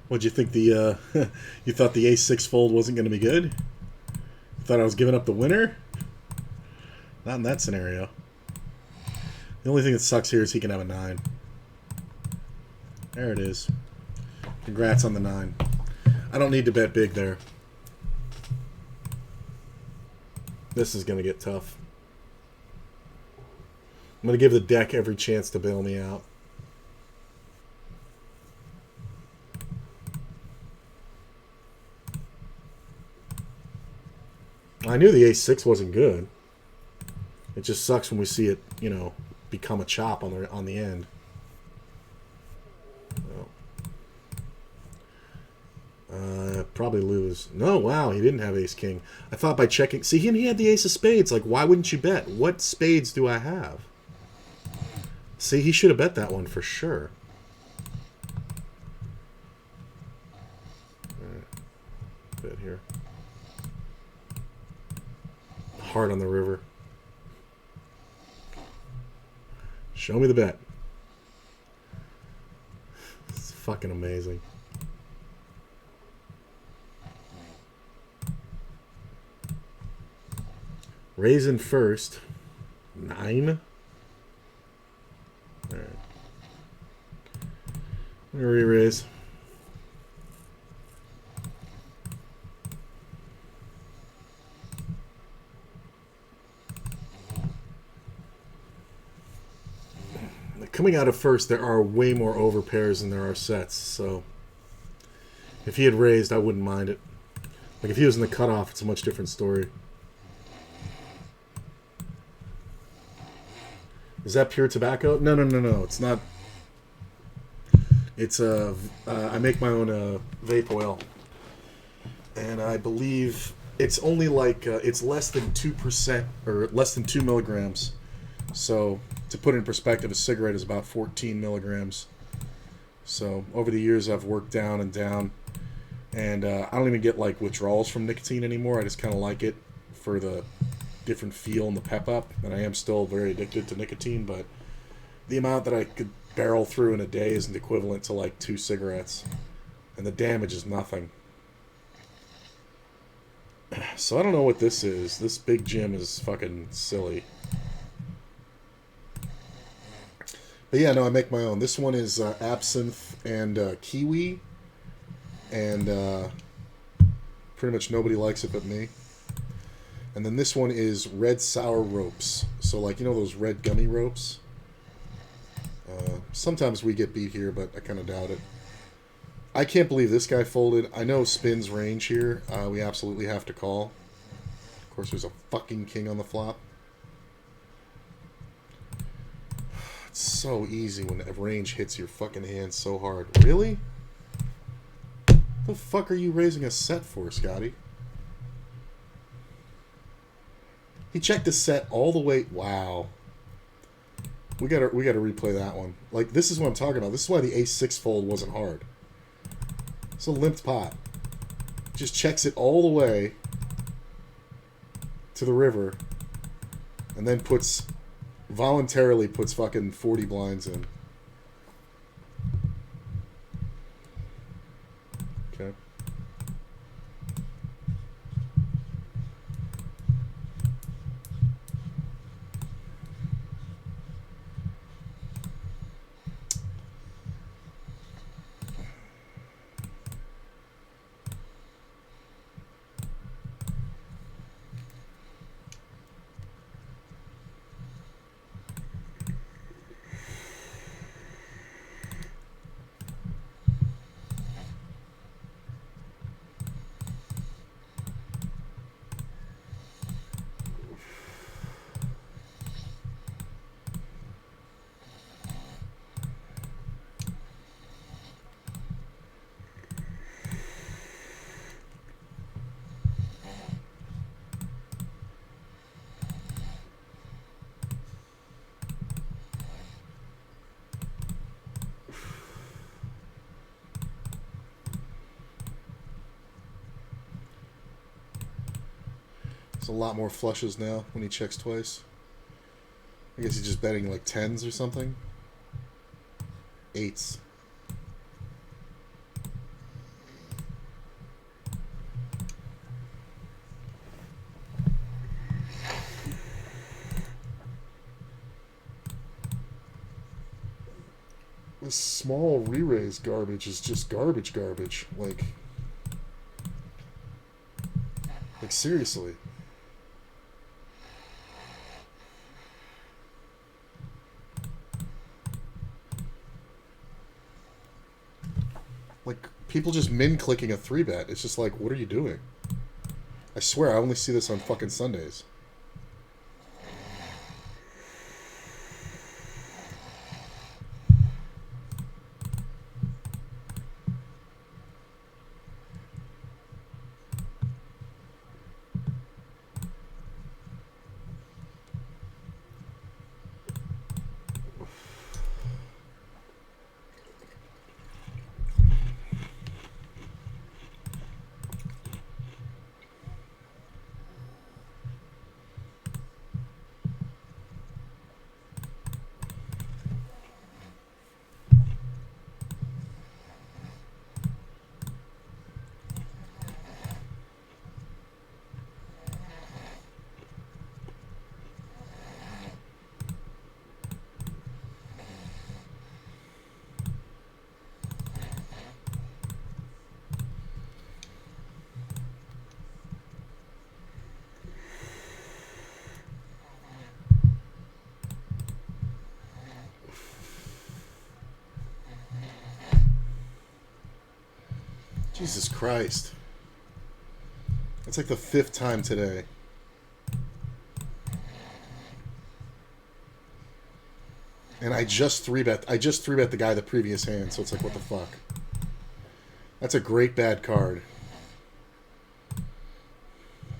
What'd you think the you thought the ace-6 fold wasn't going to be good? You thought I was giving up the winner? Not in that scenario. The only thing that sucks here is he can have a 9. There it is. Congrats on the 9. I don't need to bet big there. This is going to get tough. I'm going to give the deck every chance to bail me out. I knew the ace-6 wasn't good. It just sucks when we see it, you know, become a chop on the end. Probably lose. No, wow, he didn't have ace-king. I thought by checking... See, he had the ace of spades. Like, why wouldn't you bet? What spades do I have? See, he should have bet that one for sure. All right. Bet here. Hard on the river. Show me the bet. It's fucking amazing. Raising first. 9. All right. I'm gonna re-raise. Coming out of first, there are way more overpairs than there are sets, so if he had raised, I wouldn't mind it. Like, if he was in the cutoff, it's a much different story. Is that pure tobacco? No, it's not. It's I make my own vape oil, and I believe it's only like it's less than 2% or less than 2 milligrams. So to put it in perspective, a cigarette is about 14 milligrams. So over the years, I've worked down and down, and I don't even get like withdrawals from nicotine anymore. I just kind of like it for the different feel and the pep up. And I am still very addicted to nicotine, but the amount that I could barrel through in a day isn't equivalent to like 2 cigarettes, and the damage is nothing. So I don't know what this is. This big Jim is fucking silly. But yeah, no, I make my own. This one is absinthe and kiwi, and pretty much nobody likes it but me. And then this one is red sour ropes. So like, you know those red gummy ropes? Sometimes we get beat here, but I kind of doubt it. I can't believe this guy folded. I know spins range here. We absolutely have to call. Of course, there's a fucking king on the flop. It's so easy when a range hits your fucking hand so hard. Really? The fuck are you raising a set for, Scotty? He checked the set all the way. Wow. We gotta replay that one. Like, this is what I'm talking about. This is why the ace-6 fold wasn't hard. It's a limped pot. Just checks it all the way to the river, and then voluntarily puts fucking 40 blinds in. Okay. There's a lot more flushes now when he checks twice. I guess he's just betting like 10s or something. 8s. This small re-raise garbage is just garbage. Like seriously. Like, people just min-clicking a 3-bet. It's just like, what are you doing? I swear, I only see this on fucking Sundays. Jesus Christ. That's like the 5th time today. And I just 3-bet the guy the previous hand, so it's like, what the fuck? That's a great bad card.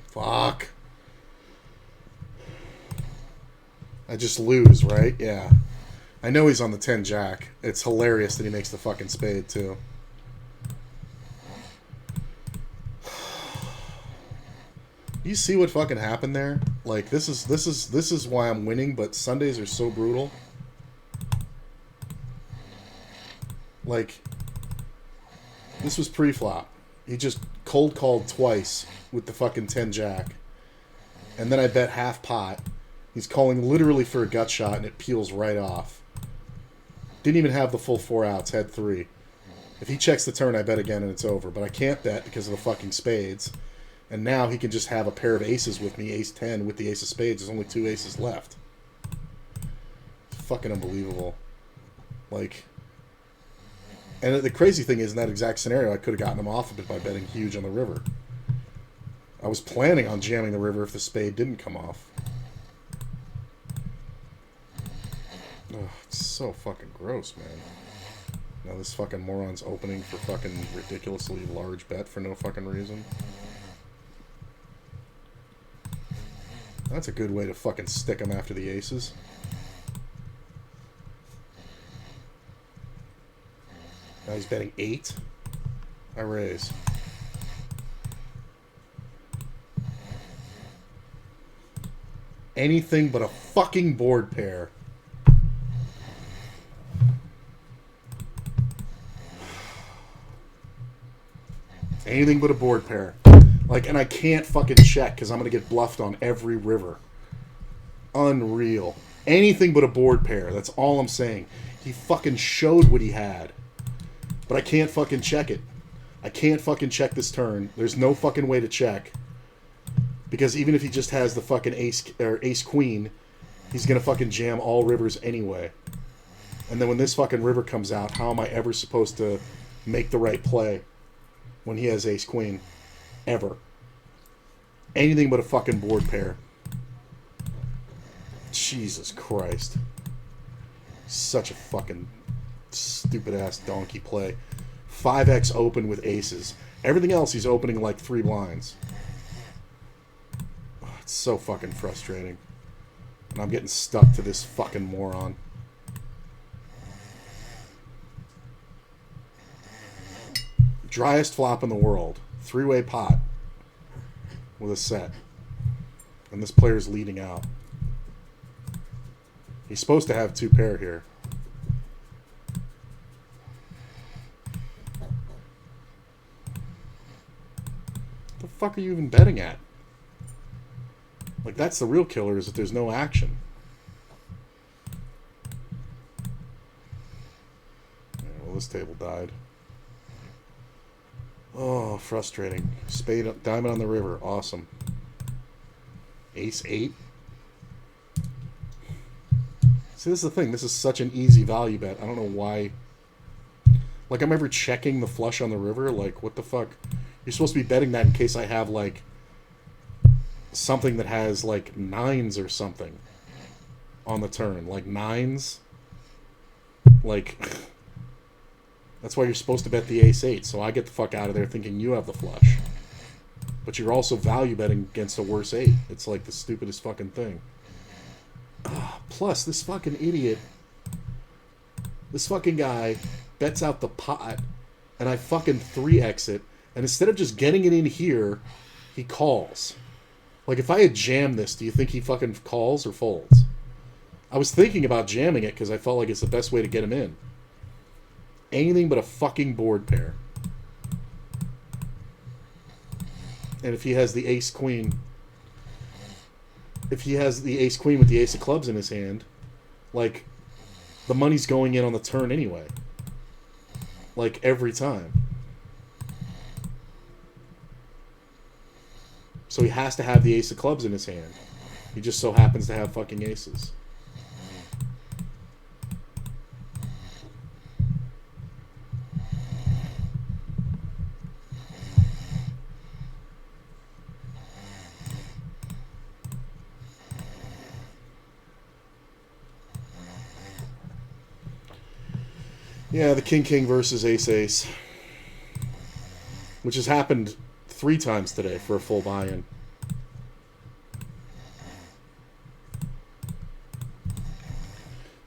Fuck. I just lose, right? Yeah. I know he's on the 10 jack. It's hilarious that he makes the fucking spade too. You see what fucking happened there? Like, this is why I'm winning, but Sundays are so brutal. Like, this was pre-flop. He just cold called twice with the fucking 10 jack. And then I bet half pot. He's calling literally for a gut shot and it peels right off. Didn't even have the full 4 outs, had 3. If he checks the turn, I bet again and it's over. But I can't bet because of the fucking spades. And now he can just have a pair of aces with me, ace 10 with the ace of spades. There's only 2 aces left. It's fucking unbelievable. Like, and the crazy thing is, in that exact scenario, I could have gotten him off of it by betting huge on the river. I was planning on jamming the river if the spade didn't come off. Ugh, it's so fucking gross, man. Now this fucking moron's opening for fucking ridiculously large bet for no fucking reason. That's a good way to fucking stick him after the aces. Now he's betting 8. I raise. Anything but a fucking board pair. Anything but a board pair. Like, and I can't fucking check because I'm going to get bluffed on every river. Unreal. Anything but a board pair. That's all I'm saying. He fucking showed what he had. But I can't fucking check it. I can't fucking check this turn. There's no fucking way to check. Because even if he just has the fucking ace queen, he's going to fucking jam all rivers anyway. And then when this fucking river comes out, how am I ever supposed to make the right play when he has ace queen? Ever. Anything but a fucking board pair. Jesus Christ. Such a fucking stupid ass donkey play. 5x open with aces. Everything else he's opening like 3 blinds. Oh, it's so fucking frustrating. And I'm getting stuck to this fucking moron. Driest flop in the world. 3-way pot. With a set. And this player's leading out. He's supposed to have 2 pair here. What the fuck are you even betting at? Like, that's the real killer, is that there's no action. Yeah, well, this table died. Oh, frustrating. Spade, diamond on the river. Awesome. Ace 8. See, this is the thing. This is such an easy value bet. I don't know why. Like, I'm ever checking the flush on the river. Like, what the fuck? You're supposed to be betting that in case I have, like, something that has, like, 9s or something on the turn. Like, 9s. Like, that's why you're supposed to bet the ace 8. So I get the fuck out of there thinking you have the flush. But you're also value betting against a worse 8. It's like the stupidest fucking thing. Plus, this fucking idiot, this fucking guy bets out the pot, and I fucking 3x it, and instead of just getting it in here, he calls. Like, if I had jammed this, do you think he fucking calls or folds? I was thinking about jamming it because I felt like it's the best way to get him in. Anything but a fucking board pair. And if he has the ace queen... If he has the ace queen with the ace of clubs in his hand, like, the money's going in on the turn anyway. Like, every time. So he has to have the ace of clubs in his hand. He just so happens to have fucking aces. Yeah, the king-king versus ace-ace. Which has happened 3 times today for a full buy-in.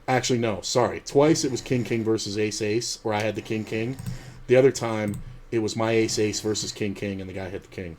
Actually, no, sorry. Twice it was king-king versus ace-ace, where I had the king-king. The other time, it was my ace-ace versus king-king, and the guy hit the king.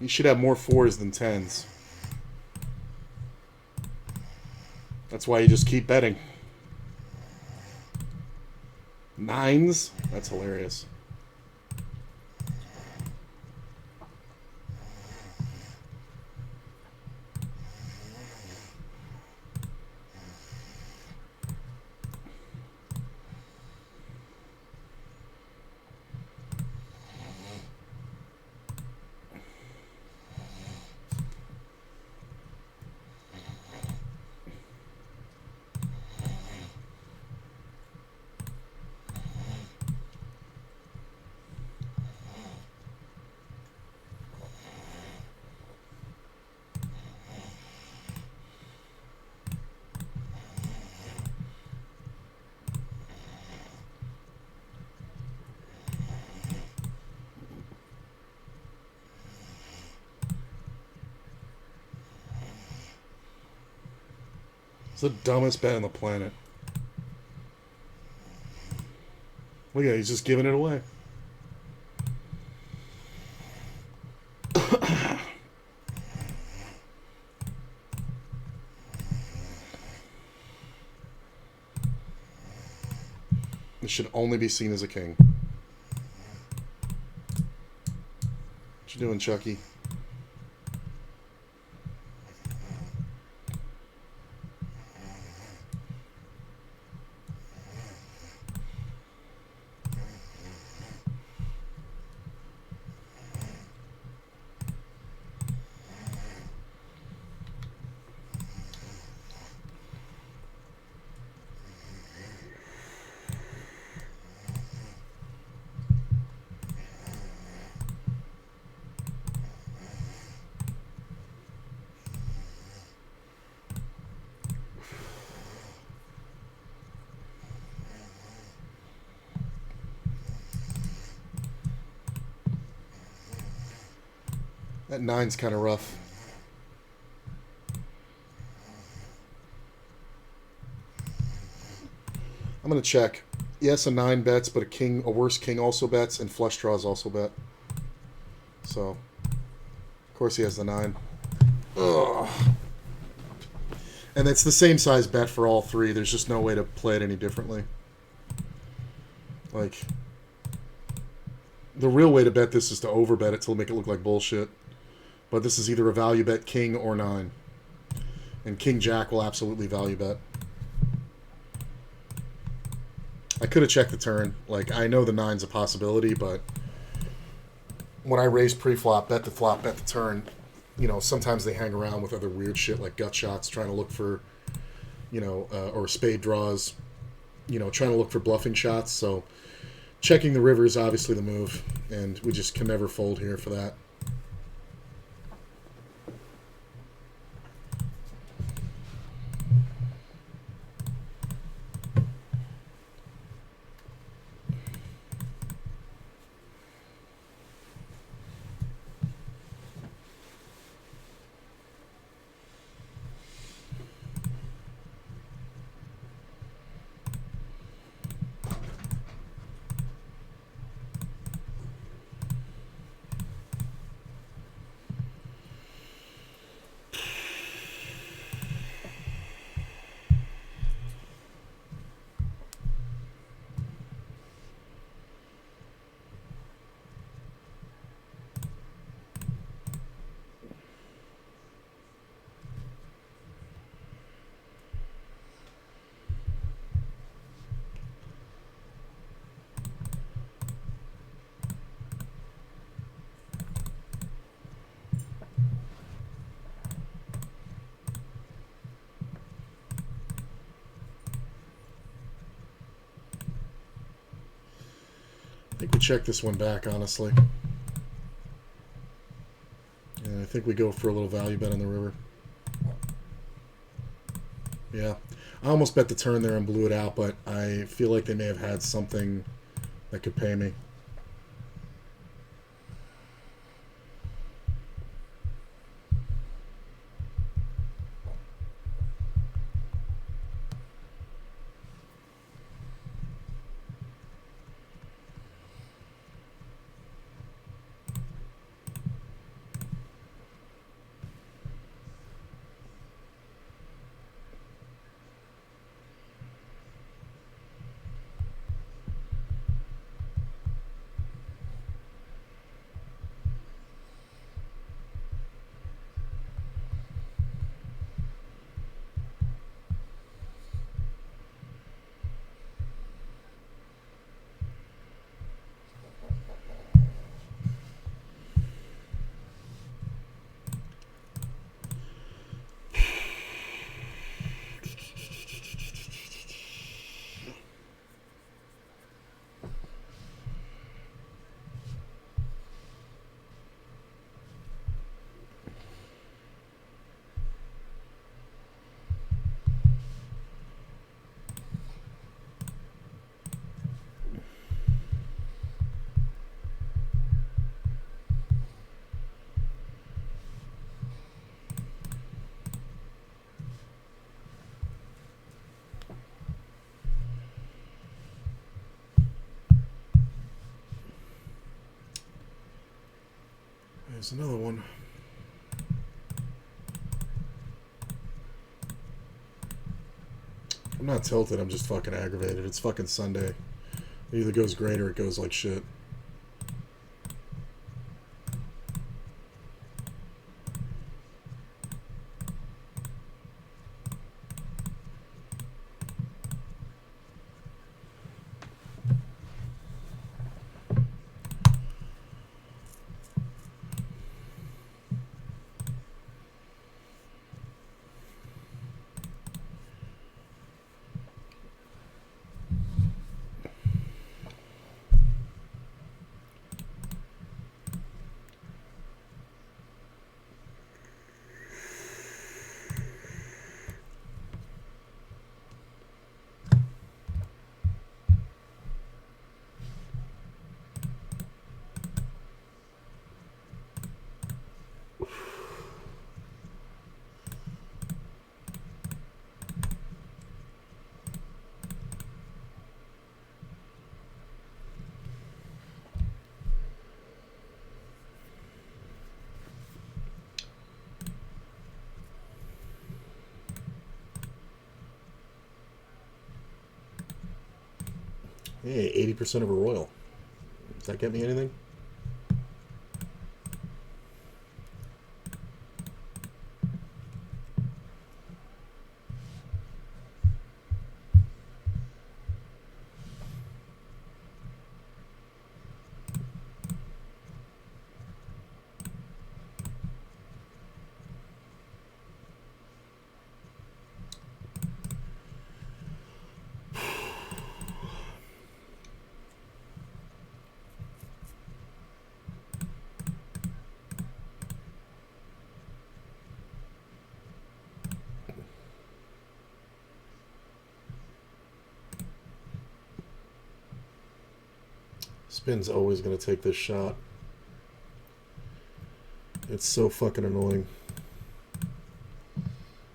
You should have more 4s than 10s. That's why you just keep betting. 9s? That's hilarious. the dumbest bet on the planet. Look at it, he's just giving it away. This should only be seen as a king. What you doing, Chucky? That 9's kind of rough. I'm going to check. Yes, a 9 bets, but a worse king also bets, and flush draws also bet. So, of course he has the 9. Ugh. And it's the same size bet for all three. There's just no way to play it any differently. Like, the real way to bet this is to overbet it to make it look like bullshit. But this is either a value bet king or 9. And king jack will absolutely value bet. I could have checked the turn. Like, I know the 9's a possibility, but when I raise pre-flop, bet the flop, bet the turn, you know, sometimes they hang around with other weird shit like gut shots, trying to look for, you know, or spade draws, you know, trying to look for bluffing shots. So checking the river is obviously the move, and we just can never fold here for that. I think we check this one back, honestly. And I think we go for a little value bet on the river. Yeah. I almost bet the turn there and blew it out, but I feel like they may have had something that could pay me. There's another one. I'm not tilted, I'm just fucking aggravated. It's fucking Sunday. It either goes great or it goes like shit. Hey, 80% of a royal. Does that get me anything? Spin's always going to take this shot. It's so fucking annoying.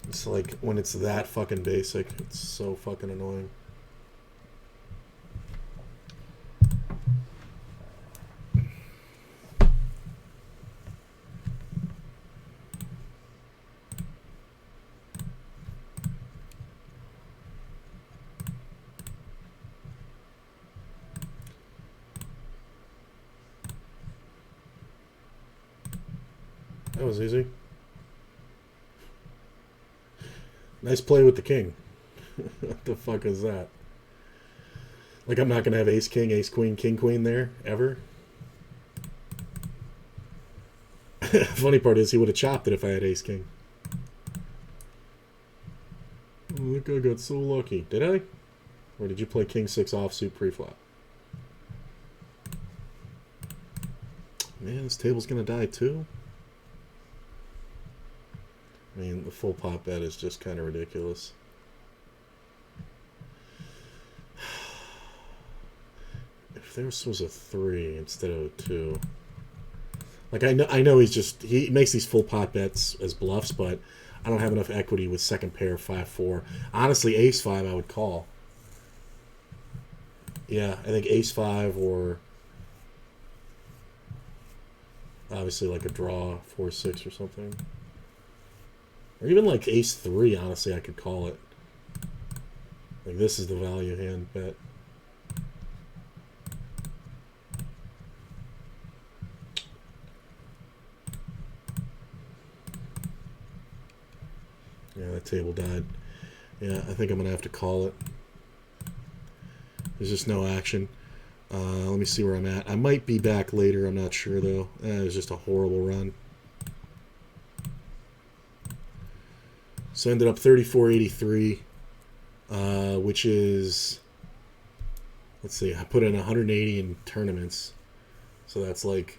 It's like when it's that fucking basic, it's so fucking annoying. That was easy. Nice play with the king. What the fuck is that? Like, I'm not going to have ace, king, ace, queen, king, queen there, ever. Funny part is he would have chopped it if I had ace, king. Oh, look, I got so lucky. Did I? Or did you play king 6 offsuit pre-flop? Man, this table's going to die too. I mean, the full pot bet is just kind of ridiculous. If this was a 3 instead of a 2. Like, I know he makes these full pot bets as bluffs, but I don't have enough equity with second pair 5-4. Honestly, ace 5 I would call. Yeah, I think ace 5 or obviously like a draw 4-6 or something. Or even like ace 3, honestly, I could call it. Like, this is the value hand bet. Yeah, that table died. Yeah, I think I'm going to have to call it. There's just no action. Let me see where I'm at. I might be back later. I'm not sure, though. It was just a horrible run. So I ended up 34.83, which is, let's see, I put in 180 in tournaments. So that's like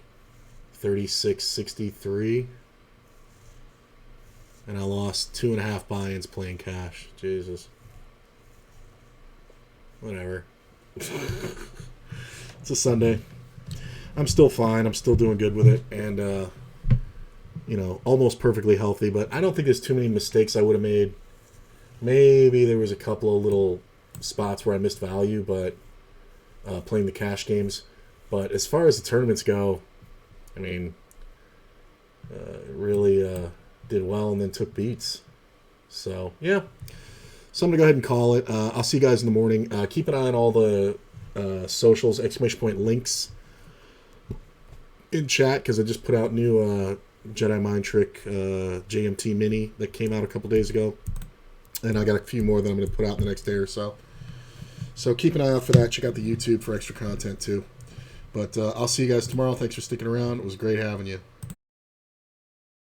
36.63. And I lost 2.5 buy-ins playing cash. Jesus. Whatever. It's a Sunday. I'm still fine. I'm still doing good with it. And, you know, almost perfectly healthy, but I don't think there's too many mistakes I would have made. Maybe there was a couple of little spots where I missed value, but playing the cash games. But as far as the tournaments go, I mean, really did well and then took beats. So yeah, so I'm gonna go ahead and call it. I'll see you guys in the morning. Keep an eye on all the socials, exclamation point links in chat, because I just put out new Jedi Mind Trick JMT Mini that came out a couple days ago, and I got a few more that I'm going to put out in the next day or so. So keep an eye out for that. Check out the YouTube for extra content too. But I'll see you guys tomorrow. Thanks for sticking around. It was great having you.